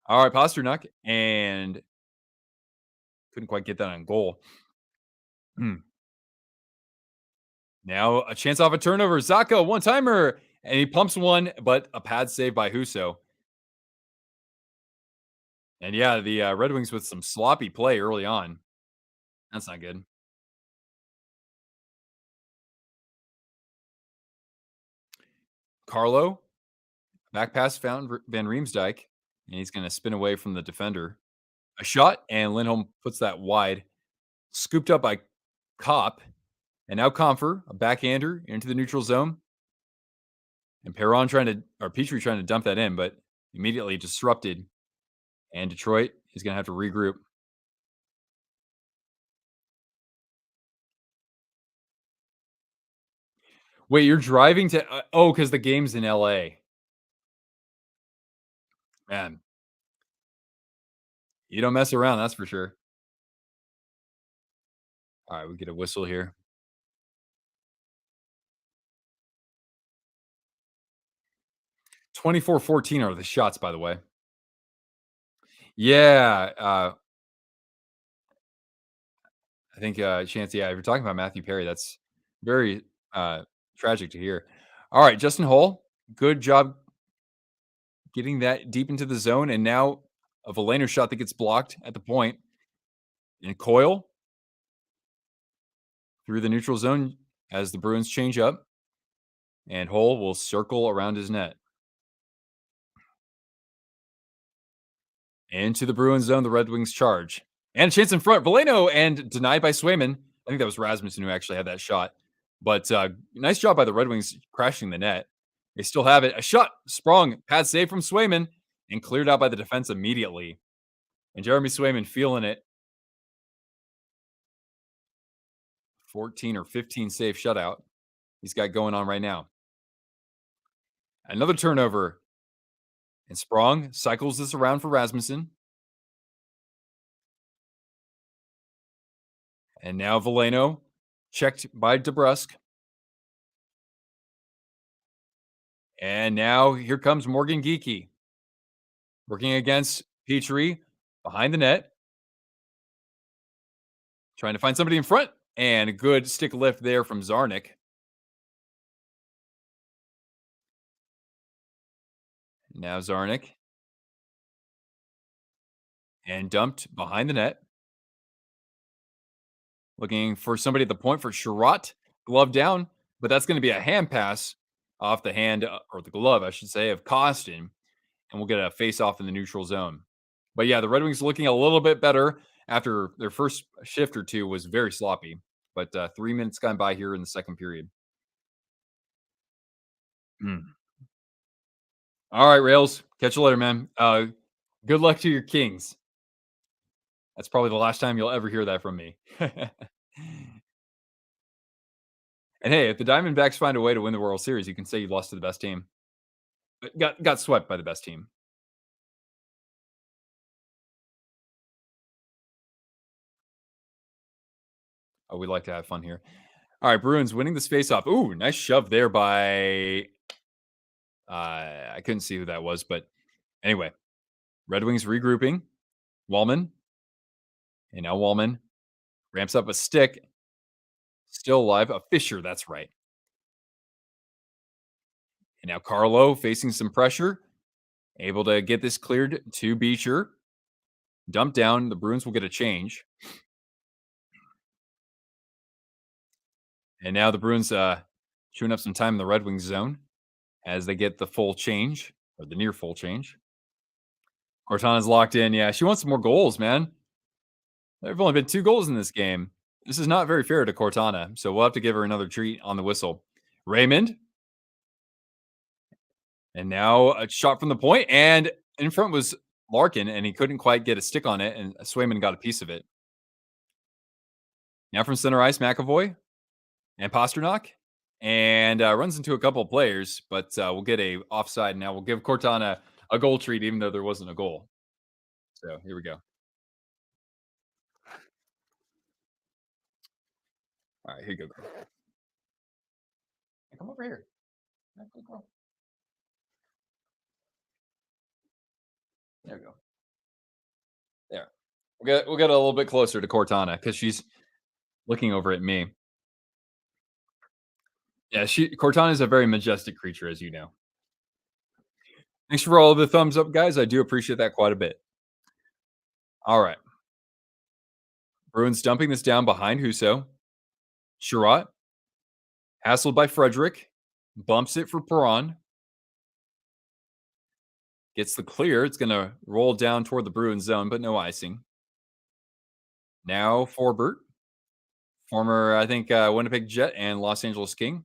All right, Pasternak, and couldn't quite get that on goal. Hmm. Now a chance off a turnover. Zaka, one timer, and he pumps one, but a pad save by Huso. And yeah, the Red Wings with some sloppy play early on. That's not good. Carlo, back pass found Van Riemsdyk, and he's going to spin away from the defender. A shot, and Lindholm puts that wide, scooped up by Kopp, and now Comfer, a backhander into the neutral zone, and Perron trying to, or Petrie trying to dump that in, but immediately disrupted. And Detroit is going to have to regroup. Wait, you're driving to? Oh, because the game's in LA. Man, you don't mess around, that's for sure. All right, we get a whistle here. 24-14 are the shots, by the way. Yeah, I think, Chance, yeah, if you're talking about Matthew Perry, that's very, uh, tragic to hear. All right, Justin Hall, good job getting that deep into the zone, and now a Veleno shot that gets blocked at the point, and Coyle through the neutral zone as the Bruins change up, and Hole will circle around his net. Into the Bruins zone, the Red Wings charge. And a chance in front. Veleno and denied by Swayman. I think that was Rasmussen who actually had that shot. But nice job by the Red Wings crashing the net. They still have it. A shot sprung, pad save from Swayman, and cleared out by the defense immediately. And Jeremy Swayman feeling it. 14 or 15 save shutout he's got going on right now. Another turnover. And Sprong cycles this around for Rasmussen. And now Veleno checked by DeBrusque. And now here comes Morgan Geeky working against Petrie behind the net, trying to find somebody in front. And a good stick lift there from Zarnik. Now Zarnik. And dumped behind the net. Looking for somebody at the point for Sherratt. Glove down, but that's going to be a hand pass off the hand, or the glove, I should say, of Costin. And we'll get a face off in the neutral zone. But yeah, the Red Wings looking a little bit better after their first shift or two was very sloppy. But 3 minutes gone by here in the second period. Mm. All right, Rails. Catch you later, man. Good luck to your Kings. That's probably the last time you'll ever hear that from me. And hey, if the Diamondbacks find a way to win the World Series, you can say you lost to the best team. But got swept by the best team. Oh, we like to have fun here. All right, Bruins winning this face-off. Ooh, nice shove there by I couldn't see who that was, but anyway, Red Wings regrouping. Wallman, and now Wallman ramps up a stick, still alive. A Fisher, that's right. And now Carlo facing some pressure, able to get this cleared to Beecher. Dump down. The Bruins will get a change. And now the Bruins chewing up some time in the Red Wings zone as they get the full change or the near full change. Cortana's locked in. Yeah, she wants some more goals, man. There have only been 2 goals in this game. This is not very fair to Cortana, so we'll have to give her another treat on the whistle. Raymond, and now a shot from the point, and in front was Larkin, and he couldn't quite get a stick on it, and Swayman got a piece of it. Now from center ice, McAvoy and Pasternak, and runs into a couple of players, but we'll get a offside. Now we'll give Cortana a goal treat, even though there wasn't a goal. So here we go. All right, here you go. Girl. Come over here. There we go. There. We'll get a little bit closer to Cortana because she's looking over at me. Yeah, Cortana is a very majestic creature, as you know. Thanks for all the thumbs up, guys. I do appreciate that quite a bit. All right. Bruins dumping this down behind Huso. Sherratt, hassled by Frederick, bumps it for Perron. Gets the clear. It's going to roll down toward the Bruins zone, but no icing. Now Forbert, former, I think, Winnipeg Jet and Los Angeles King.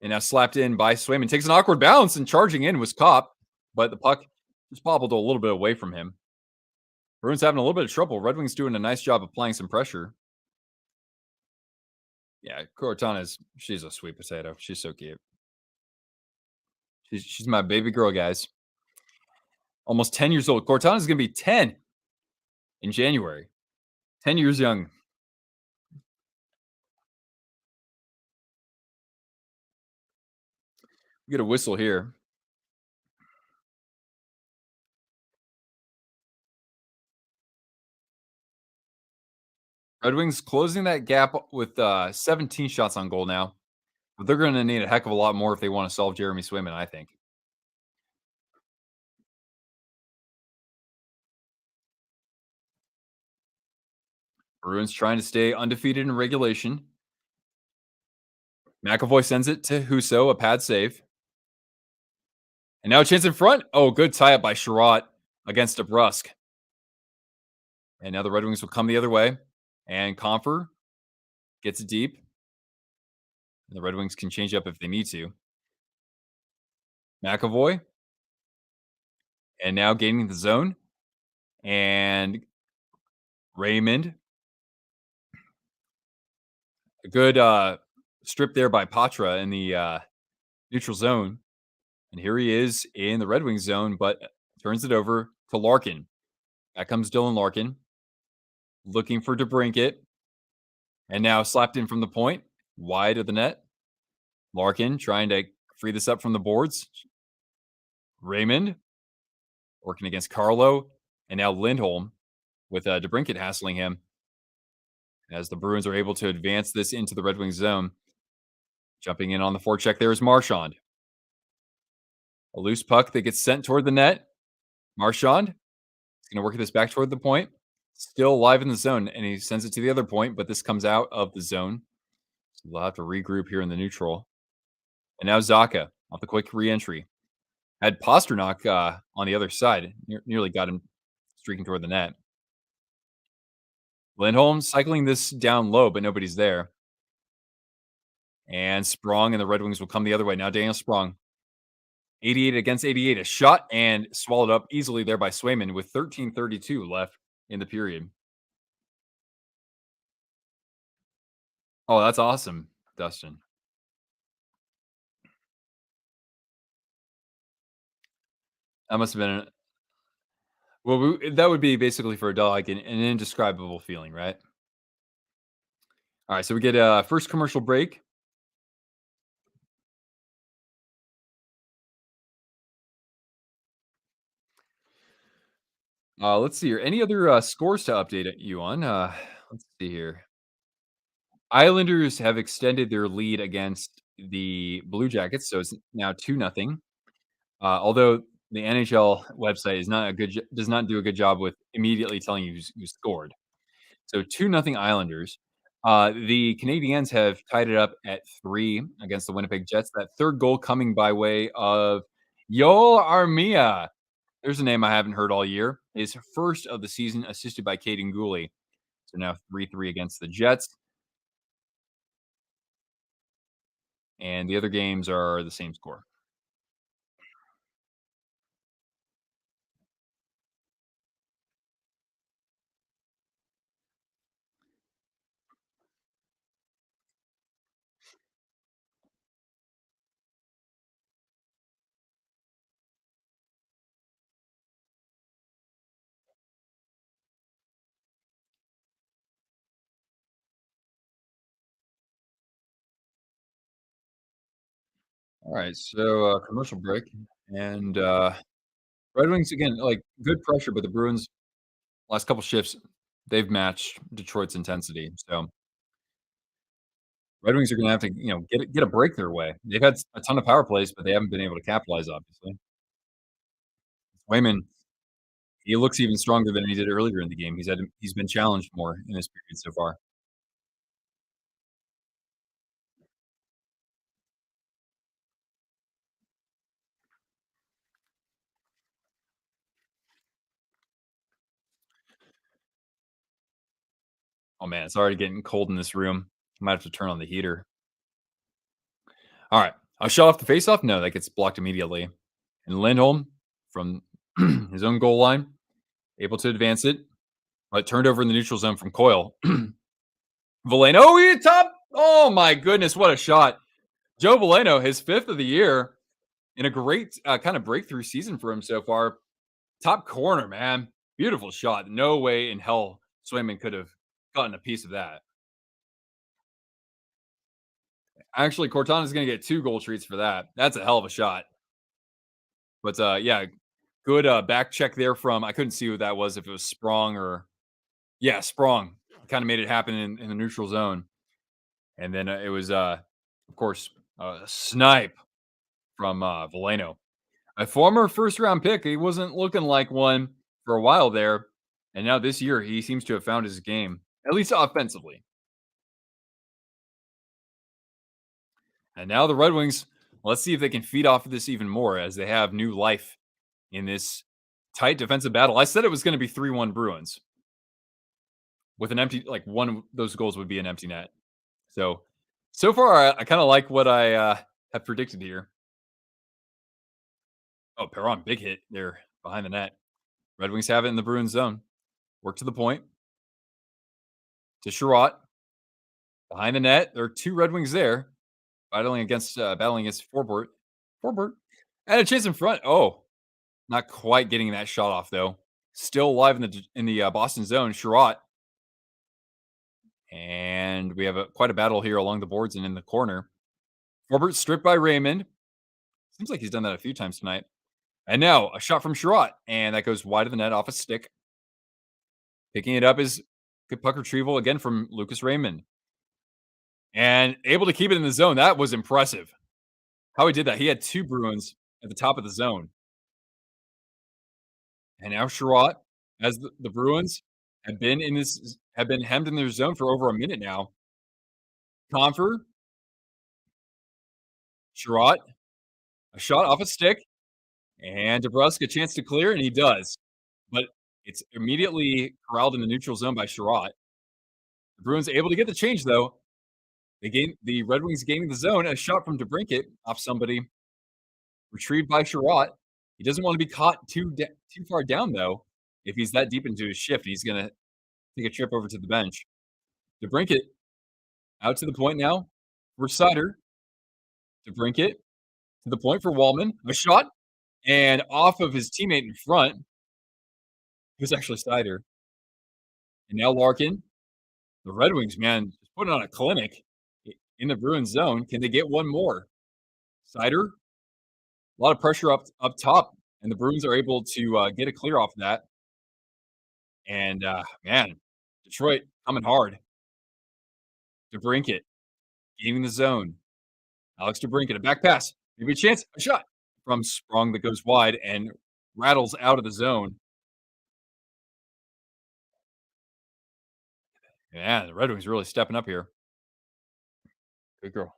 And now slapped in by Swayman. Takes an awkward bounce and charging in was Kopp, but the puck just bobbled a little bit away from him. Bruins having a little bit of trouble. Red Wings doing a nice job applying some pressure. Yeah, she's a sweet potato. She's so cute. She's my baby girl, guys. Almost 10 years old. Cortana's going to be 10 in January. 10 years young. We get a whistle here. Red Wings closing that gap with 17 shots on goal now. But they're going to need a heck of a lot more if they want to solve Jeremy Swayman, I think. Bruins trying to stay undefeated in regulation. McAvoy sends it to Huso, a pad save. And now a chance in front. Oh, good tie up by Sherratt against DeBrusque. And now the Red Wings will come the other way. And Comfer gets it deep. And the Red Wings can change up if they need to. McAvoy. And now gaining the zone. And Raymond. A good strip there by Patra in the neutral zone. And here he is in the Red Wings zone, but turns it over to Larkin. Back comes Dylan Larkin. Looking for DeBrincat. And now slapped in from the point. Wide of the net. Larkin trying to free this up from the boards. Raymond working against Carlo. And now Lindholm with DeBrincat hassling him as the Bruins are able to advance this into the Red Wings zone. Jumping in on the forecheck there is Marchand. A loose puck that gets sent toward the net. Marchand is going to work this back toward the point. Still alive in the zone, and he sends it to the other point, but this comes out of the zone. So we'll have to regroup here in the neutral. And now Zaka off the quick re-entry. Had Pasternak on the other side. Nearly got him streaking toward the net. Lindholm cycling this down low, but nobody's there. And Sprong and the Red Wings will come the other way. Now Daniel Sprong. 88 against 88. A shot and swallowed up easily there by Swayman with 13:32 left in the period. Oh, that's awesome, Dustin. That must have been well, that would be basically for a dog an indescribable feeling, right? All right, so we get a first commercial break. Let's see here. Any other scores to update you on? Let's see here. Islanders have extended their lead against the Blue Jackets, so it's now 2-0. Although the NHL website is not a does not do a good job with immediately telling you who scored. So 2-0 Islanders. The Canadiens have tied it up at 3 against the Winnipeg Jets. That third goal coming by way of Yoel Armia. There's a name I haven't heard all year. His first of the season, assisted by Caden Gooley. So now 3-3 against the Jets. And the other games are the same score. All right, so commercial break. And Red Wings again, like good pressure, but the Bruins last couple shifts, they've matched Detroit's intensity. So Red Wings are gonna have to, get a break their way. They've had a ton of power plays, but they haven't been able to capitalize, obviously. Swayman, he looks even stronger than he did earlier in the game. He's been challenged more in this period so far. Oh man, it's already getting cold in this room. I might have to turn on the heater. All right. A shot off the faceoff? No, that gets blocked immediately. And Lindholm from his own goal line, able to advance it, but turned over in the neutral zone from Coyle. Valeno, oh, he top. Oh my goodness, what a shot. Joe Valeno, his fifth of the year, in a great kind of breakthrough season for him so far. Top corner, man. Beautiful shot. No way in hell Swayman could have gotten a piece of that. Actually, Cortana's going to get 2 goal treats for that. That's a hell of a shot. But yeah, good back check there from I couldn't see who that was if it was Sprong or yeah, Sprong. Kind of made it happen in the neutral zone. And then it was of course a snipe from Valeno. A former first round pick. He wasn't looking like one for a while there. And now this year he seems to have found his game, at least offensively. And now the Red Wings, let's see if they can feed off of this even more as they have new life in this tight defensive battle. I said it was going to be 3-1 Bruins with an empty, like one of those goals would be an empty net. So far, I kind of like what I have predicted here. Oh, Perron, big hit there behind the net. Red Wings have it in the Bruins zone. Work to the point to Sherratt behind the net. There are 2 Red Wings there battling against Forbort. Forbort and a chase in front. Oh, not quite getting that shot off though. Still alive in the Boston zone. Sherratt, and we have quite a battle here along the boards and in the corner. Forbort stripped by Raymond. Seems like he's done that a few times tonight. And now a shot from Sherratt, and that goes wide of the net off a stick. Picking it up is good puck retrieval again from Lucas Raymond. And able to keep it in the zone. That was impressive. How he did that. He had 2 Bruins at the top of the zone. And now Sherratt, as the Bruins have been hemmed in their zone for over a minute now. Confer, Sherratt, a shot off a stick, and DeBrusk a chance to clear, and he does. But it's immediately corralled in the neutral zone by Sherratt. The Bruins able to get the change though. The Red Wings gaining the zone. A shot from DeBrincat off somebody, retrieved by Sherratt. He doesn't want to be caught too far down though. If he's that deep into his shift, he's gonna take a trip over to the bench. DeBrincat out to the point now for Sutter. DeBrincat to the point for Wallman. A shot and off of his teammate in front, who's actually Snyder, and now Larkin. The Red Wings, man, just putting on a clinic in the Bruins zone. Can they get one more? Snyder, a lot of pressure up top, and the Bruins are able to get a clear off of that. And man, Detroit coming hard. DeBrincat gaining the zone. Alex DeBrincat, a back pass, maybe a chance, a shot from Sprong that goes wide and rattles out of the zone. Yeah, the Red Wings really stepping up here. Good girl.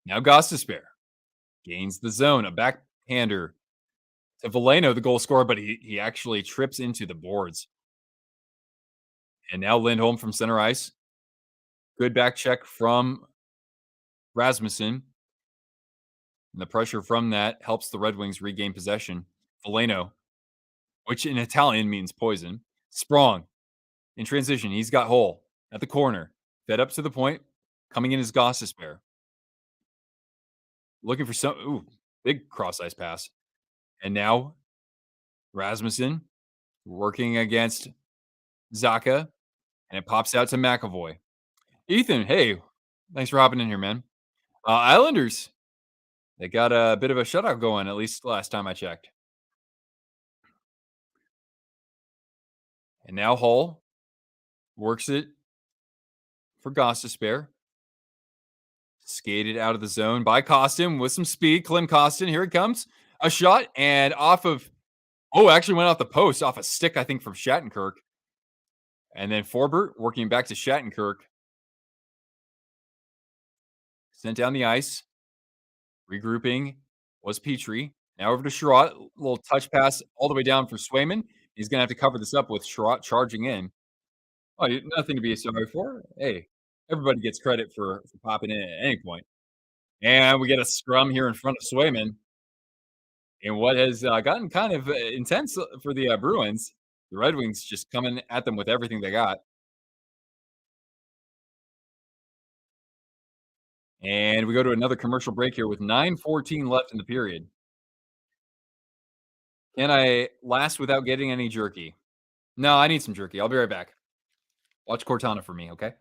Now Gostisbehere gains the zone, a backhander to Veleno, the goal scorer, but he actually trips into the boards. And now Lindholm from center ice. Good back check from Rasmussen. And the pressure from that helps the Red Wings regain possession. Veleno, which in Italian means poison. Sprong in transition. He's got hole at the corner. Fed up to the point. Coming in is Gostisbehere. Looking for some big cross ice pass. And now Rasmussen working against Zaka. And it pops out to McAvoy. Ethan, hey, thanks for hopping in here, man. Islanders, they got a bit of a shutout going, at least last time I checked. And now Hull works it for Gostisbehere. Skated out of the zone by Costin with some speed. Klim Costin, here it comes. A shot and off of, actually went off the post, off a stick, I think, from Shattenkirk. And then Forbert working back to Shattenkirk. Sent down the ice. Regrouping was Petrie. Now over to Sherratt. Little touch pass all the way down for Swayman. He's going to have to cover this up with Sherratt charging in. Oh, nothing to be sorry for. Hey, everybody gets credit for popping in at any point. And we get a scrum here in front of Swayman. And what has gotten kind of intense for the Bruins. The Red Wings just coming at them with everything they got. And we go to another commercial break here with 9:14 left in the period. Can I last without getting any jerky? No, I need some jerky. I'll be right back. Watch Cortana for me, okay?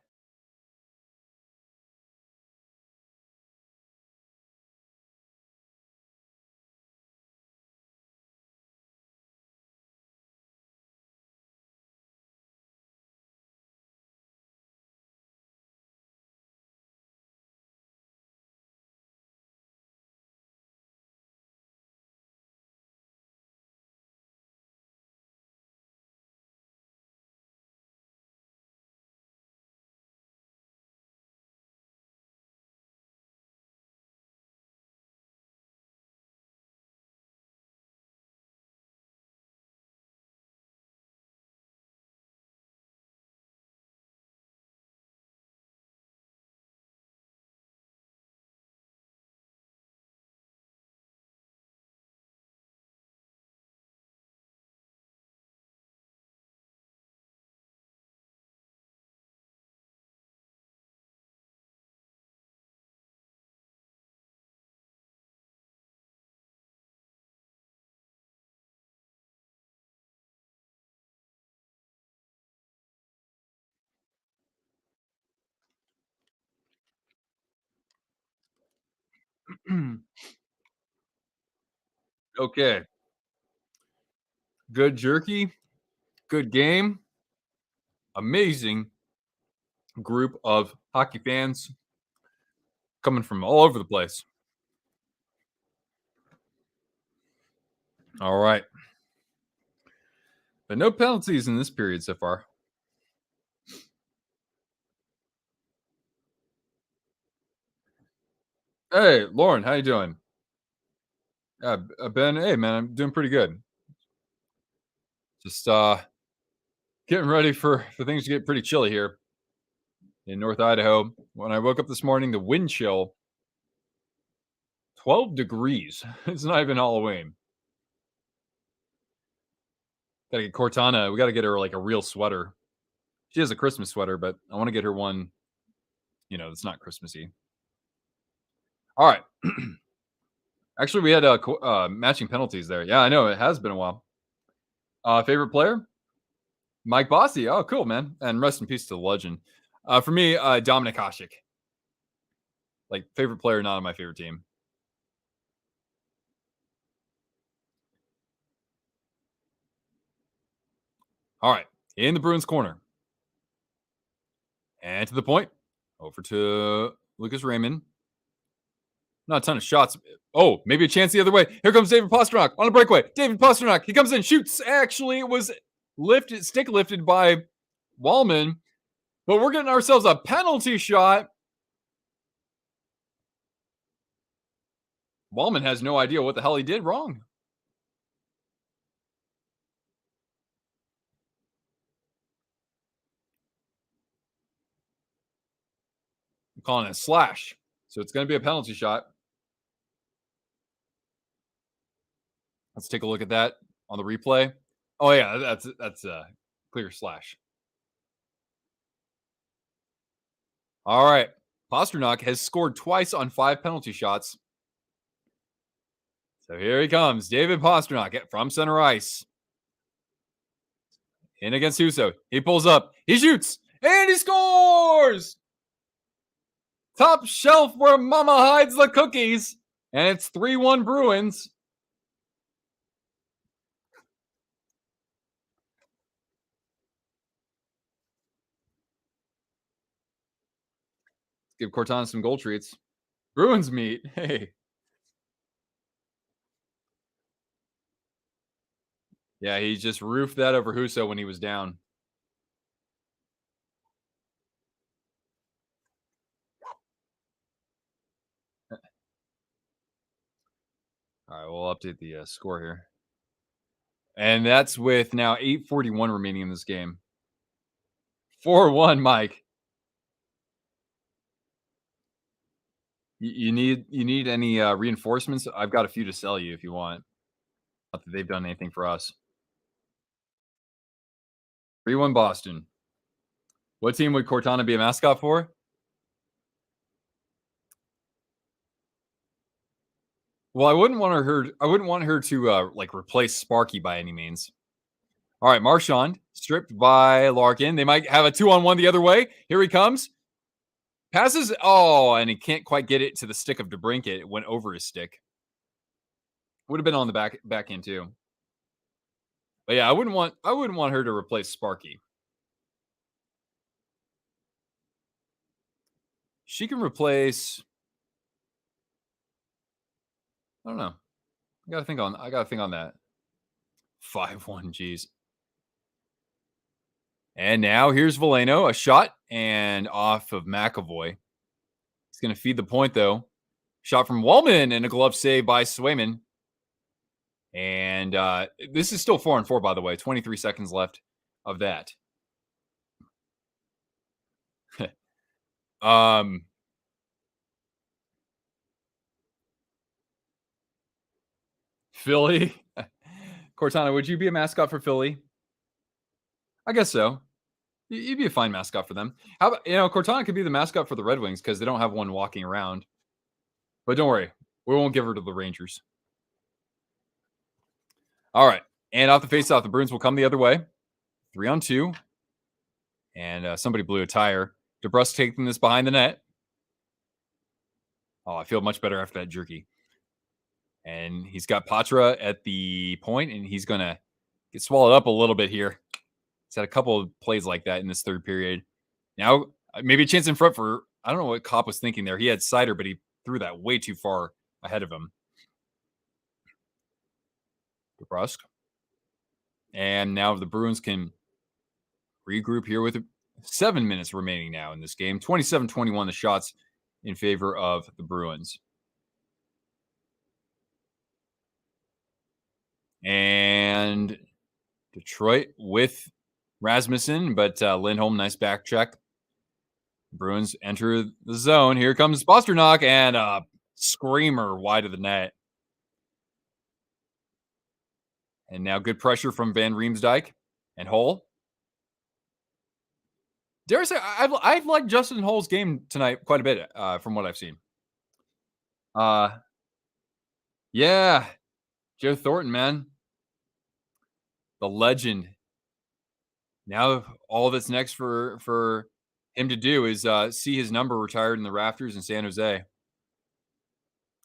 Okay. Good jerky, good game, amazing group of hockey fans coming from all over the place. All right. But no penalties in this period so far. Hey, Lauren, how you doing? Ben, hey man, I'm doing pretty good. Just getting ready for things to get pretty chilly here in North Idaho. When I woke up this morning, the wind chill 12 degrees. It's not even Halloween. Gotta get Cortana. We gotta get her like a real sweater. She has a Christmas sweater, but I want to get her one, that's not Christmassy. All right. Actually, we had matching penalties there. Yeah, I know. It has been a while. Favorite player? Mike Bossy. Oh, cool, man. And rest in peace to the legend. For me, Dominic Hasek. Like, favorite player, not on my favorite team. All right. In the Bruins corner. And to the point. Over to Lucas Raymond. Not a ton of shots. Oh, maybe a chance the other way. Here comes David Pastrnak on a breakaway. David Pastrnak. He comes in, shoots. Actually, it was stick lifted by Wallman. But we're getting ourselves a penalty shot. Wallman has no idea what the hell he did wrong. I'm calling it a slash. So it's going to be a penalty shot. Let's take a look at that on the replay. Oh yeah, that's a clear slash. All right. Pastrnak has scored twice on 5 penalty shots. So here he comes, David Pastrnak from center ice. In against Huso. He pulls up. He shoots. And he scores! Top shelf where mama hides the cookies. And it's 3-1 Bruins. Give Cortana some goal treats. Bruins meet. Hey. Yeah, he just roofed that over Huso when he was down. All right, we'll update the score here. And that's with now 8:41 remaining in this game. 4-1, Mike. You need any reinforcements? I've got a few to sell you if you want. Not that they've done anything for us. 3-1 Boston. What team would Cortana be a mascot for? Well, I wouldn't want her to like replace Sparky by any means. All right, Marchand stripped by Larkin. They might have a 2-on-1 the other way. Here he comes. Passes. Oh, and he can't quite get it to the stick of DeBrincat. It went over his stick. Would have been on the back end too. But yeah, I wouldn't want her to replace Sparky. She can replace. I don't know. I gotta think on that. 5-1, geez. And now here's Veleno, a shot and off of McAvoy. He's gonna feed the point though. Shot from Wallman and a glove save by Swayman. And this is still 4-4, by the way. 23 seconds left of that. Philly. Cortana, would you be a mascot for Philly? I guess so. You'd be a fine mascot for them. How about, Cortana could be the mascot for the Red Wings because they don't have one walking around. But don't worry, we won't give her to the Rangers. All right. And off the faceoff, the Bruins will come the other way. 3-on-2. And somebody blew a tire. DeBrusque taking this behind the net. Oh, I feel much better after that jerky. And he's got Patra at the point, and he's going to get swallowed up a little bit here. He's had a couple of plays like that in this third period. Now, maybe a chance in front for, I don't know what Kopp was thinking there. He had Sider, but he threw that way too far ahead of him. DeBrusque. And now the Bruins can regroup here with 7 minutes remaining now in this game. 27-21 the shots in favor of the Bruins. And Detroit with Rasmussen, but Lindholm, nice back check. Bruins enter the zone. Here comes Pastrnak and a screamer wide of the net. And now good pressure from Van Riemsdyk and Hull. dare I say I've liked Justin Hull's game tonight quite a bit, from what I've seen. Uh, yeah, Joe Thornton, man, the legend. Now all that's next for him to do is, see his number retired in the rafters in San Jose.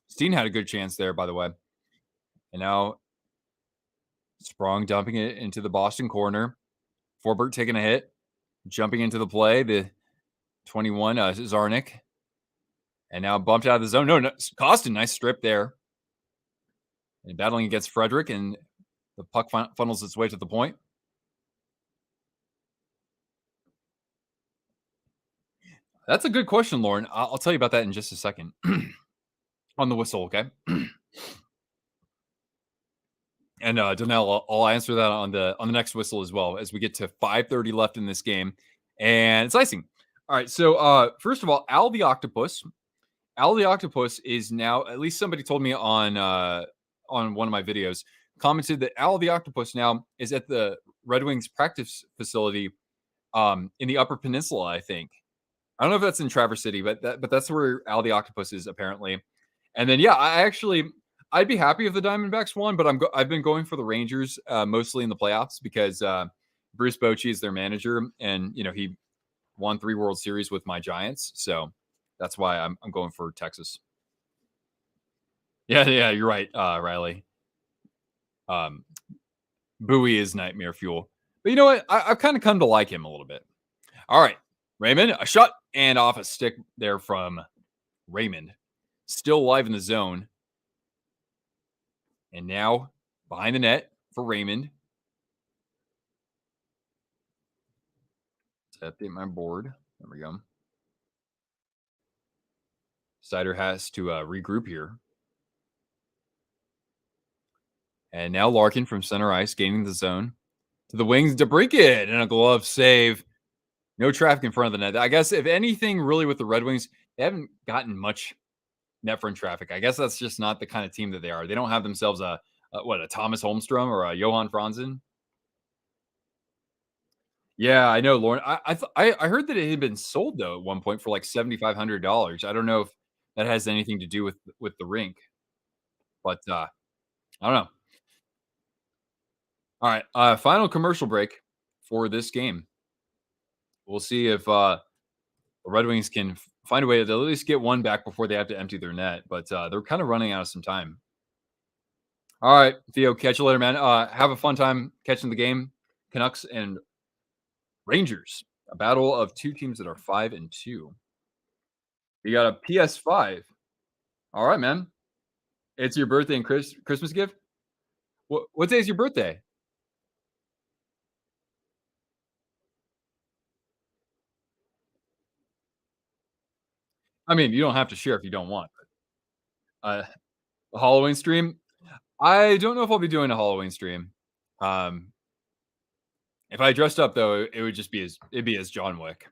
Steen had a good chance there, by the way. And now Sprong dumping it into the Boston corner. Forbert taking a hit, jumping into the play. The 21, Zarnik. And now bumped out of the zone. No, Costin, nice strip there. And battling against Frederick, and the puck funnels its way to the point. That's a good question, Lauren. I'll tell you about that in just a second. On the whistle, okay? And Donnell, I'll answer that on the next whistle as well as we get to 5:30 left in this game, and it's icing. All right, so first of all, Al the Octopus. Al the Octopus is now, at least somebody told me on one of my videos, commented that Al the Octopus now is at the Red Wings practice facility in the Upper Peninsula, I think. I don't know if that's in Traverse City, but that's where Al the Octopus is apparently. And then yeah, I'd be happy if the Diamondbacks won, but I've been going for the Rangers mostly in the playoffs because Bruce Bochy is their manager, and he won 3 World Series with my Giants, so that's why I'm going for Texas. Yeah, you're right, Riley. Bowie is nightmare fuel, but you know what? I've kind of come to like him a little bit. All right, Raymond, a shot and off a stick there from Raymond, still alive in the zone. And now behind the net for Raymond. Let's update my board. There we go. Sider has to regroup here. And now Larkin from center ice gaining the zone. To the wings, DeBrincat and a glove save. No traffic in front of the net. I guess if anything, really with the Red Wings, they haven't gotten much net front traffic. I guess that's just not the kind of team that they are. They don't have themselves a Thomas Holmstrom or a Johan Franzen. Yeah, I know, Lauren. I heard that it had been sold though at one point for like $7,500. I don't know if that has anything to do with the rink, but I don't know. All right, final commercial break for this game. We'll see if the Red Wings can find a way to at least get one back before they have to empty their net, but they're kind of running out of some time. All right, Theo, catch you later, man. Have a fun time catching the game. Canucks and Rangers, a battle of two teams that are 5-2. You got a PS5. All right, man. It's your birthday and Christmas gift. What day is your birthday? I mean, you don't have to share if you don't want. A Halloween stream. I don't know if I'll be doing a Halloween stream. Um, if I dressed up though, it would just be as John Wick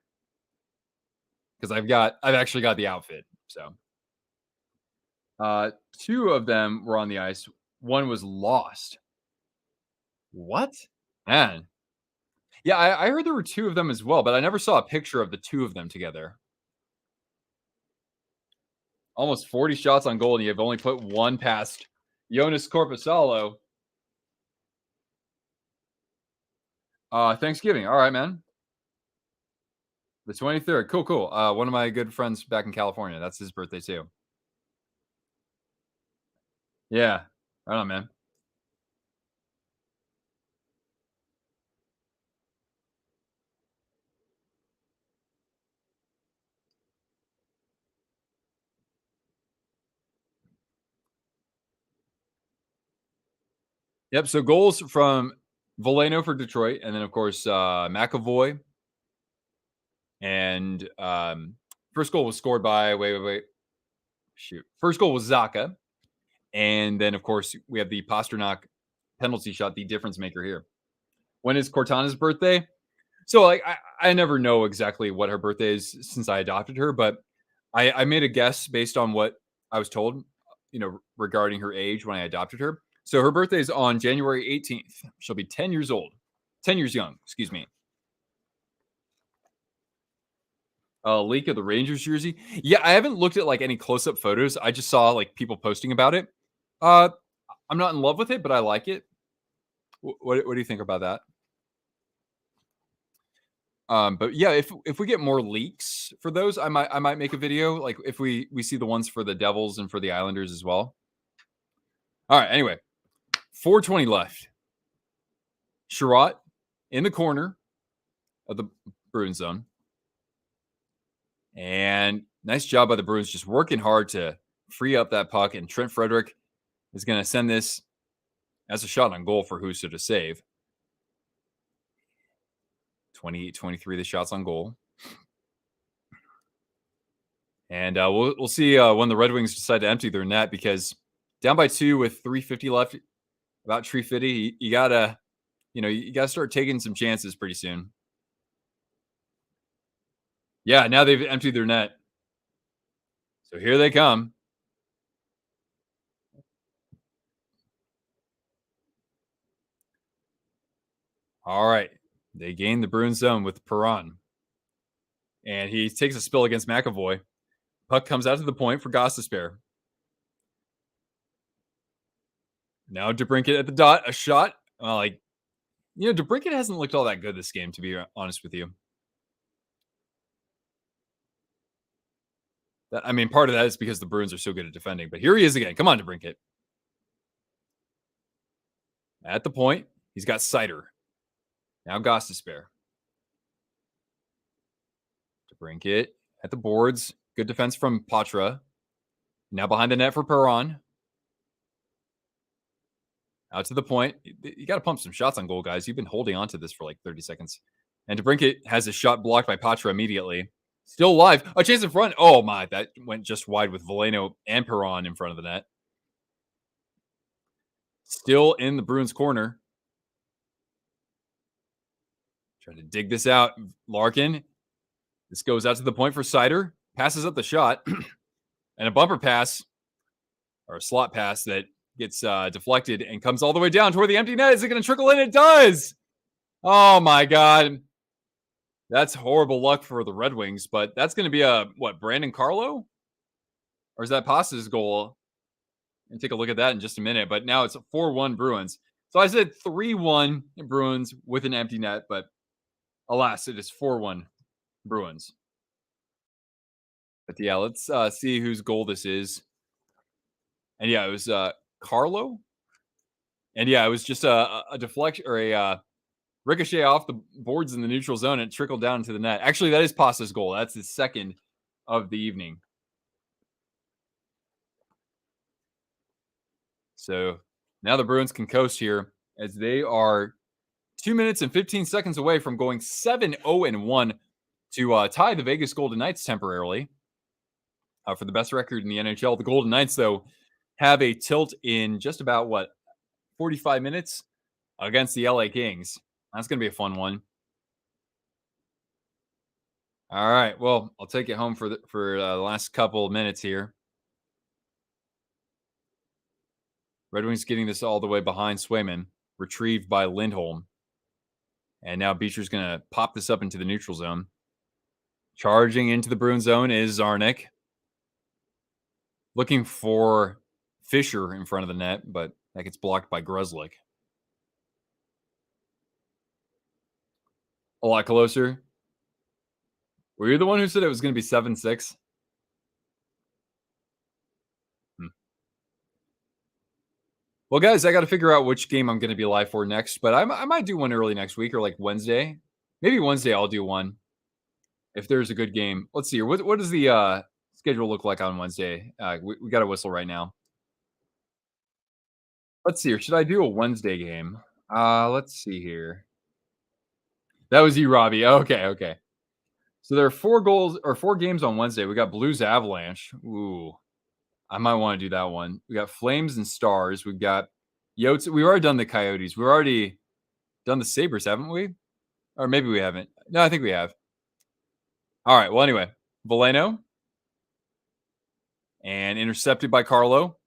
because I've actually got the outfit. So, 2 of them were on the ice. One was lost. What? Man. Yeah, I heard there were 2 of them as well, but I never saw a picture of the 2 of them together. Almost 40 shots on goal, and you've only put 1 past Jonas Corpusalo. Thanksgiving. All right, man. The 23rd. Cool. One of my good friends back in California. That's his birthday too. Yeah. Right on, man. Yep. So goals from Voleno for Detroit, and then of course McAvoy. And first goal was scored by wait. Shoot. First goal was Zaka. And then of course we have the Pasternak penalty shot, the difference maker here. When is Cortana's birthday? So like I never know exactly what her birthday is since I adopted her, but I made a guess based on what I was told, regarding her age when I adopted her. So her birthday is on January 18th. She'll be 10 years old. 10 years young, excuse me. Leak of the Rangers jersey. Yeah, I haven't looked at like any close-up photos. I just saw like people posting about it. Uh, I'm not in love with it, but I like it. What do you think about that? But yeah, if we get more leaks for those, I might make a video. Like if we see the ones for the Devils and for the Islanders as well. All right. Anyway, 4:20 left. Sherratt in the corner of the Bruins zone, and nice job by the Bruins, just working hard to free up that puck. And Trent Frederick is going to send this as a shot on goal for Husso to save. 28-23, the shots on goal. And we'll see when the Red Wings decide to empty their net, because down by 2 with 3:50 left, about 3:50, you gotta, you gotta start taking some chances pretty soon. Yeah, now they've emptied their net, so here they come. All right, they gain the Bruins zone with Perron, and he takes a spill against McAvoy. Puck comes out to the point for Gostisbehere. Now DeBrincat at the dot, a shot. DeBrincat hasn't looked all that good this game, to be honest with you. Part of that is because the Bruins are so good at defending. But here he is again. Come on, DeBrincat. At the point, he's got Sider. Now Gostisbehere. DeBrincat at the boards. Good defense from Patra. Now behind the net for Perron. Out to the point. You got to pump some shots on goal, guys. You've been holding on to this for like 30 seconds. And DeBrincat has a shot blocked by Patra immediately. Still alive. A chance in front. Oh, my. That went just wide with Veleno and Perron in front of the net. Still in the Bruins corner. Trying to dig this out. Larkin. This goes out to the point for Sider. Passes up the shot. And a bumper pass, or a slot pass, that gets deflected and comes all the way down toward the empty net. Is it going to trickle in? It does. Oh, my God. That's horrible luck for the Red Wings, but that's going to be Brandon Carlo? Or is that Pasta's goal? And take a look at that in just a minute. But now it's a 4-1 Bruins. So I said 3-1 Bruins with an empty net, but alas, it is 4-1 Bruins. But yeah, let's see whose goal this is. And yeah, it was Carlo. And yeah, it was just a deflection, or a ricochet off the boards in the neutral zone and trickled down into the net. Actually, that is Pasta's goal. That's his second of the evening. So now the Bruins can coast here, as they are 2 minutes and 15 seconds away from going 7-0-1 to tie the Vegas Golden Knights temporarily for the best record in the NHL. The Golden Knights, though, have a tilt in just about 45 minutes against the LA Kings. That's going to be a fun one. All right. Well, I'll take it home for the last couple of minutes here. Red Wings getting this all the way behind Swayman, retrieved by Lindholm. And now Beecher's going to pop this up into the neutral zone. Charging into the Bruin zone is Zarnik. Looking for Fisher in front of the net, but that gets blocked by Grzelcyk. A lot closer. Were you the one who said it was going to be 7-6? Well, guys, I got to figure out which game I'm going to be live for next, but I might do one early next week, or like Wednesday. Maybe Wednesday I'll do one if there's a good game. Let's see here. What does the schedule look like on Wednesday? We got a whistle right now. Let's see here. Should I do a Wednesday game? Let's see here. That was you, Robbie. Okay. So there are 4 games on Wednesday. We got Blues Avalanche. Ooh, I might want to do that one. We got Flames and Stars. We've got Yotes. We've already done the Coyotes. We've already done the Sabres, haven't we? Or maybe we haven't. No, I think we have. All right. Well, anyway, Veleno. And intercepted by Carlo.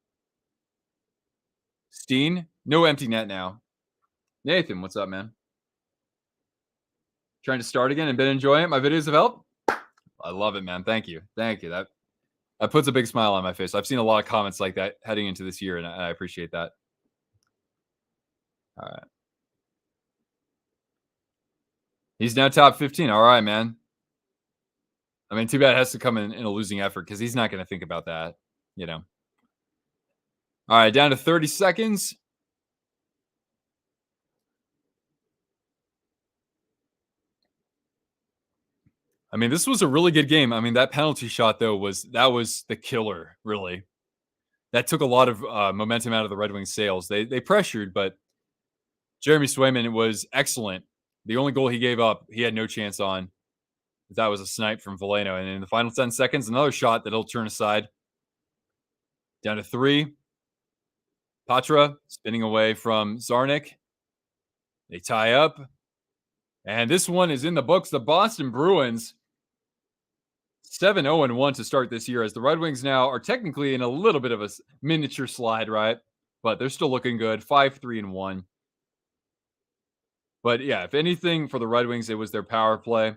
Steen. No empty net now. Nathan, what's up, man? Trying to start again and been enjoying it. My videos have helped. I love it, man. Thank you. Thank you. That puts a big smile on my face. I've seen a lot of comments like that heading into this year, and I appreciate that. All right. He's now top 15. All right, man. I mean, too bad it has to come in a losing effort because he's not going to think about that, you know. All right, down to 30 seconds. I mean, this was a really good game. I mean, that penalty shot though was the killer, really. That took a lot of momentum out of the Red Wings sails. They pressured, but Jeremy Swayman was excellent. The only goal he gave up, he had no chance on. That was a snipe from Veleno. And in the final 10 seconds, another shot that he'll turn aside. Down to 3. Patra spinning away from Zarnik. They tie up. And this one is in the books. The Boston Bruins 7-0-1 to start this year, as the Red Wings now are technically in a little bit of a miniature slide, right? But they're still looking good. 5-3-1. But yeah, if anything for the Red Wings, it was their power play.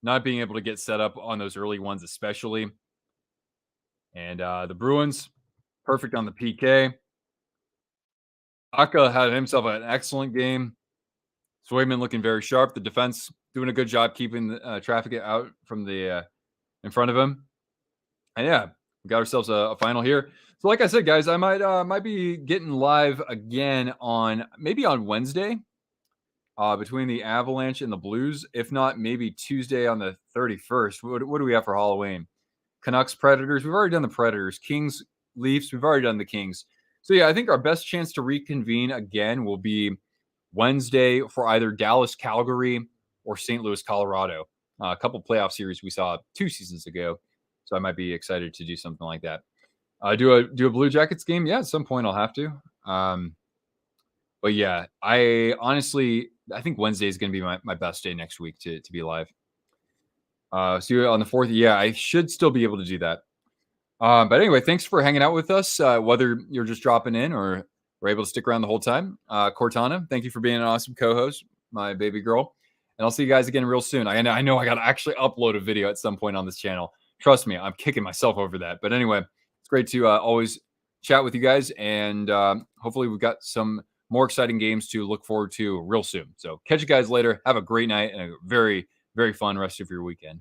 Not being able to get set up on those early ones, especially. And the Bruins, perfect on the PK. Aka had himself an excellent game. Swayman looking very sharp. The defense doing a good job keeping the traffic out from the in front of him. And yeah, we got ourselves a final here. So, like I said, guys, I might be getting live again on maybe on Wednesday between the Avalanche and the Blues. If not, maybe Tuesday on the 31st. What do we have for Halloween? Canucks, Predators. We've already done the Predators. Kings, Leafs. We've already done the Kings. So yeah, I think our best chance to reconvene again will be Wednesday for either Dallas, Calgary, or St. Louis, Colorado. A couple playoff series we saw 2 seasons ago, so I might be excited to do something like that. Do a Blue Jackets game? Yeah, at some point I'll have to. But yeah, I think Wednesday is going to be my best day next week to be live. See you on the 4th. Yeah, I should still be able to do that. But anyway, thanks for hanging out with us, whether you're just dropping in or were able to stick around the whole time. Cortana, thank you for being an awesome co-host, my baby girl. And I'll see you guys again real soon. I know I got to actually upload a video at some point on this channel. Trust me, I'm kicking myself over that. But anyway, it's great to always chat with you guys. And hopefully we've got some more exciting games to look forward to real soon. So catch you guys later. Have a great night and a very, very fun rest of your weekend.